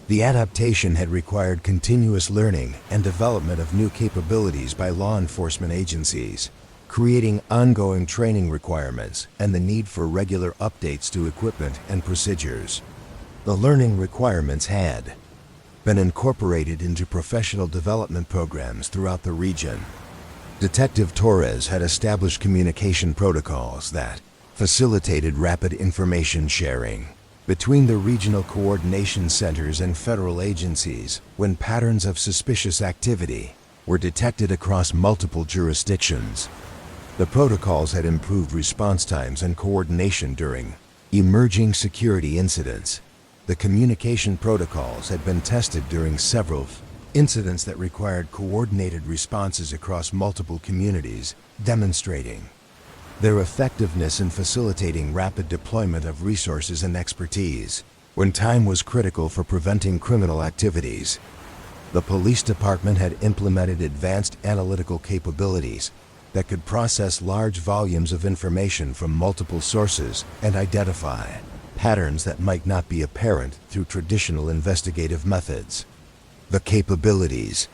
The adaptation had required continuous learning and development of new capabilities by law enforcement agencies, creating ongoing training requirements and the need for regular updates to equipment and procedures. The learning requirements had been incorporated into professional development programs throughout the region. Detective Torres had established communication protocols that facilitated rapid information sharing between the regional coordination centers and federal agencies when patterns of suspicious activity were detected across multiple jurisdictions. The protocols had improved response times and coordination during Emerging security incidents. The communication protocols had been tested during several incidents that required coordinated responses across multiple communities, demonstrating their effectiveness in facilitating rapid deployment of resources and expertise when time was critical for preventing criminal activities. The police department had implemented advanced analytical capabilities that could process large volumes of information from multiple sources and identify patterns that might not be apparent through traditional investigative methods. The capabilities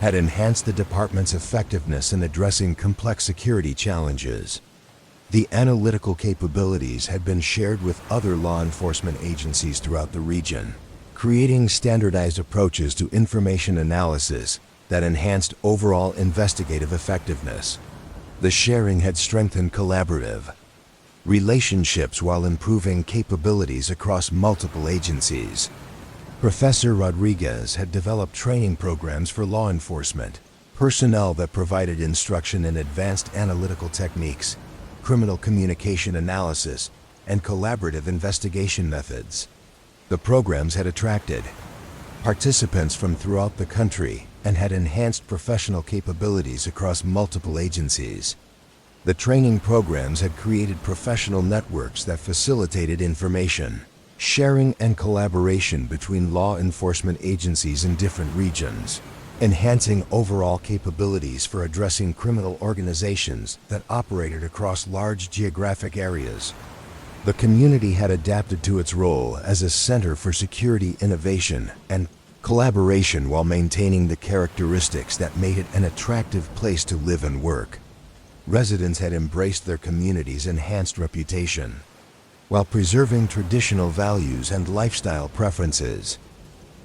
had enhanced the department's effectiveness in addressing complex security challenges. The analytical capabilities had been shared with other law enforcement agencies throughout the region, creating standardized approaches to information analysis that enhanced overall investigative effectiveness. The sharing had strengthened collaborative relationships while improving capabilities across multiple agencies. Professor Rodriguez had developed training programs for law enforcement personnel that provided instruction in advanced analytical techniques, criminal communication analysis, and collaborative investigation methods. The programs had attracted participants from throughout the country and had enhanced professional capabilities across multiple agencies. The training programs had created professional networks that facilitated information sharing and collaboration between law enforcement agencies in different regions, enhancing overall capabilities for addressing criminal organizations that operated across large geographic areas. The community had adapted to its role as a center for security innovation and collaboration while maintaining the characteristics that made it an attractive place to live and work. Residents had embraced their community's enhanced reputation, while preserving traditional values and lifestyle preferences.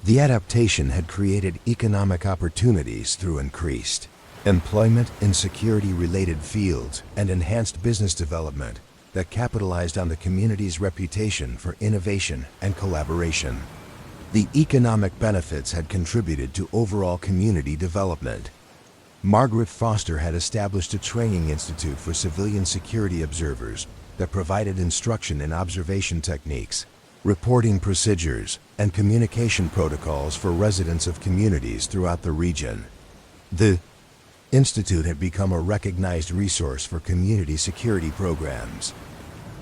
The adaptation had created economic opportunities through increased employment in security-related fields and enhanced business development that capitalized on the community's reputation for innovation and collaboration. The economic benefits had contributed to overall community development. Margaret Foster had established a training institute for civilian security observers that provided instruction in observation techniques, reporting procedures, and communication protocols for residents of communities throughout the region. The institute had become a recognized resource for community security programs.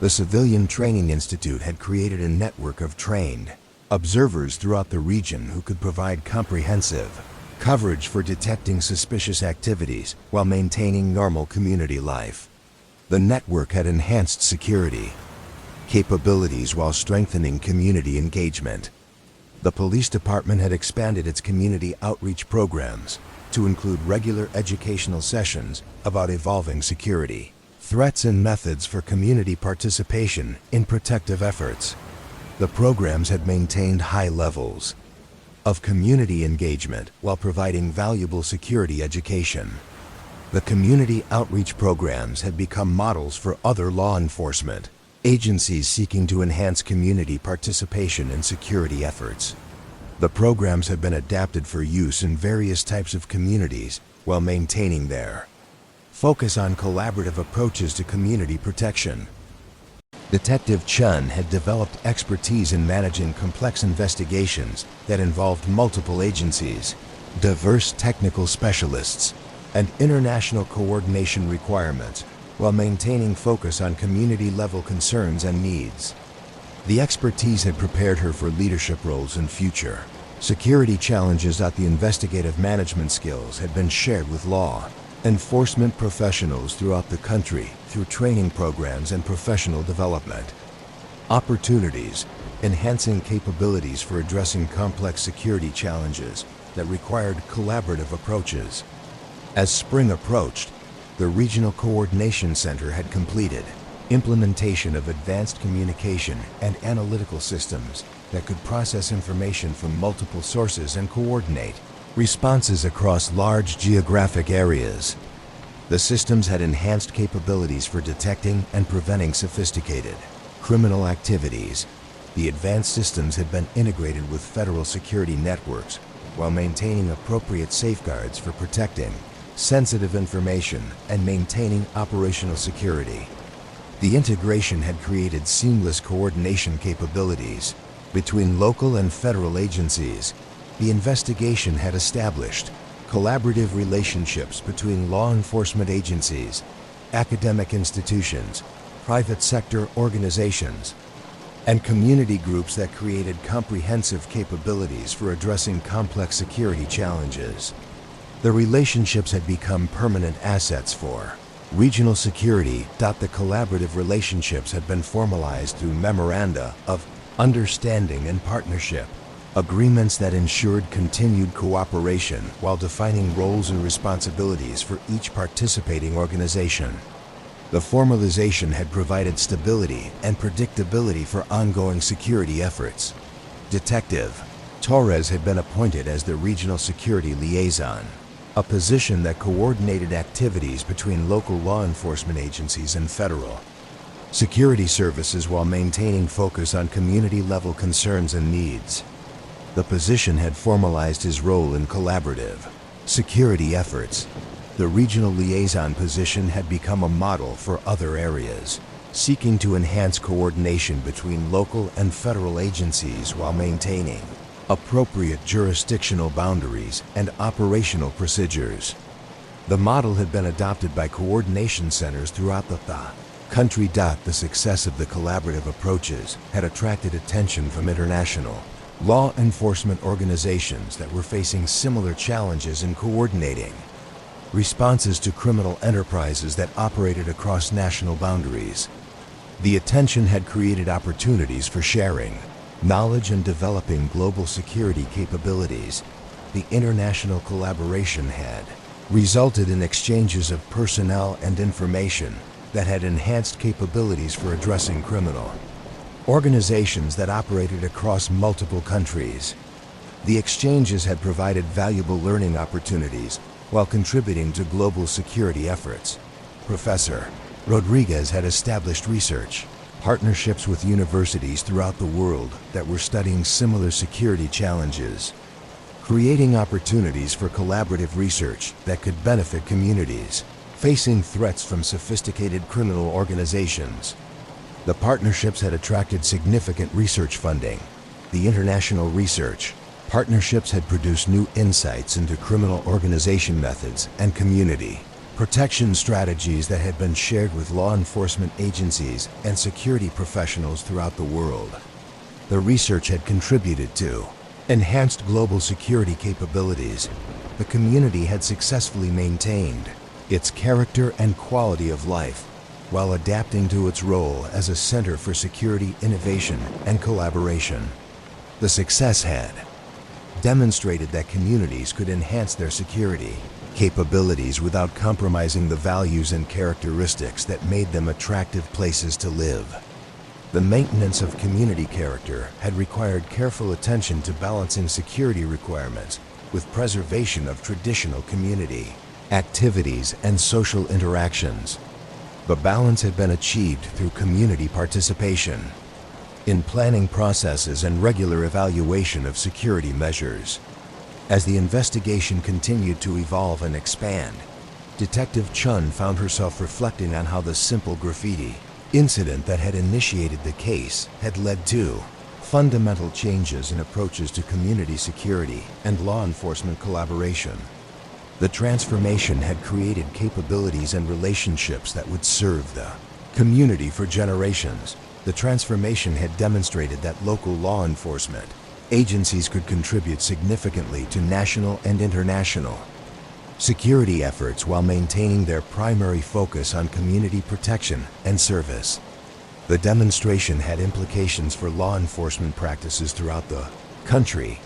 The Civilian Training Institute had created a network of trained observers throughout the region who could provide comprehensive coverage for detecting suspicious activities while maintaining normal community life. The network had enhanced security capabilities while strengthening community engagement. The police department had expanded its community outreach programs to include regular educational sessions about evolving security threats and methods for community participation in protective efforts. The programs had maintained high levels of community engagement while providing valuable security education. The community outreach programs had become models for other law enforcement agencies seeking to enhance community participation in security efforts. The programs had been adapted for use in various types of communities while maintaining their focus on collaborative approaches to community protection. Detective Chun had developed expertise in managing complex investigations that involved multiple agencies, diverse technical specialists, and international coordination requirements while maintaining focus on community-level concerns and needs. The expertise had prepared her for leadership roles in future security challenges. The investigative management skills had been shared with law enforcement professionals throughout the country through training programs and professional development. Opportunities, enhancing capabilities for addressing complex security challenges that required collaborative approaches. As spring approached, the Regional Coordination Center had completed implementation of advanced communication and analytical systems that could process information from multiple sources and coordinate responses across large geographic areas. The systems had enhanced capabilities for detecting and preventing sophisticated criminal activities. The advanced systems had been integrated with federal security networks while maintaining appropriate safeguards for protecting sensitive information and maintaining operational security. The integration had created seamless coordination capabilities between local and federal agencies. The investigation had established collaborative relationships between law enforcement agencies, academic institutions, private sector organizations, and community groups that created comprehensive capabilities for addressing complex security challenges. The relationships had become permanent assets for regional security. The collaborative relationships had been formalized through memoranda of understanding and partnership, agreements that ensured continued cooperation while defining roles and responsibilities for each participating organization. The formalization had provided stability and predictability for ongoing security efforts. Detective Torres had been appointed as the regional security liaison, a position that coordinated activities between local law enforcement agencies and federal security services while maintaining focus on community-level concerns and needs. The position had formalized his role in collaborative security efforts. The regional liaison position had become a model for other areas, seeking to enhance coordination between local and federal agencies while maintaining appropriate jurisdictional boundaries and operational procedures. The model had been adopted by coordination centers throughout the country. The success of the collaborative approaches had attracted attention from international law enforcement organizations that were facing similar challenges in coordinating responses to criminal enterprises that operated across national boundaries. The attention had created opportunities for sharing knowledge and developing global security capabilities. The international collaboration had resulted in exchanges of personnel and information that had enhanced capabilities for addressing criminal organizations that operated across multiple countries. The exchanges had provided valuable learning opportunities while contributing to global security efforts. Professor Rodriguez had established research partnerships with universities throughout the world that were studying similar security challenges, creating opportunities for collaborative research that could benefit communities facing threats from sophisticated criminal organizations. The partnerships had attracted significant research funding. The international research partnerships had produced new insights into criminal organization methods and community protection strategies that had been shared with law enforcement agencies and security professionals throughout the world. The research had contributed to enhanced global security capabilities. The community had successfully maintained its character and quality of life while adapting to its role as a center for security innovation and collaboration. The success had demonstrated that communities could enhance their security capabilities without compromising the values and characteristics that made them attractive places to live. The maintenance of community character had required careful attention to balancing security requirements with preservation of traditional community activities and social interactions. The balance had been achieved through community participation in planning processes and regular evaluation of security measures. As the investigation continued to evolve and expand, Detective Chun found herself reflecting on how the simple graffiti incident that had initiated the case had led to fundamental changes in approaches to community security and law enforcement collaboration. The transformation had created capabilities and relationships that would serve the community for generations. The transformation had demonstrated that local law enforcement agencies could contribute significantly to national and international security efforts while maintaining their primary focus on community protection and service. The demonstration had implications for law enforcement practices throughout the country.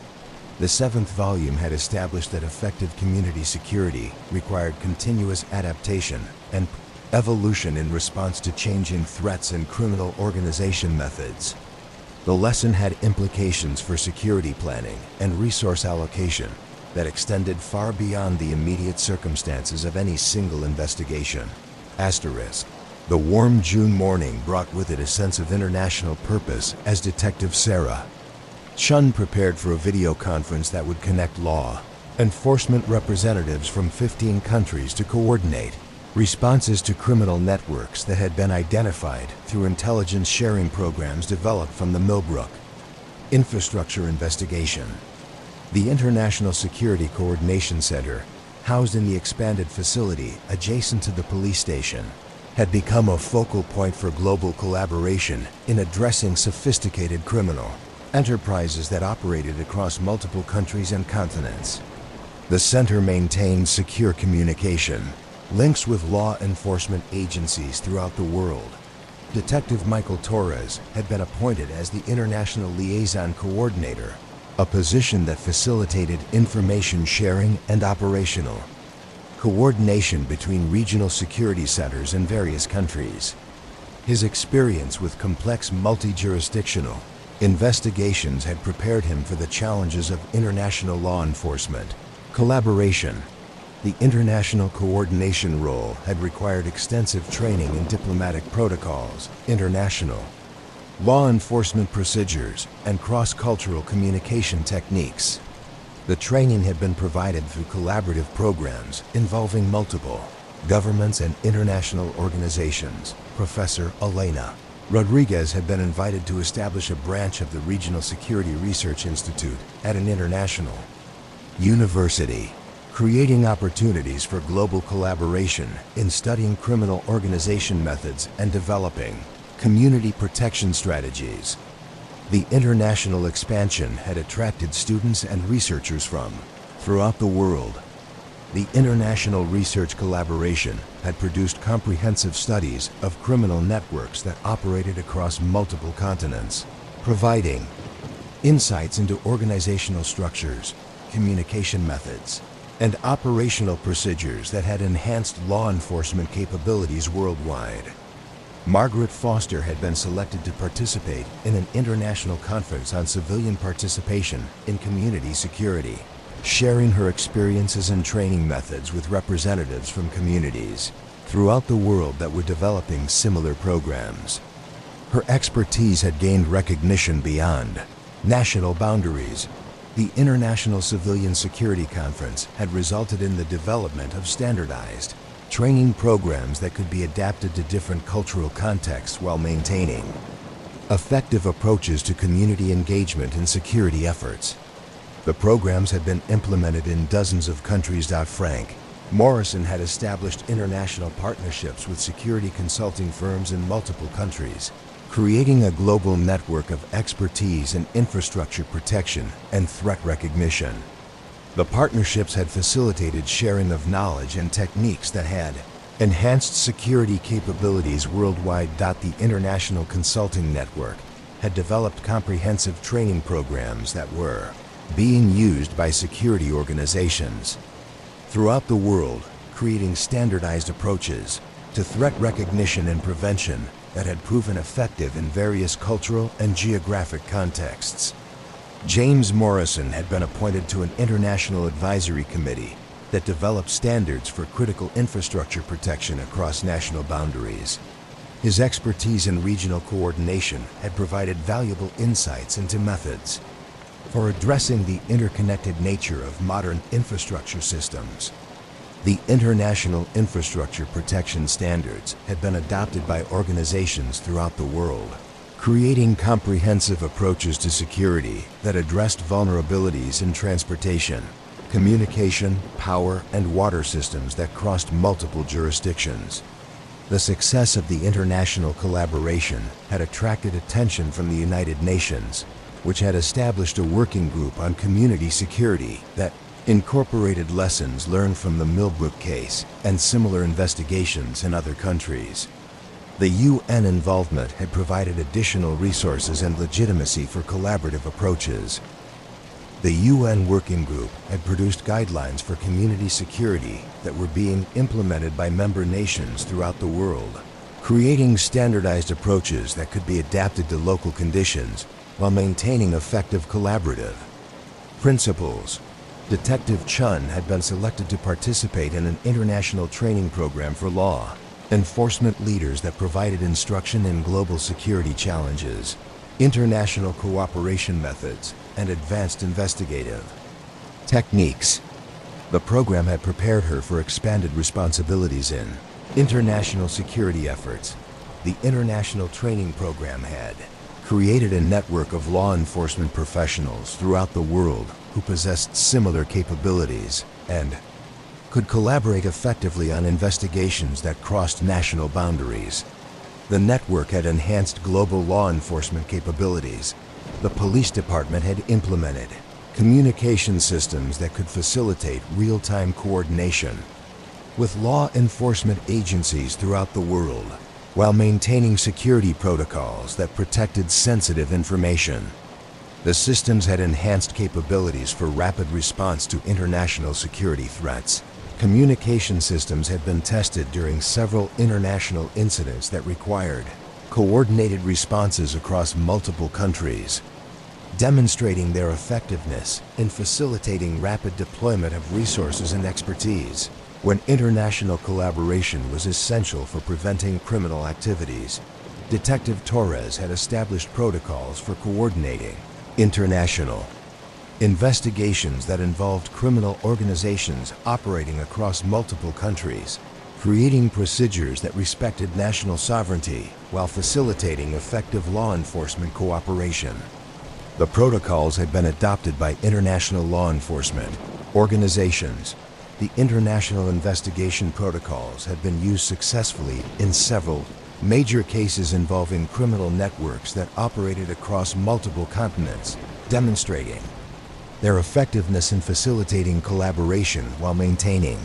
The 7th volume had established that effective community security required continuous adaptation and evolution in response to changing threats and criminal organization methods. The lesson had implications for security planning and resource allocation that extended far beyond the immediate circumstances of any single investigation. Asterisk. The warm June morning brought with it a sense of international purpose as Detective Sarah Chun prepared for a video conference that would connect law enforcement representatives from 15 countries to coordinate responses to criminal networks that had been identified through intelligence sharing programs developed from the Millbrook infrastructure investigation. The International Security Coordination Center, housed in the expanded facility adjacent to the police station, had become a focal point for global collaboration in addressing sophisticated criminal enterprises that operated across multiple countries and continents. The center maintained secure communication, links with law enforcement agencies throughout the world. Detective Michael Torres had been appointed as the International Liaison Coordinator, a position that facilitated information sharing and operational coordination between regional security centers in various countries. His experience with complex multi-jurisdictional investigations had prepared him for the challenges of international law enforcement collaboration. The international coordination role had required extensive training in diplomatic protocols, international law enforcement procedures, and cross-cultural communication techniques. The training had been provided through collaborative programs involving multiple governments and international organizations. Professor Elena Rodriguez had been invited to establish a branch of the Regional Security Research Institute at an international university, creating opportunities for global collaboration in studying criminal organization methods and developing community protection strategies. The international expansion had attracted students and researchers from throughout the world. The international research collaboration had produced comprehensive studies of criminal networks that operated across multiple continents, providing insights into organizational structures, communication methods, and operational procedures that had enhanced law enforcement capabilities worldwide. Margaret Foster had been selected to participate in an international conference on civilian participation in community security, sharing her experiences and training methods with representatives from communities throughout the world that were developing similar programs. Her expertise had gained recognition beyond national boundaries. The International Civilian Security Conference had resulted in the development of standardized training programs that could be adapted to different cultural contexts while maintaining effective approaches to community engagement in security efforts. The programs had been implemented in dozens of countries. Frank Morrison had established international partnerships with security consulting firms in multiple countries, creating a global network of expertise in infrastructure protection and threat recognition. The partnerships had facilitated sharing of knowledge and techniques that had enhanced security capabilities worldwide. The International Consulting Network had developed comprehensive training programs that were being used by security organizations throughout the world, creating standardized approaches to threat recognition and prevention that had proven effective in various cultural and geographic contexts. James Morrison had been appointed to an international advisory committee that developed standards for critical infrastructure protection across national boundaries. His expertise in regional coordination had provided valuable insights into methods for addressing the interconnected nature of modern infrastructure systems. The International Infrastructure Protection Standards had been adopted by organizations throughout the world, creating comprehensive approaches to security that addressed vulnerabilities in transportation, communication, power, and water systems that crossed multiple jurisdictions. The success of the international collaboration had attracted attention from the United Nations, which had established a working group on community security that incorporated lessons learned from the Millbrook case and similar investigations in other countries. The UN involvement had provided additional resources and legitimacy for collaborative approaches. The UN Working Group had produced guidelines for community security that were being implemented by member nations throughout the world, creating standardized approaches that could be adapted to local conditions while maintaining effective collaborative principles. Detective Chun had been selected to participate in an international training program for law enforcement leaders that provided instruction in global security challenges, international cooperation methods, and advanced investigative techniques. The program had prepared her for expanded responsibilities in International security efforts. The International Training Program had created a network of law enforcement professionals throughout the world who possessed similar capabilities and could collaborate effectively on investigations that crossed national boundaries. The network had enhanced global law enforcement capabilities. The police department had implemented communication systems that could facilitate real-time coordination with law enforcement agencies throughout the world, while maintaining security protocols that protected sensitive information. The systems had enhanced capabilities for rapid response to international security threats. Communication systems had been tested during several international incidents that required coordinated responses across multiple countries, demonstrating their effectiveness in facilitating rapid deployment of resources and expertise when international collaboration was essential for preventing criminal activities. Detective Torres had established protocols for coordinating international investigations that involved criminal organizations operating across multiple countries, creating procedures that respected national sovereignty while facilitating effective law enforcement cooperation. The protocols had been adopted by international law enforcement organizations. The international investigation protocols had been used successfully in several major cases involving criminal networks that operated across multiple continents, demonstrating their effectiveness in facilitating collaboration while maintaining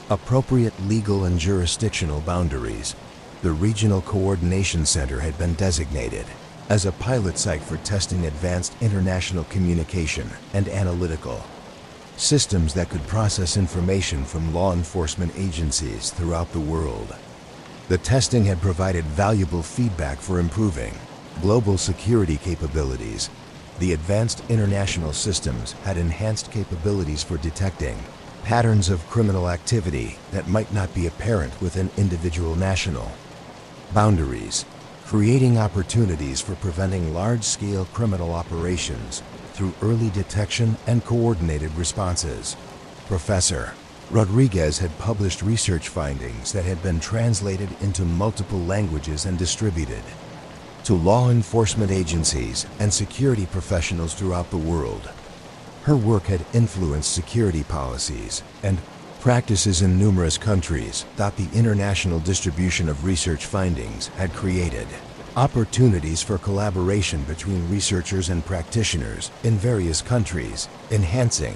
appropriate legal and jurisdictional boundaries. The Regional Coordination Center had been designated as a pilot site for testing advanced international communication and analytical systems that could process information from law enforcement agencies throughout the world. The testing had provided valuable feedback for improving global security capabilities. The advanced international systems had enhanced capabilities for detecting patterns of criminal activity that might not be apparent within individual national boundaries, creating opportunities for preventing large-scale criminal operations through early detection and coordinated responses. Professor Rodriguez had published research findings that had been translated into multiple languages and distributed to law enforcement agencies and security professionals throughout the world. Her work had influenced security policies and practices in numerous countries. The international distribution of research findings had created opportunities for collaboration between researchers and practitioners in various countries, enhancing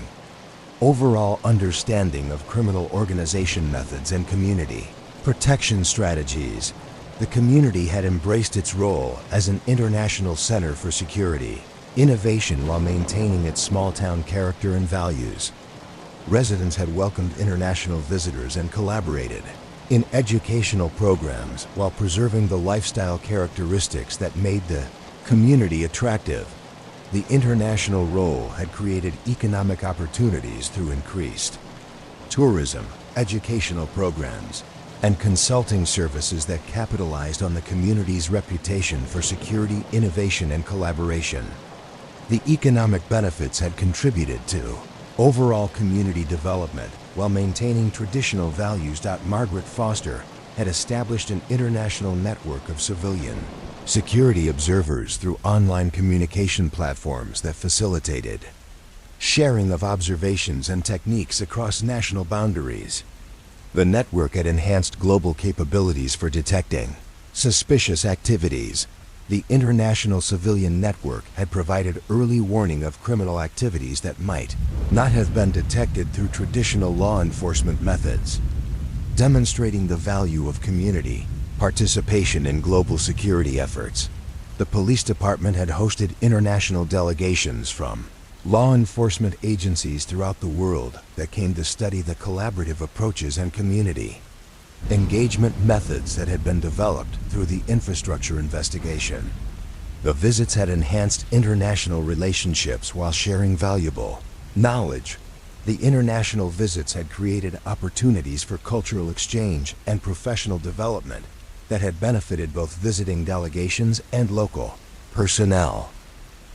overall understanding of criminal organization methods and community protection strategies. The community had embraced its role as an international center for security innovation while maintaining its small-town character and values. Residents had welcomed international visitors and collaborated in educational programs while preserving the lifestyle characteristics that made the community attractive. The international role had created economic opportunities through increased tourism, educational programs, and consulting services that capitalized on the community's reputation for security, innovation, and collaboration. The economic benefits had contributed to overall community development while maintaining traditional values. Margaret Foster had established an international network of civilian security observers through online communication platforms that facilitated sharing of observations and techniques across national boundaries. The network had enhanced global capabilities for detecting suspicious activities. The International Civilian Network had provided early warning of criminal activities that might not have been detected through traditional law enforcement methods, demonstrating the value of community participation in global security efforts. The police department had hosted international delegations from law enforcement agencies throughout the world that came to study the collaborative approaches and community engagement methods that had been developed through the infrastructure investigation. The visits had enhanced international relationships while sharing valuable knowledge. The international visits had created opportunities for cultural exchange and professional development that had benefited both visiting delegations and local personnel.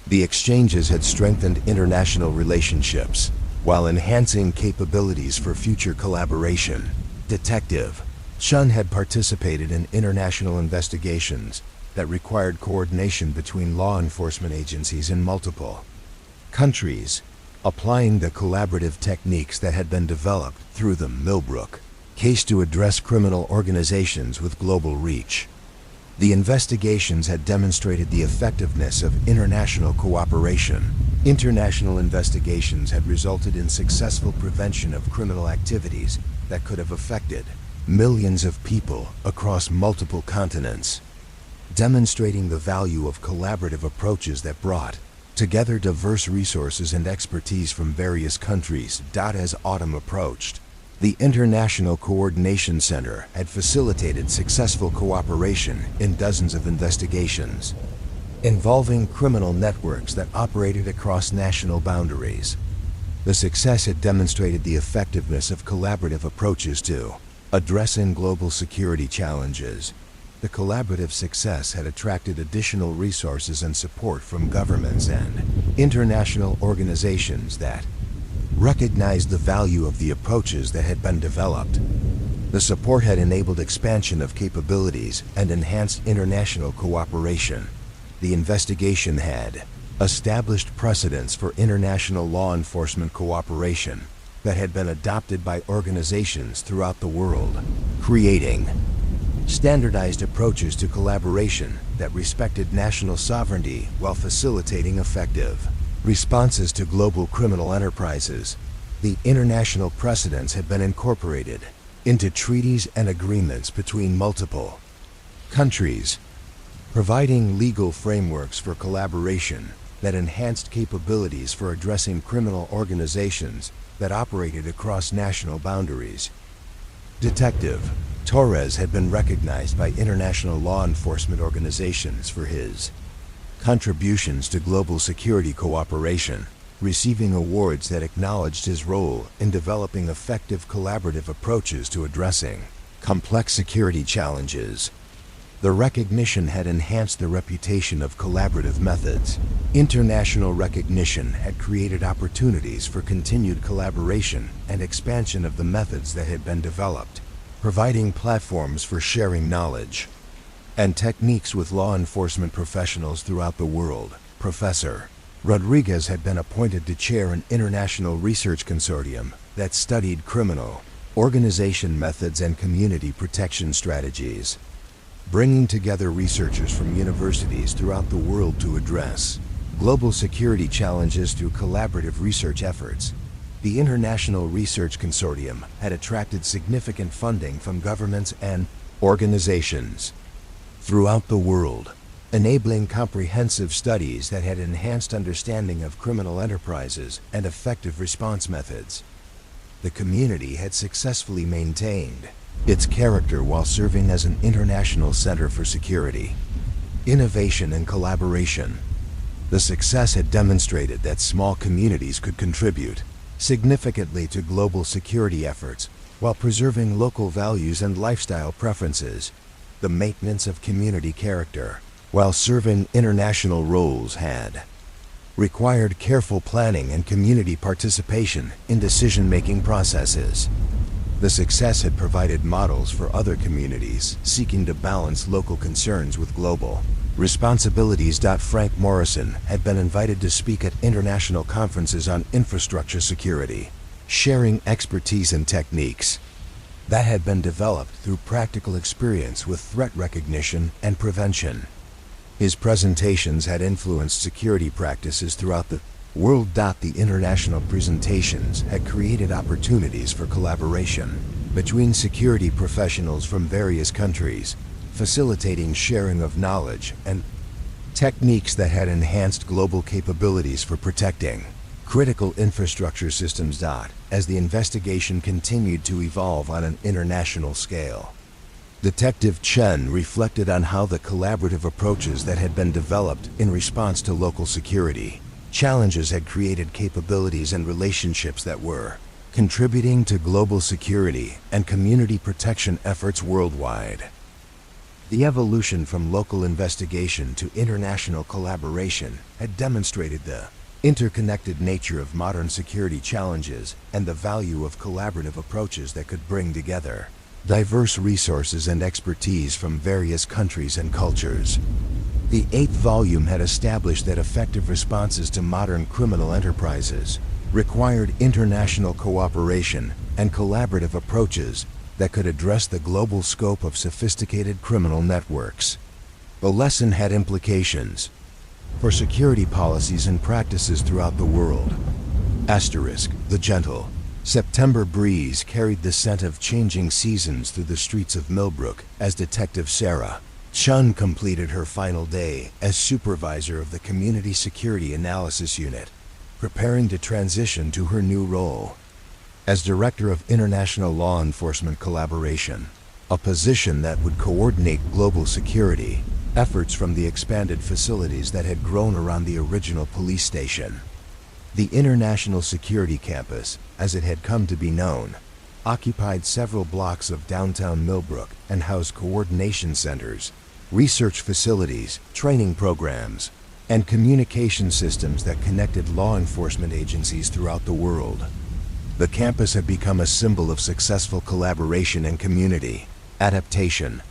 The exchanges had strengthened international relationships while enhancing capabilities for future collaboration. Detective Chen had participated in international investigations that required coordination between law enforcement agencies in multiple countries, applying the collaborative techniques that had been developed through the Millbrook case to address criminal organizations with global reach. The investigations had demonstrated the effectiveness of international cooperation. International investigations had resulted in successful prevention of criminal activities that could have affected millions of people across multiple continents, demonstrating the value of collaborative approaches that brought together diverse resources and expertise from various countries. As autumn approached, the International Coordination Center had facilitated successful cooperation in dozens of investigations involving criminal networks that operated across national boundaries. The success had demonstrated the effectiveness of collaborative approaches to addressing global security challenges. The collaborative success had attracted additional resources and support from governments and international organizations that recognized the value of the approaches that had been developed. The support had enabled expansion of capabilities and enhanced international cooperation. The investigation had established precedents for international law enforcement cooperation that had been adopted by organizations throughout the world, creating standardized approaches to collaboration that respected national sovereignty while facilitating effective responses to global criminal enterprises. The international precedents had been incorporated into treaties and agreements between multiple countries, providing legal frameworks for collaboration that enhanced capabilities for addressing criminal organizations that operated across national boundaries. Detective Torres had been recognized by international law enforcement organizations for his contributions to global security cooperation, receiving awards that acknowledged his role in developing effective collaborative approaches to addressing complex security challenges. The recognition had enhanced the reputation of collaborative methods. International recognition had created opportunities for continued collaboration and expansion of the methods that had been developed, providing platforms for sharing knowledge and techniques with law enforcement professionals throughout the world. Professor Rodriguez had been appointed to chair an international research consortium that studied criminal organization methods and community protection strategies, bringing together researchers from universities throughout the world to address global security challenges through collaborative research efforts. The International Research Consortium had attracted significant funding from governments and organizations throughout the world, enabling comprehensive studies that had enhanced understanding of criminal enterprises and effective response methods. The community had successfully maintained its character while serving as an international center for security, innovation, and collaboration. The success had demonstrated that small communities could contribute significantly to global security efforts while preserving local values and lifestyle preferences. The maintenance of community character while serving international roles had required careful planning and community participation in decision-making processes. The success had provided models for other communities seeking to balance local concerns with global responsibilities. Frank Morrison had been invited to speak at international conferences on infrastructure security, sharing expertise and techniques that had been developed through practical experience with threat recognition and prevention. His presentations had influenced security practices throughout the world. The international presentations had created opportunities for collaboration between security professionals from various countries, facilitating sharing of knowledge and techniques that had enhanced global capabilities for protecting critical infrastructure systems. As the investigation continued to evolve on an international scale, Detective Chen reflected on how the collaborative approaches that had been developed in response to local security challenges had created capabilities and relationships that were contributing to global security and community protection efforts worldwide. The evolution from local investigation to international collaboration had demonstrated the interconnected nature of modern security challenges and the value of collaborative approaches that could bring together diverse resources and expertise from various countries and cultures. The 8th volume had established that effective responses to modern criminal enterprises required international cooperation and collaborative approaches that could address the global scope of sophisticated criminal networks. The lesson had implications for security policies and practices throughout the world. Asterisk, the gentle September breeze carried the scent of changing seasons through the streets of Millbrook as Detective Sarah Chun completed her final day as supervisor of the Community Security Analysis Unit, preparing to transition to her new role as Director of International Law Enforcement Collaboration, a position that would coordinate global security efforts from the expanded facilities that had grown around the original police station. The International Security Campus, as it had come to be known, occupied several blocks of downtown Millbrook and housed coordination centers, research facilities, training programs, and communication systems that connected law enforcement agencies throughout the world. The campus had become a symbol of successful collaboration and community adaptation.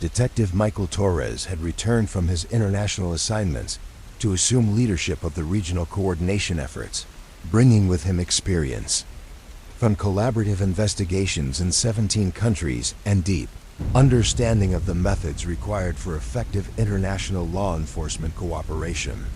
Detective Michael Torres had returned from his international assignments to assume leadership of the regional coordination efforts, bringing with him experience from collaborative investigations in 17 countries and deep understanding of the methods required for effective international law enforcement cooperation.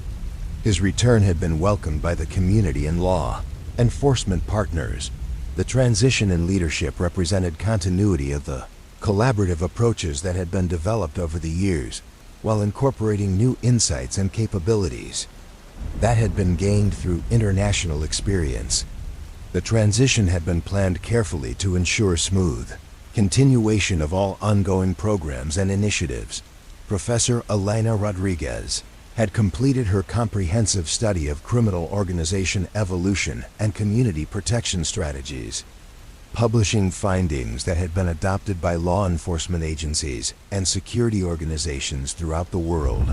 His return had been welcomed by the community and law enforcement partners. The transition in leadership represented continuity of the collaborative approaches that had been developed over the years, while incorporating new insights and capabilities that had been gained through international experience. The transition had been planned carefully to ensure smooth continuation of all ongoing programs and initiatives. Professor Elena Rodriguez had completed her comprehensive study of criminal organization evolution and community protection strategies, publishing findings that had been adopted by law enforcement agencies and security organizations throughout the world.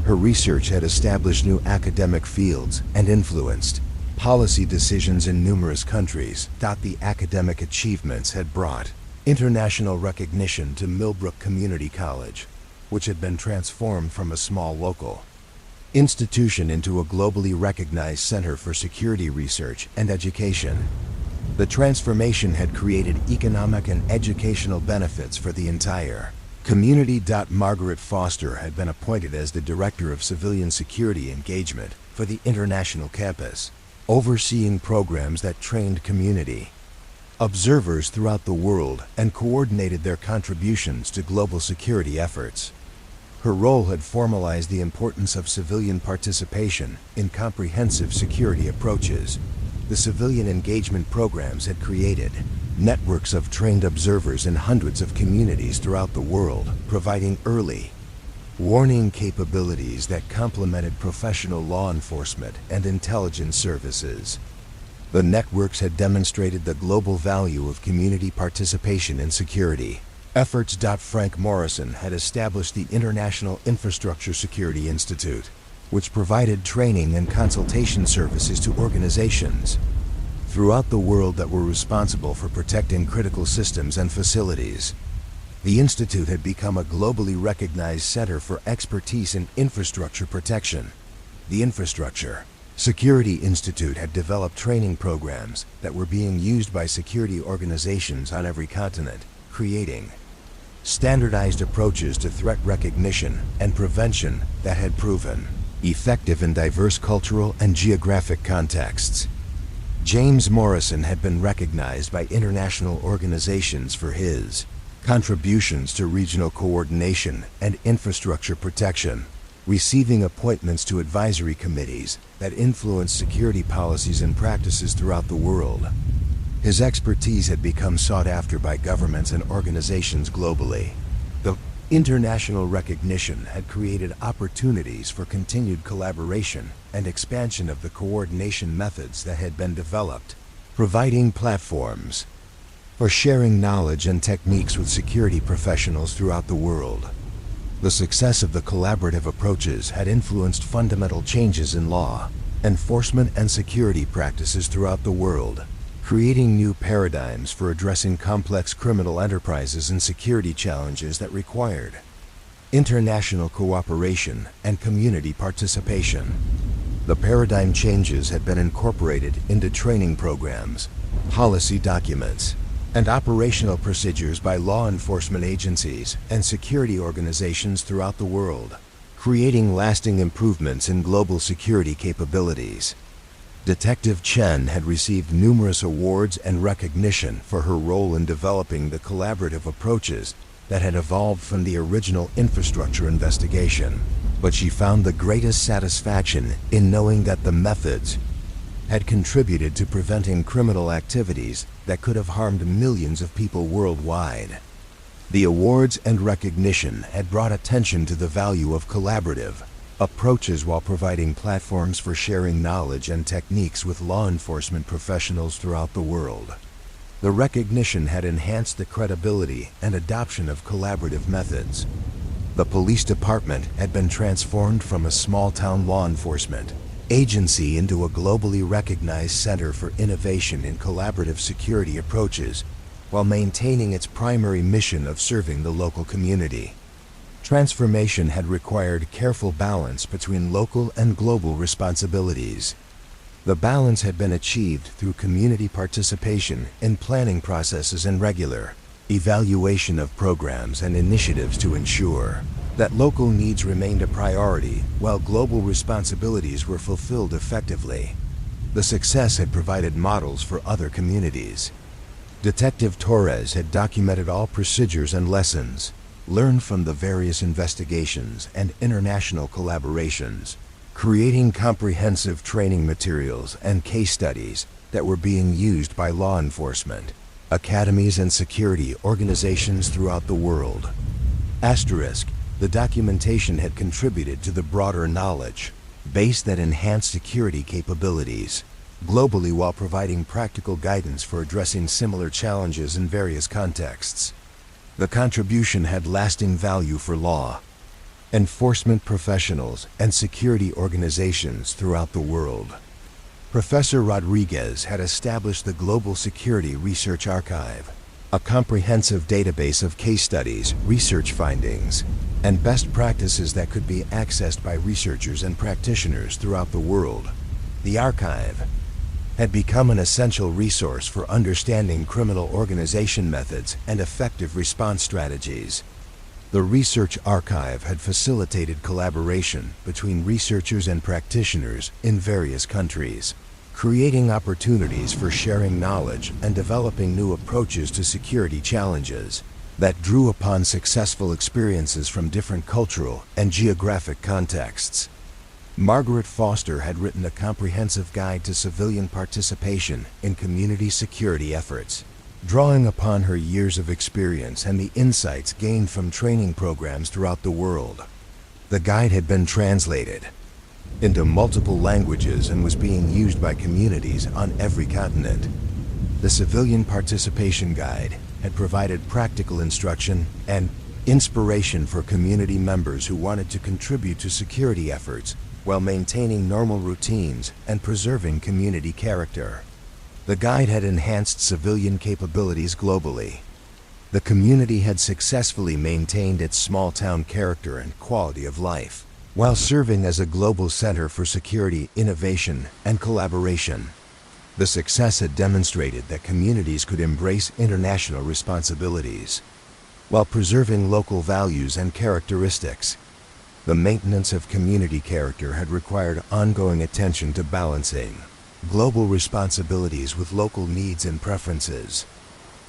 Her research had established new academic fields and influenced policy decisions in numerous countries. The academic achievements had brought international recognition to Millbrook Community College, which had been transformed from a small local institution into a globally recognized center for security research and education. The transformation had created economic and educational benefits for the entire community. Margaret Foster had been appointed as the Director of Civilian Security Engagement for the International Campus, overseeing programs that trained community observers throughout the world and coordinated their contributions to global security efforts. Her role had formalized the importance of civilian participation in comprehensive security approaches. The civilian engagement programs had created networks of trained observers in hundreds of communities throughout the world, providing early warning capabilities that complemented professional law enforcement and intelligence services. The networks had demonstrated the global value of community participation in security efforts. Frank Morrison had established the International Infrastructure Security Institute, which provided training and consultation services to organizations throughout the world that were responsible for protecting critical systems and facilities. The Institute had become a globally recognized center for expertise in infrastructure protection. The Infrastructure Security Institute had developed training programs that were being used by security organizations on every continent, creating standardized approaches to threat recognition and prevention that had proven effective in diverse cultural and geographic contexts. James Morrison had been recognized by international organizations for his contributions to regional coordination and infrastructure protection, receiving appointments to advisory committees that influenced security policies and practices throughout the world. His expertise had become sought after by governments and organizations globally. The international recognition had created opportunities for continued collaboration and expansion of the coordination methods that had been developed, providing platforms for sharing knowledge and techniques with security professionals throughout the world. The success of the collaborative approaches had influenced fundamental changes in law enforcement and security practices throughout the world. creating new paradigms for addressing complex criminal enterprises and security challenges that required international cooperation and community participation. The paradigm changes had been incorporated into training programs, policy documents, and operational procedures by law enforcement agencies and security organizations throughout the world, creating lasting improvements in global security capabilities. Detective Chen had received numerous awards and recognition for her role in developing the collaborative approaches that had evolved from the original infrastructure investigation. But she found the greatest satisfaction in knowing that the methods had contributed to preventing criminal activities that could have harmed millions of people worldwide. The awards and recognition had brought attention to the value of collaborative approaches while providing platforms for sharing knowledge and techniques with law enforcement professionals throughout the world. The recognition had enhanced the credibility and adoption of collaborative methods. The police department had been transformed from a small-town law enforcement agency into a globally recognized center for innovation in collaborative security approaches, while maintaining its primary mission of serving the local community. Transformation had required careful balance between local and global responsibilities. The balance had been achieved through community participation in planning processes and regular evaluation of programs and initiatives to ensure that local needs remained a priority while global responsibilities were fulfilled effectively. The success had provided models for other communities. Detective Torres had documented all procedures and lessons learned from the various investigations and international collaborations, creating comprehensive training materials and case studies that were being used by law enforcement, academies, and security organizations throughout the world. Asterisk, the documentation had contributed to the broader knowledge base that enhanced security capabilities globally while providing practical guidance for addressing similar challenges in various contexts. The contribution had lasting value for law enforcement professionals and security organizations throughout the world. Professor Rodriguez had established the Global Security Research Archive, a comprehensive database of case studies, research findings, and best practices that could be accessed by researchers and practitioners throughout the world. The archive had become an essential resource for understanding criminal organization methods and effective response strategies. The research archive had facilitated collaboration between researchers and practitioners in various countries, creating opportunities for sharing knowledge and developing new approaches to security challenges that drew upon successful experiences from different cultural and geographic contexts. Margaret Foster had written a comprehensive guide to civilian participation in community security efforts, drawing upon her years of experience and the insights gained from training programs throughout the world. The guide had been translated into multiple languages and was being used by communities on every continent. The Civilian Participation Guide had provided practical instruction and inspiration for community members who wanted to contribute to security efforts while maintaining normal routines and preserving community character. The guide had enhanced civilian capabilities globally. The community had successfully maintained its small-town character and quality of life, while serving as a global center for security, innovation, and collaboration. The success had demonstrated that communities could embrace international responsibilities while preserving local values and characteristics. The maintenance of community character had required ongoing attention to balancing global responsibilities with local needs and preferences.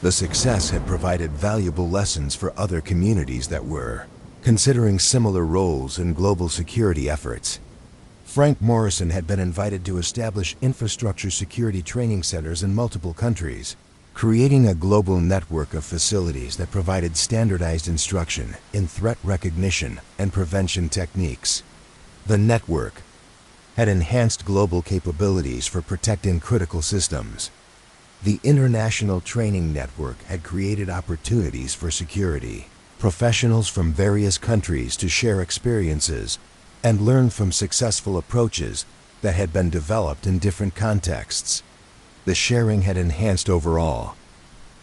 The success had provided valuable lessons for other communities that were considering similar roles in global security efforts. Frank Morrison had been invited to establish infrastructure security training centers in multiple countries, creating a global network of facilities that provided standardized instruction in threat recognition and prevention techniques. The network had enhanced global capabilities for protecting critical systems. The International Training Network had created opportunities for security professionals from various countries to share experiences and learn from successful approaches that had been developed in different contexts. The sharing had enhanced overall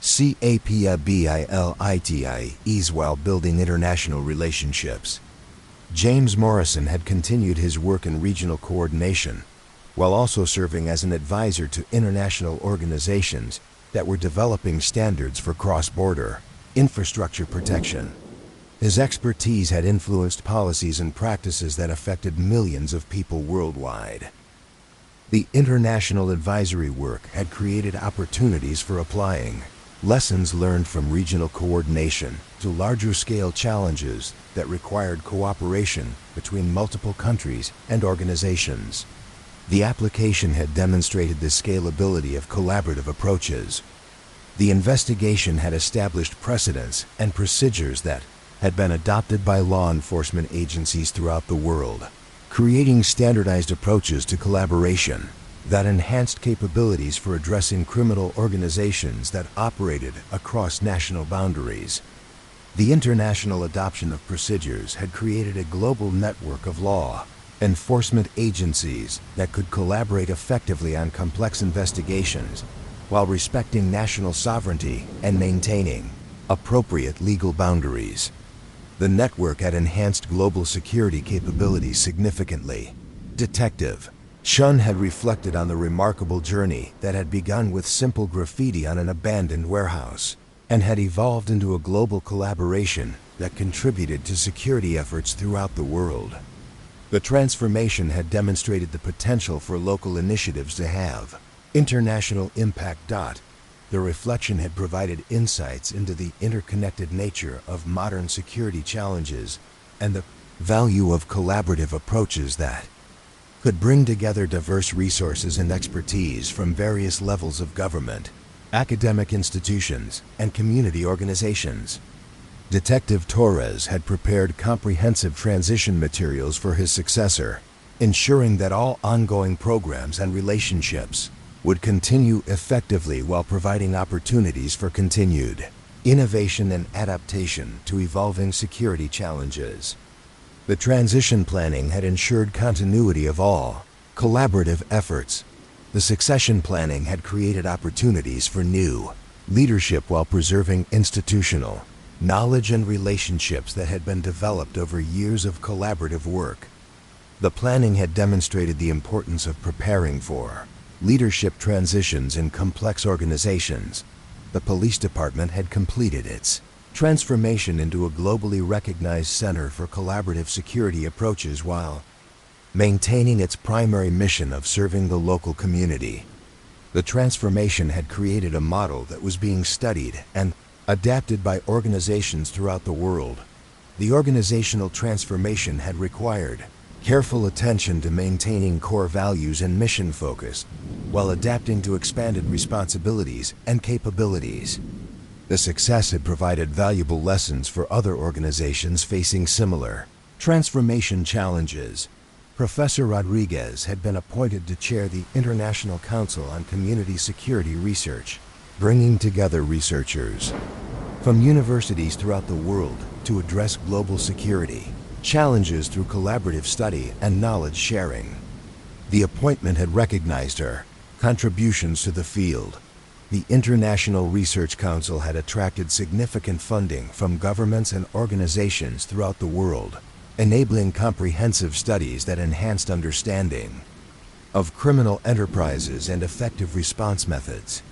capabilities while building international relationships. James Morrison had continued his work in regional coordination, while also serving as an advisor to international organizations that were developing standards for cross-border infrastructure protection. His expertise had influenced policies and practices that affected millions of people worldwide. The international advisory work had created opportunities for applying lessons learned from regional coordination to larger-scale challenges that required cooperation between multiple countries and organizations. The application had demonstrated the scalability of collaborative approaches. The investigation had established precedents and procedures that had been adopted by law enforcement agencies throughout the world, creating standardized approaches to collaboration that enhanced capabilities for addressing criminal organizations that operated across national boundaries. The international adoption of procedures had created a global network of law enforcement agencies that could collaborate effectively on complex investigations while respecting national sovereignty and maintaining appropriate legal boundaries. The network had enhanced global security capabilities significantly. Detective Shun had reflected on the remarkable journey that had begun with simple graffiti on an abandoned warehouse and had evolved into a global collaboration that contributed to security efforts throughout the world. The transformation had demonstrated the potential for local initiatives to have international impact. The reflection had provided insights into the interconnected nature of modern security challenges and the value of collaborative approaches that could bring together diverse resources and expertise from various levels of government, academic institutions, and community organizations. Detective Torres had prepared comprehensive transition materials for his successor, ensuring that all ongoing programs and relationships would continue effectively while providing opportunities for continued innovation and adaptation to evolving security challenges. The transition planning had ensured continuity of all collaborative efforts. The succession planning had created opportunities for new leadership while preserving institutional knowledge and relationships that had been developed over years of collaborative work. The planning had demonstrated the importance of preparing for leadership transitions in complex organizations. The police department had completed its transformation into a globally recognized center for collaborative security approaches while maintaining its primary mission of serving the local community. The transformation had created a model that was being studied and adapted by organizations throughout the world. The organizational transformation had required careful attention to maintaining core values and mission focus while adapting to expanded responsibilities and capabilities. The success had provided valuable lessons for other organizations facing similar transformation challenges. Professor Rodriguez had been appointed to chair the International Council on Community Security Research, bringing together researchers from universities throughout the world to address global security challenges through collaborative study and knowledge sharing. The appointment had recognized her contributions to the field. The International Research Council had attracted significant funding from governments and organizations throughout the world, enabling comprehensive studies that enhanced understanding of criminal enterprises and effective response methods.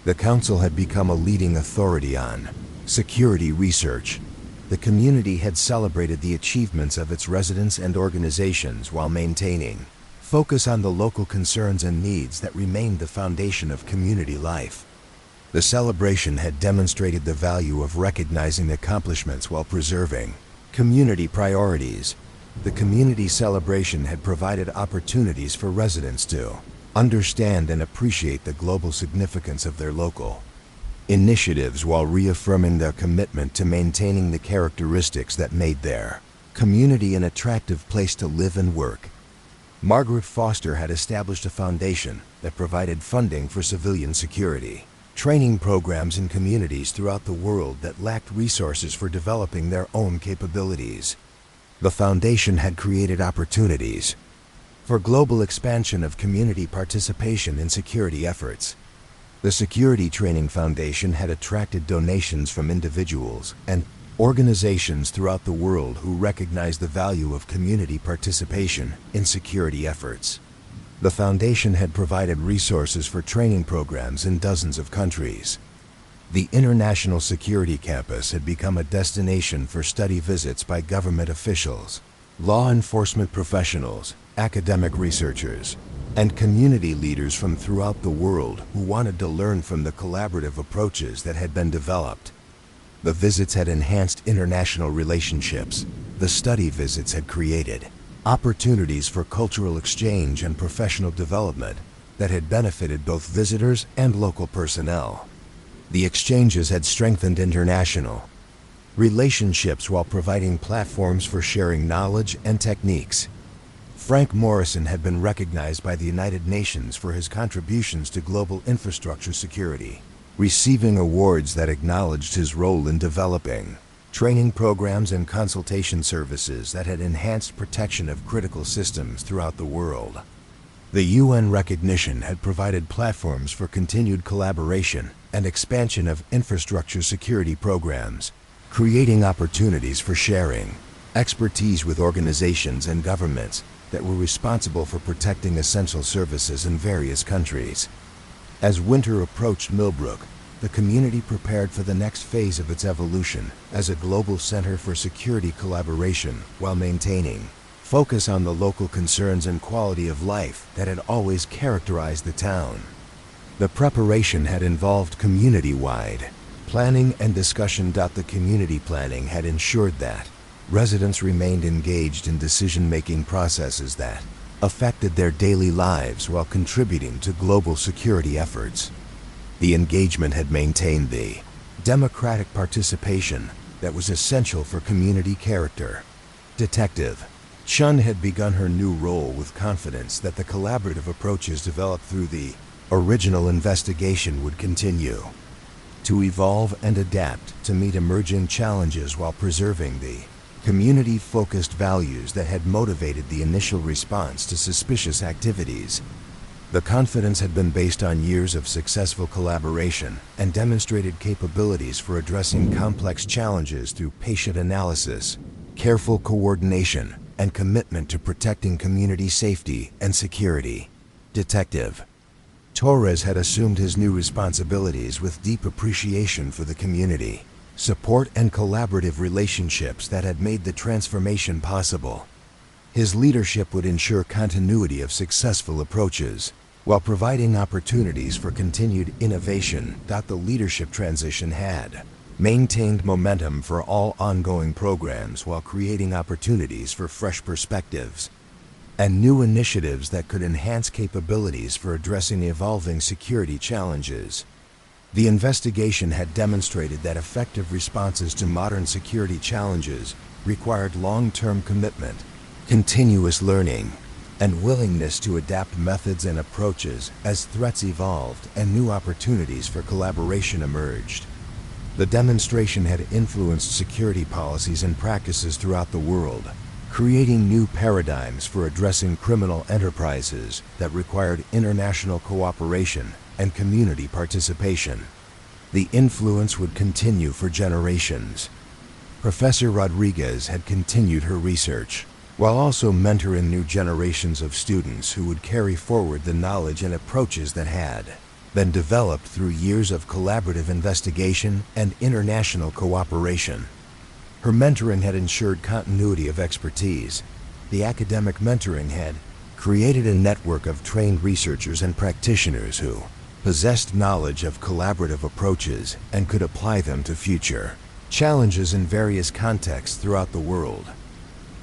The Council had become a leading authority on security research. The community had celebrated the achievements of its residents and organizations while maintaining focus on the local concerns and needs that remained the foundation of community life. The celebration had demonstrated the value of recognizing accomplishments while preserving community priorities. The community celebration had provided opportunities for residents to understand and appreciate the global significance of their local initiatives while reaffirming their commitment to maintaining the characteristics that made their community an attractive place to live and work. Margaret Foster had established a foundation that provided funding for civilian security training programs in communities throughout the world that lacked resources for developing their own capabilities. The foundation had created opportunities for global expansion of community participation in security efforts. The Security Training Foundation had attracted donations from individuals and organizations throughout the world who recognized the value of community participation in security efforts. The foundation had provided resources for training programs in dozens of countries. The International Security Campus had become a destination for study visits by government officials, law enforcement professionals, academic researchers, and community leaders from throughout the world who wanted to learn from the collaborative approaches that had been developed. The visits had enhanced international relationships. The study visits had created opportunities for cultural exchange and professional development that had benefited both visitors and local personnel. The exchanges had strengthened international relationships while providing platforms for sharing knowledge and techniques. Frank Morrison had been recognized by the United Nations for his contributions to global infrastructure security, receiving awards that acknowledged his role in developing training programs and consultation services that had enhanced protection of critical systems throughout the world. The UN recognition had provided platforms for continued collaboration and expansion of infrastructure security programs, creating opportunities for sharing expertise with organizations and governments that were responsible for protecting essential services in various countries. As winter approached Millbrook, the community prepared for the next phase of its evolution as a global center for security collaboration while maintaining focus on the local concerns and quality of life that had always characterized the town. The preparation had involved community-wide planning and discussion. The community planning had ensured that residents remained engaged in decision-making processes that affected their daily lives while contributing to global security efforts. The engagement had maintained the democratic participation that was essential for community character. Detective Chun had begun her new role with confidence that the collaborative approaches developed through the original investigation would continue to evolve and adapt to meet emerging challenges while preserving the community-focused values that had motivated the initial response to suspicious activities. The confidence had been based on years of successful collaboration and demonstrated capabilities for addressing complex challenges through patient analysis, careful coordination, and commitment to protecting community safety and security. Detective Torres had assumed his new responsibilities with deep appreciation for the community, support, and collaborative relationships that had made the transformation possible. His leadership would ensure continuity of successful approaches, while providing opportunities for continued innovation. The leadership transition had maintained momentum for all ongoing programs while creating opportunities for fresh perspectives and new initiatives that could enhance capabilities for addressing evolving security challenges. The investigation had demonstrated that effective responses to modern security challenges required long-term commitment, continuous learning, and willingness to adapt methods and approaches as threats evolved and new opportunities for collaboration emerged. The demonstration had influenced security policies and practices throughout the world, creating new paradigms for addressing criminal enterprises that required international cooperation and community participation. The influence would continue for generations. Professor Rodriguez had continued her research, while also mentoring new generations of students who would carry forward the knowledge and approaches that had been developed through years of collaborative investigation and international cooperation. Her mentoring had ensured continuity of expertise. The academic mentoring had created a network of trained researchers and practitioners who possessed knowledge of collaborative approaches and could apply them to future challenges in various contexts throughout the world.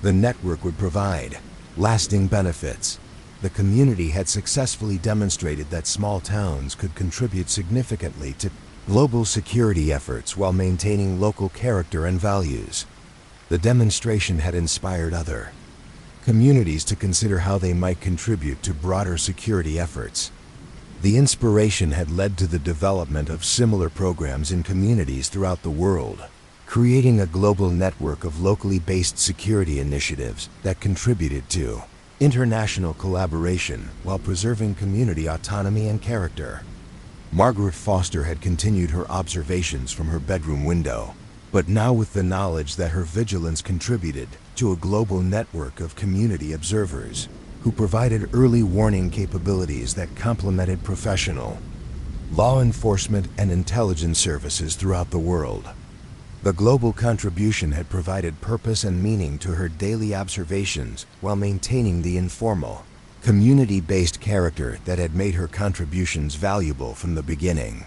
The network would provide lasting benefits. The community had successfully demonstrated that small towns could contribute significantly to global security efforts while maintaining local character and values. The demonstration had inspired other communities to consider how they might contribute to broader security efforts. The inspiration had led to the development of similar programs in communities throughout the world, creating a global network of locally based security initiatives that contributed to international collaboration while preserving community autonomy and character. Margaret Foster had continued her observations from her bedroom window, but now with the knowledge that her vigilance contributed to a global network of community observers who provided early warning capabilities that complemented professional law enforcement and intelligence services throughout the world. The global contribution had provided purpose and meaning to her daily observations while maintaining the informal, community-based character that had made her contributions valuable from the beginning.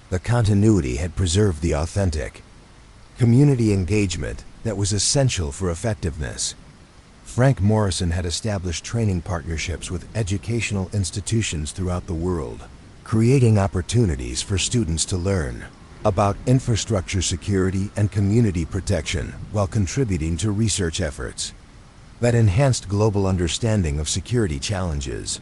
The continuity had preserved the authentic community engagement that was essential for effectiveness. Frank Morrison had established training partnerships with educational institutions throughout the world, creating opportunities for students to learn about infrastructure security and community protection while contributing to research efforts that enhanced global understanding of security challenges.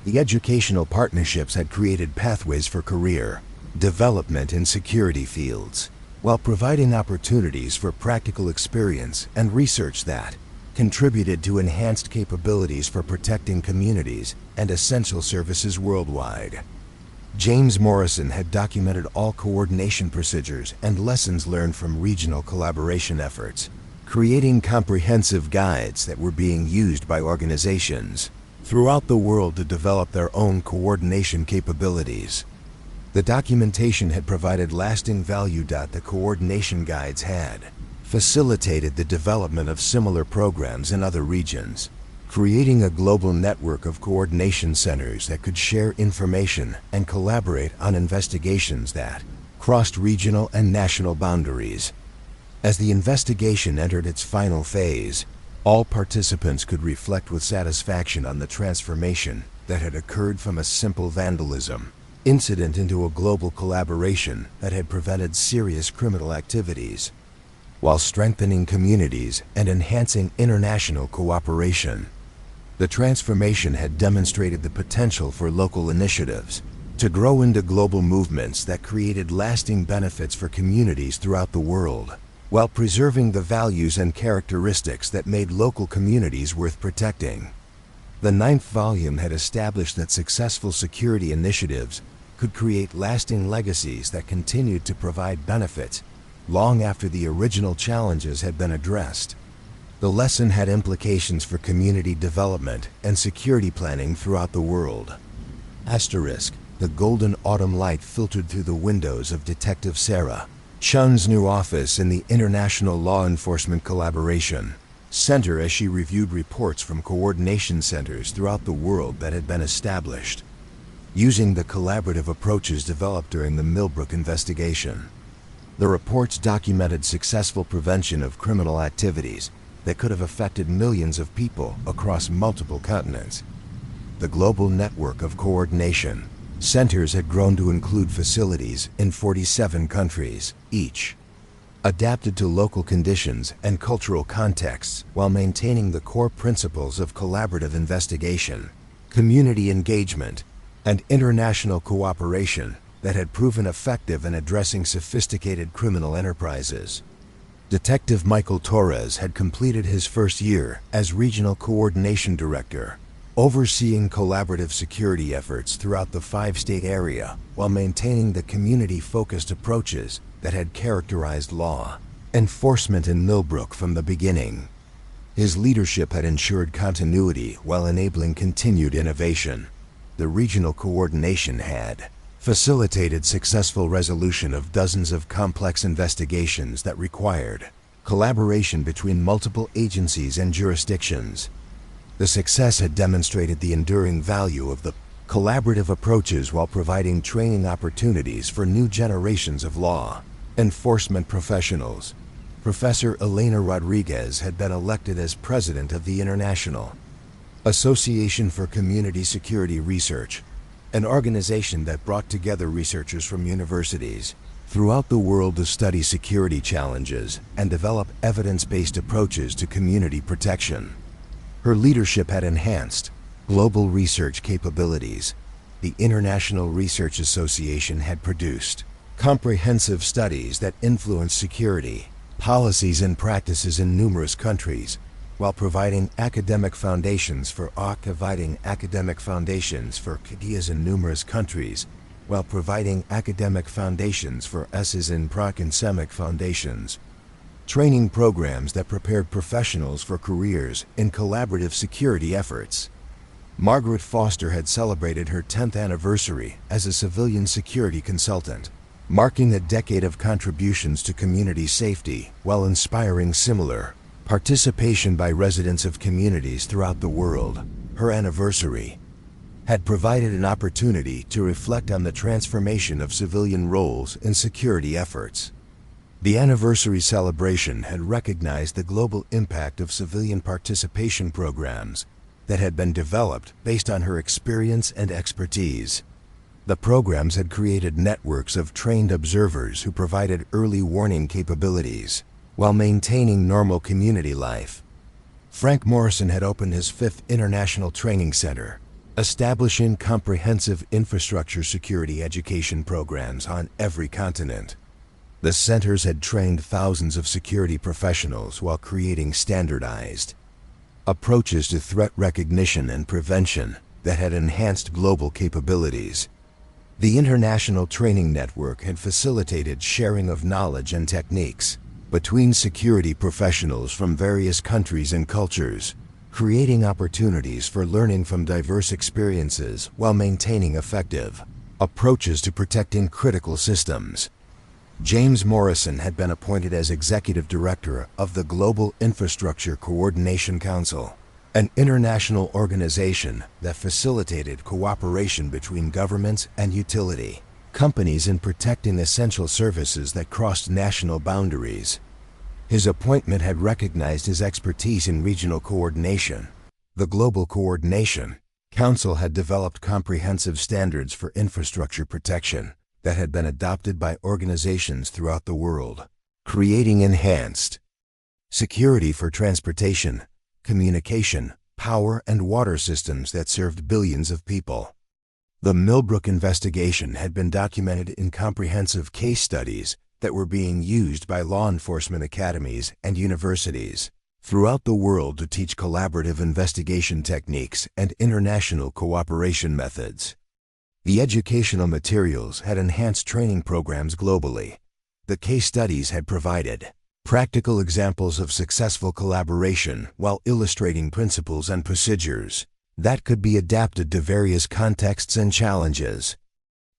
The educational partnerships had created pathways for career development in security fields, while providing opportunities for practical experience and research that contributed to enhanced capabilities for protecting communities and essential services worldwide. James Morrison had documented all coordination procedures and lessons learned from regional collaboration efforts, creating comprehensive guides that were being used by organizations throughout the world to develop their own coordination capabilities. The documentation had provided lasting value. The coordination guides had facilitated the development of similar programs in other regions, creating a global network of coordination centers that could share information and collaborate on investigations that crossed regional and national boundaries. As the investigation entered its final phase, all participants could reflect with satisfaction on the transformation that had occurred from a simple vandalism incident into a global collaboration that had prevented serious criminal activities, while strengthening communities and enhancing international cooperation. The transformation had demonstrated the potential for local initiatives to grow into global movements that created lasting benefits for communities throughout the world, while preserving the values and characteristics that made local communities worth protecting. The 9th volume had established that successful security initiatives could create lasting legacies that continued to provide benefits long after the original challenges had been addressed. The lesson had implications for community development and security planning throughout the world. Asterisk, the golden autumn light filtered through the windows of Detective Sarah Chun's new office in the International Law Enforcement Collaboration Center as she reviewed reports from coordination centers throughout the world that had been established, using the collaborative approaches developed during the Millbrook investigation. The reports documented successful prevention of criminal activities that could have affected millions of people across multiple continents. The global network of coordination centers had grown to include facilities in 47 countries, each adapted to local conditions and cultural contexts while maintaining the core principles of collaborative investigation, community engagement, and international cooperation that had proven effective in addressing sophisticated criminal enterprises. Detective Michael Torres had completed his first year as Regional Coordination Director, overseeing collaborative security efforts throughout the 5-state area while maintaining the community-focused approaches that had characterized law enforcement in Millbrook from the beginning. His leadership had ensured continuity while enabling continued innovation. The regional coordination had facilitated successful resolution of dozens of complex investigations that required collaboration between multiple agencies and jurisdictions. The success had demonstrated the enduring value of the collaborative approaches while providing training opportunities for new generations of law enforcement professionals. Professor Elena Rodriguez had been elected as president of the International Association for Community Security Research, an organization that brought together researchers from universities throughout the world to study security challenges and develop evidence-based approaches to community protection. Her leadership had enhanced global research capabilities. The International Research Association had produced comprehensive studies that influenced security policies and practices in numerous countries, while providing academic foundations for ideas in numerous countries while providing academic foundations for S's in proc-and-semic foundations. Training programs that prepared professionals for careers in collaborative security efforts. Margaret Foster had celebrated her 10th anniversary as a civilian security consultant, marking a decade of contributions to community safety while inspiring similar participation by residents of communities throughout the world. Her anniversary had provided an opportunity to reflect on the transformation of civilian roles in security efforts. The anniversary celebration had recognized the global impact of civilian participation programs that had been developed based on her experience and expertise. The programs had created networks of trained observers who provided early warning capabilities while maintaining normal community life. Frank Morrison had opened his 5th International Training Center, establishing comprehensive infrastructure security education programs on every continent. The centers had trained thousands of security professionals while creating standardized approaches to threat recognition and prevention that had enhanced global capabilities. The International Training Network had facilitated sharing of knowledge and techniques between security professionals from various countries and cultures, creating opportunities for learning from diverse experiences while maintaining effective approaches to protecting critical systems. James Morrison had been appointed as Executive Director of the Global Infrastructure Coordination Council, an international organization that facilitated cooperation between governments and utility companies in protecting essential services that crossed national boundaries. His appointment had recognized his expertise in regional coordination. The Global Coordination Council had developed comprehensive standards for infrastructure protection that had been adopted by organizations throughout the world, creating enhanced security for transportation, communication, power, and water systems that served billions of people. The Millbrook investigation had been documented in comprehensive case studies that were being used by law enforcement academies and universities throughout the world to teach collaborative investigation techniques and international cooperation methods. The educational materials had enhanced training programs globally. The case studies had provided practical examples of successful collaboration while illustrating principles and procedures that could be adapted to various contexts and challenges.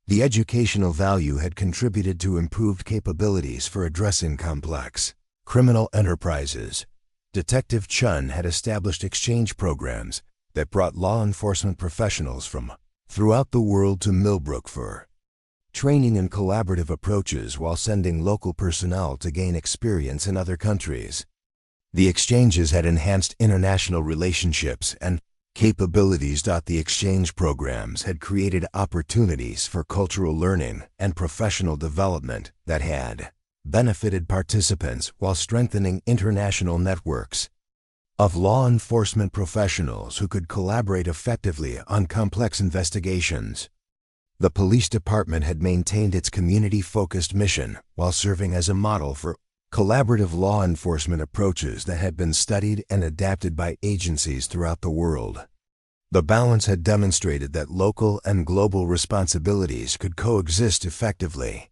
The educational value had contributed to improved capabilities for addressing complex criminal enterprises. Detective Chun had established exchange programs that brought law enforcement professionals from throughout the world to Millbrook for training in collaborative approaches while sending local personnel to gain experience in other countries. The exchanges had enhanced international relationships and capabilities. The exchange programs had created opportunities for cultural learning and professional development that had benefited participants while strengthening international networks of law enforcement professionals who could collaborate effectively on complex investigations. The police department had maintained its community-focused mission while serving as a model for collaborative law enforcement approaches that had been studied and adapted by agencies throughout the world. The balance had demonstrated that local and global responsibilities could coexist effectively.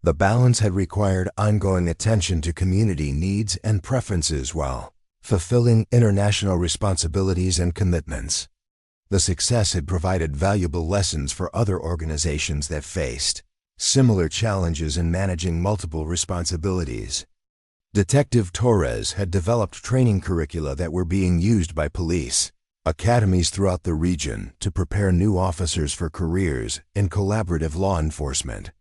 The balance had required ongoing attention to community needs and preferences while fulfilling international responsibilities and commitments. The success had provided valuable lessons for other organizations that faced similar challenges in managing multiple responsibilities. Detective Torres had developed training curricula that were being used by police academies throughout the region to prepare new officers for careers in collaborative law enforcement.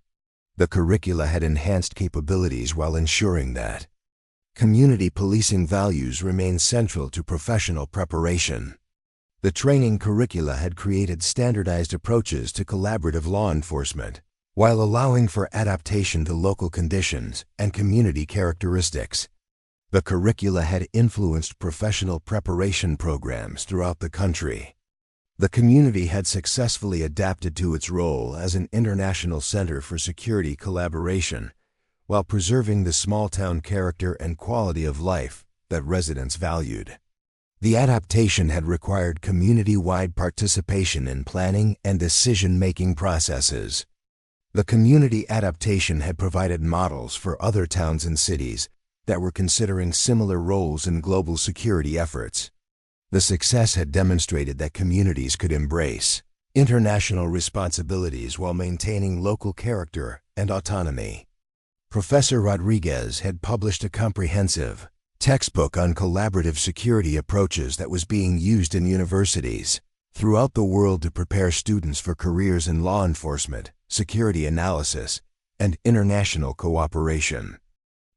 The curricula had enhanced capabilities while ensuring that community policing values remained central to professional preparation. The training curricula had created standardized approaches to collaborative law enforcement, while allowing for adaptation to local conditions and community characteristics. The curricula had influenced professional preparation programs throughout the country. The community had successfully adapted to its role as an international center for security collaboration, while preserving the small-town character and quality of life that residents valued. The adaptation had required community-wide participation in planning and decision-making processes. The community adaptation had provided models for other towns and cities that were considering similar roles in global security efforts. The success had demonstrated that communities could embrace international responsibilities while maintaining local character and autonomy. Professor Rodriguez had published a comprehensive textbook on collaborative security approaches that was being used in universities throughout the world to prepare students for careers in law enforcement, security analysis, and international cooperation.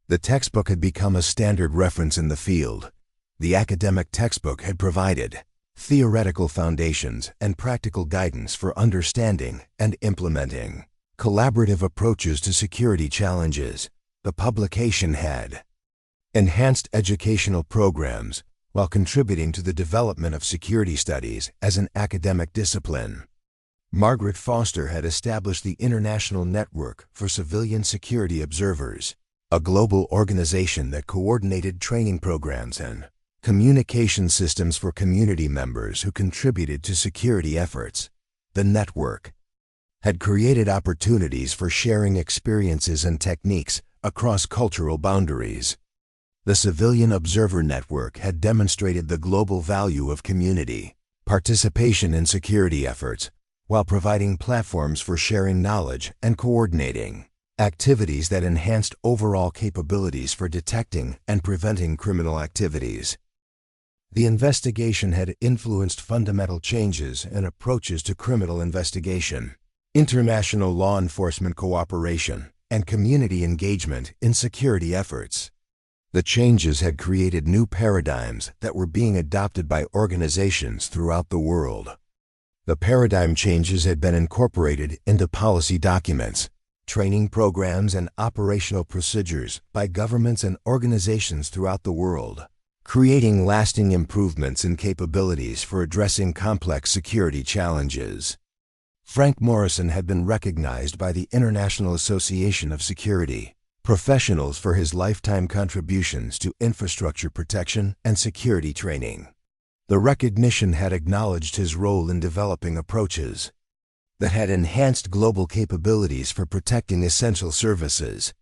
The textbook had become a standard reference in the field. The academic textbook had provided theoretical foundations and practical guidance for understanding and implementing collaborative approaches to security challenges. The publication had enhanced educational programs while contributing to the development of security studies as an academic discipline. Margaret Foster had established the International Network for Civilian Security Observers, a global organization that coordinated training programs and communication systems for community members who contributed to security efforts. The network had created opportunities for sharing experiences and techniques across cultural boundaries. The Civilian Observer Network had demonstrated the global value of community participation in security efforts while providing platforms for sharing knowledge and coordinating activities that enhanced overall capabilities for detecting and preventing criminal activities. The investigation had influenced fundamental changes in approaches to criminal investigation, international law enforcement cooperation, and community engagement in security efforts. The changes had created new paradigms that were being adopted by organizations throughout the world. The paradigm changes had been incorporated into policy documents, training programs, and operational procedures by governments and organizations throughout the world, creating lasting improvements in capabilities for addressing complex security challenges. Frank Morrison had been recognized by the International Association of Security Professionals for his lifetime contributions to infrastructure protection and security training. The recognition had acknowledged his role in developing approaches that had enhanced global capabilities for protecting essential services.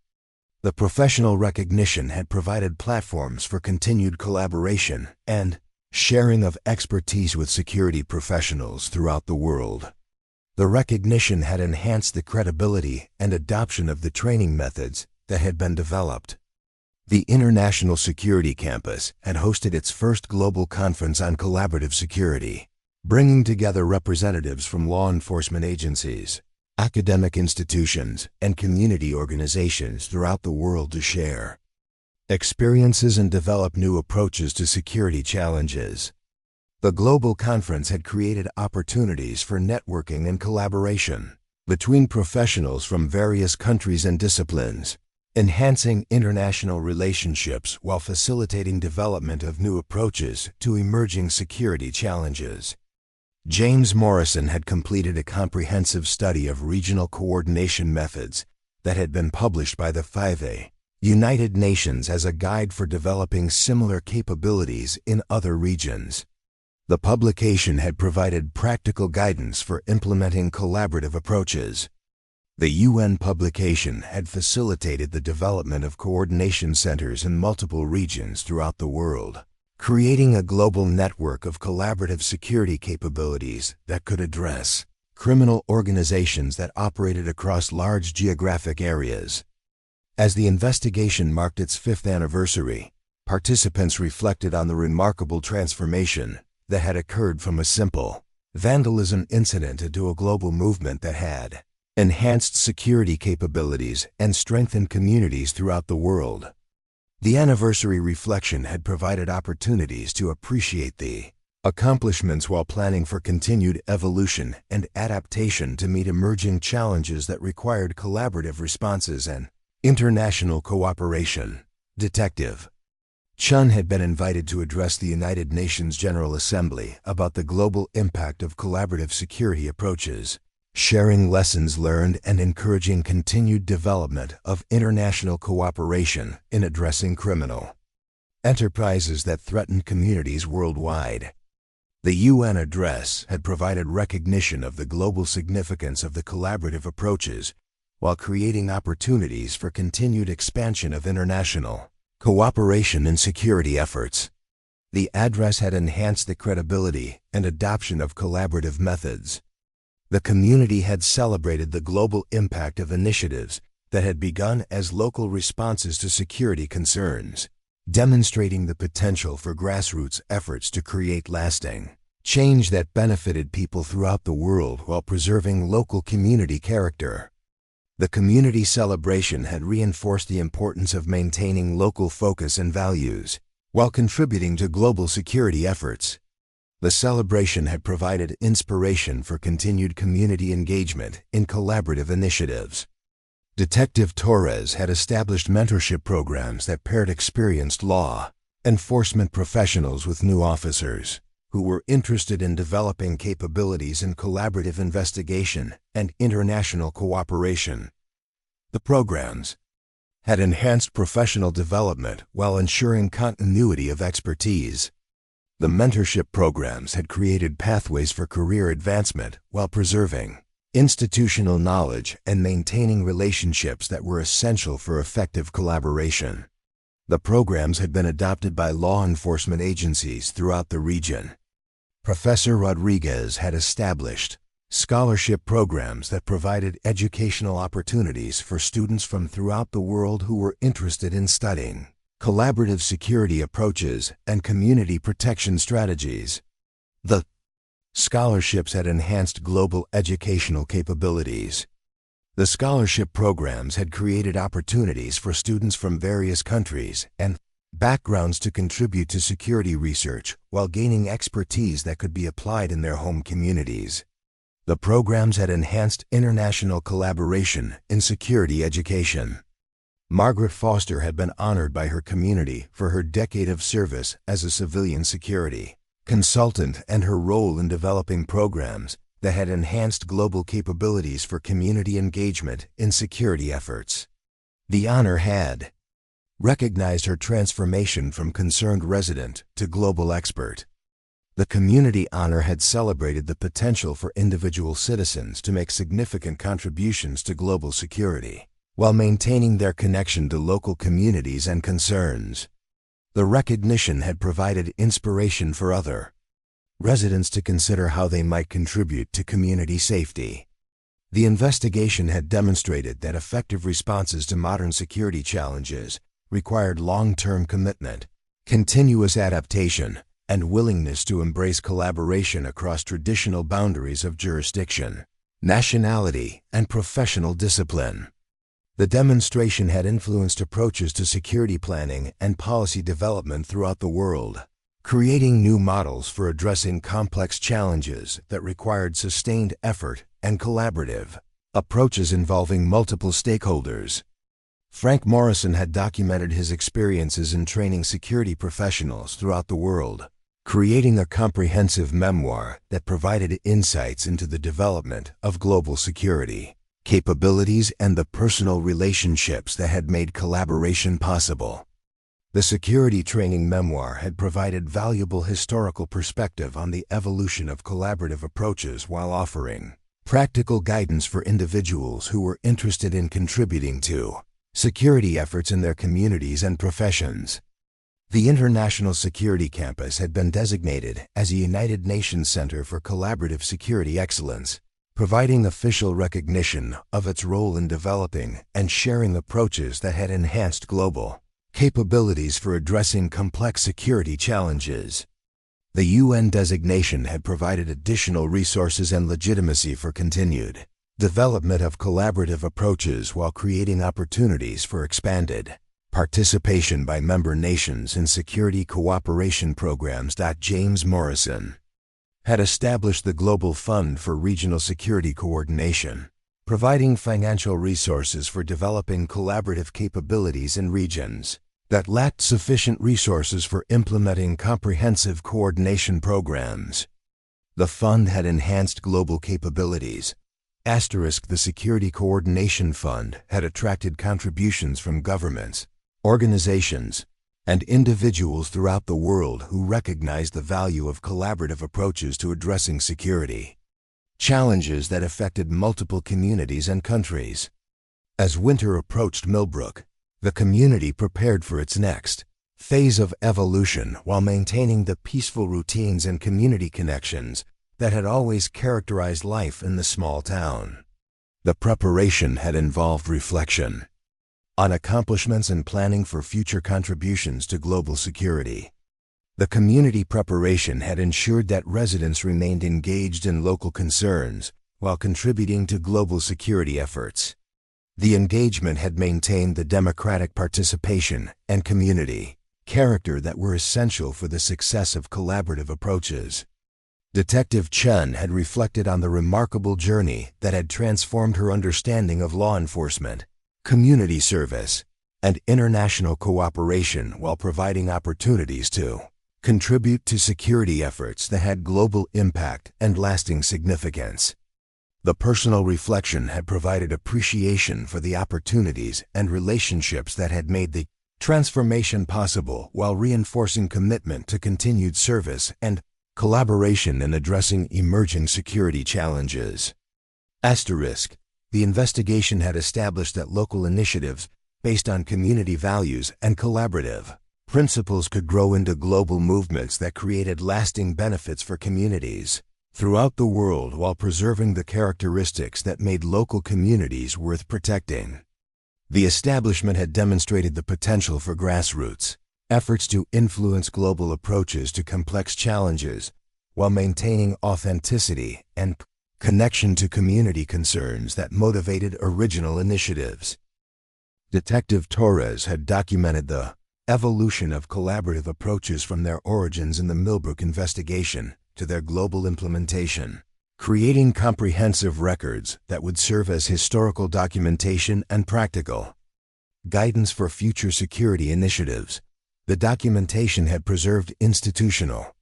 The professional recognition had provided platforms for continued collaboration and sharing of expertise with security professionals throughout the world. The recognition had enhanced the credibility and adoption of the training methods that had been developed. The International Security Campus had hosted its first global conference on collaborative security, bringing together representatives from law enforcement agencies, academic institutions, and community organizations throughout the world to share experiences and develop new approaches to security challenges. The global conference had created opportunities for networking and collaboration between professionals from various countries and disciplines, enhancing international relationships while facilitating development of new approaches to emerging security challenges. James Morrison had completed a comprehensive study of regional coordination methods that had been published by the 5A United Nations as a guide for developing similar capabilities in other regions. The publication had provided practical guidance for implementing collaborative approaches. The UN publication had facilitated the development of coordination centers in multiple regions throughout the world, creating a global network of collaborative security capabilities that could address criminal organizations that operated across large geographic areas. As the investigation marked its 5th anniversary, participants reflected on the remarkable transformation that had occurred from a simple vandalism incident into a global movement that had enhanced security capabilities and strengthened communities throughout the world. The anniversary reflection had provided opportunities to appreciate the accomplishments while planning for continued evolution and adaptation to meet emerging challenges that required collaborative responses and international cooperation. Detective Chun had been invited to address the United Nations General Assembly about the global impact of collaborative security approaches, sharing lessons learned and encouraging continued development of international cooperation in addressing criminal enterprises that threaten communities worldwide. The UN address had provided recognition of the global significance of the collaborative approaches while creating opportunities for continued expansion of international cooperation and security efforts. The address had enhanced the credibility and adoption of collaborative methods. The community had celebrated the global impact of initiatives that had begun as local responses to security concerns, demonstrating the potential for grassroots efforts to create lasting change that benefited people throughout the world while preserving local community character. The community celebration had reinforced the importance of maintaining local focus and values while contributing to global security efforts. The celebration had provided inspiration for continued community engagement in collaborative initiatives. Detective Torres had established mentorship programs that paired experienced law enforcement professionals with new officers who were interested in developing capabilities in collaborative investigation and international cooperation. The programs had enhanced professional development while ensuring continuity of expertise. The mentorship programs had created pathways for career advancement while preserving institutional knowledge and maintaining relationships that were essential for effective collaboration. The programs had been adopted by law enforcement agencies throughout the region. Professor Rodriguez had established scholarship programs that provided educational opportunities for students from throughout the world who were interested in studying collaborative security approaches and community protection strategies. The scholarships had enhanced global educational capabilities. The scholarship programs had created opportunities for students from various countries and backgrounds to contribute to security research while gaining expertise that could be applied in their home communities. The programs had enhanced international collaboration in security education. Margaret Foster had been honored by her community for her decade of service as a civilian security consultant and her role in developing programs that had enhanced global capabilities for community engagement in security efforts. The honor had recognized her transformation from concerned resident to global expert. The community honor had celebrated the potential for individual citizens to make significant contributions to global security while maintaining their connection to local communities and concerns. The recognition had provided inspiration for other residents to consider how they might contribute to community safety. The investigation had demonstrated that effective responses to modern security challenges required long-term commitment, continuous adaptation, and willingness to embrace collaboration across traditional boundaries of jurisdiction, nationality, and professional discipline. The demonstration had influenced approaches to security planning and policy development throughout the world, creating new models for addressing complex challenges that required sustained effort and collaborative approaches involving multiple stakeholders. Frank Morrison had documented his experiences in training security professionals throughout the world, creating a comprehensive memoir that provided insights into the development of global security capabilities and the personal relationships that had made collaboration possible. The security training memoir had provided valuable historical perspective on the evolution of collaborative approaches while offering practical guidance for individuals who were interested in contributing to security efforts in their communities and professions. The International Security Campus had been designated as a United Nations Center for Collaborative Security Excellence, providing official recognition of its role in developing and sharing approaches that had enhanced global capabilities for addressing complex security challenges. The UN designation had provided additional resources and legitimacy for continued development of collaborative approaches while creating opportunities for expanded participation by member nations in security cooperation programs. James Morrison had established the Global Fund for Regional Security Coordination, providing financial resources for developing collaborative capabilities in regions that lacked sufficient resources for implementing comprehensive coordination programs. The fund had enhanced global capabilities. The Security Coordination Fund had attracted contributions from governments, organizations, and individuals throughout the world who recognized the value of collaborative approaches to addressing security challenges that affected multiple communities and countries. As winter approached Millbrook, the community prepared for its next phase of evolution while maintaining the peaceful routines and community connections that had always characterized life in the small town. The preparation had involved reflection on accomplishments and planning for future contributions to global security. The community preparation had ensured that residents remained engaged in local concerns while contributing to global security efforts. The engagement had maintained the democratic participation and community character that were essential for the success of collaborative approaches. Detective Chen had reflected on the remarkable journey that had transformed her understanding of law enforcement, community service, and international cooperation while providing opportunities to contribute to security efforts that had global impact and lasting significance. The personal reflection had provided appreciation for the opportunities and relationships that had made the transformation possible while reinforcing commitment to continued service and collaboration in addressing emerging security challenges. Asterisk. The investigation had established that local initiatives based on community values and collaborative principles could grow into global movements that created lasting benefits for communities throughout the world while preserving the characteristics that made local communities worth protecting. The establishment had demonstrated the potential for grassroots efforts to influence global approaches to complex challenges while maintaining authenticity and connection to community concerns that motivated original initiatives. Detective Torres had documented the evolution of collaborative approaches from their origins in the Millbrook investigation to their global implementation, creating comprehensive records that would serve as historical documentation and practical guidance for future security initiatives. The documentation had preserved institutional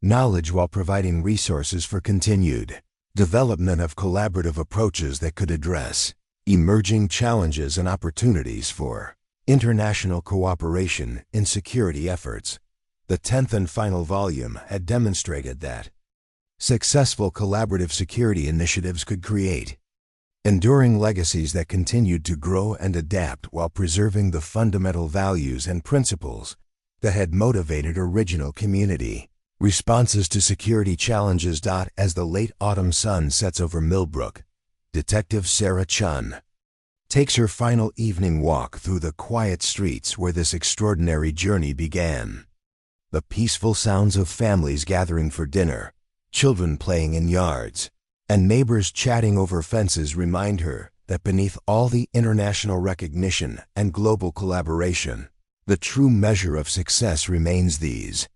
knowledge while providing resources for continued development of collaborative approaches that could address emerging challenges and opportunities for international cooperation in security efforts. The 10th and final volume had demonstrated that successful collaborative security initiatives could create enduring legacies that continued to grow and adapt while preserving the fundamental values and principles that had motivated original community responses to security challenges. As the late autumn sun sets over Millbrook, Detective Sarah Chun takes her final evening walk through the quiet streets where this extraordinary journey began. The peaceful sounds of families gathering for dinner, children playing in yards, and neighbors chatting over fences remind her that beneath all the international recognition and global collaboration, the true measure of success remains these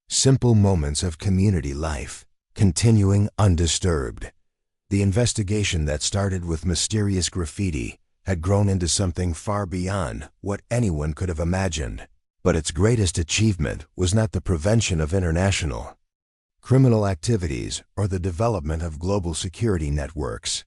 simple moments of community life, continuing undisturbed. The investigation that started with mysterious graffiti had grown into something far beyond what anyone could have imagined. But its greatest achievement was not the prevention of international criminal activities or the development of global security networks.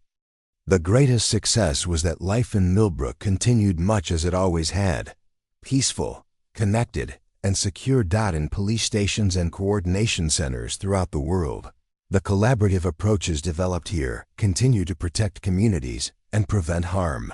The greatest success was that life in Millbrook continued much as it always had, peaceful, connected, and secure. In police stations and coordination centers throughout the world, the collaborative approaches developed here continue to protect communities and prevent harm.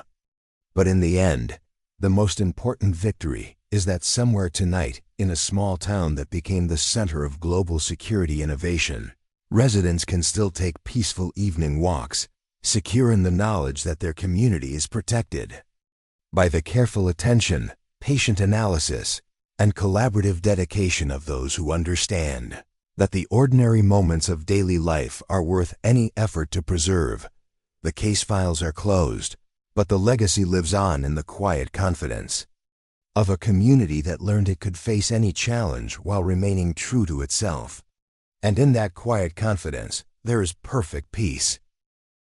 But in the end, the most important victory is that somewhere tonight, in a small town that became the center of global security innovation, residents can still take peaceful evening walks, secure in the knowledge that their community is protected. By the careful attention, patient analysis, and collaborative dedication of those who understand that the ordinary moments of daily life are worth any effort to preserve, the case files are closed, but the legacy lives on in the quiet confidence of a community that learned it could face any challenge while remaining true to itself. And in that quiet confidence, there is perfect peace.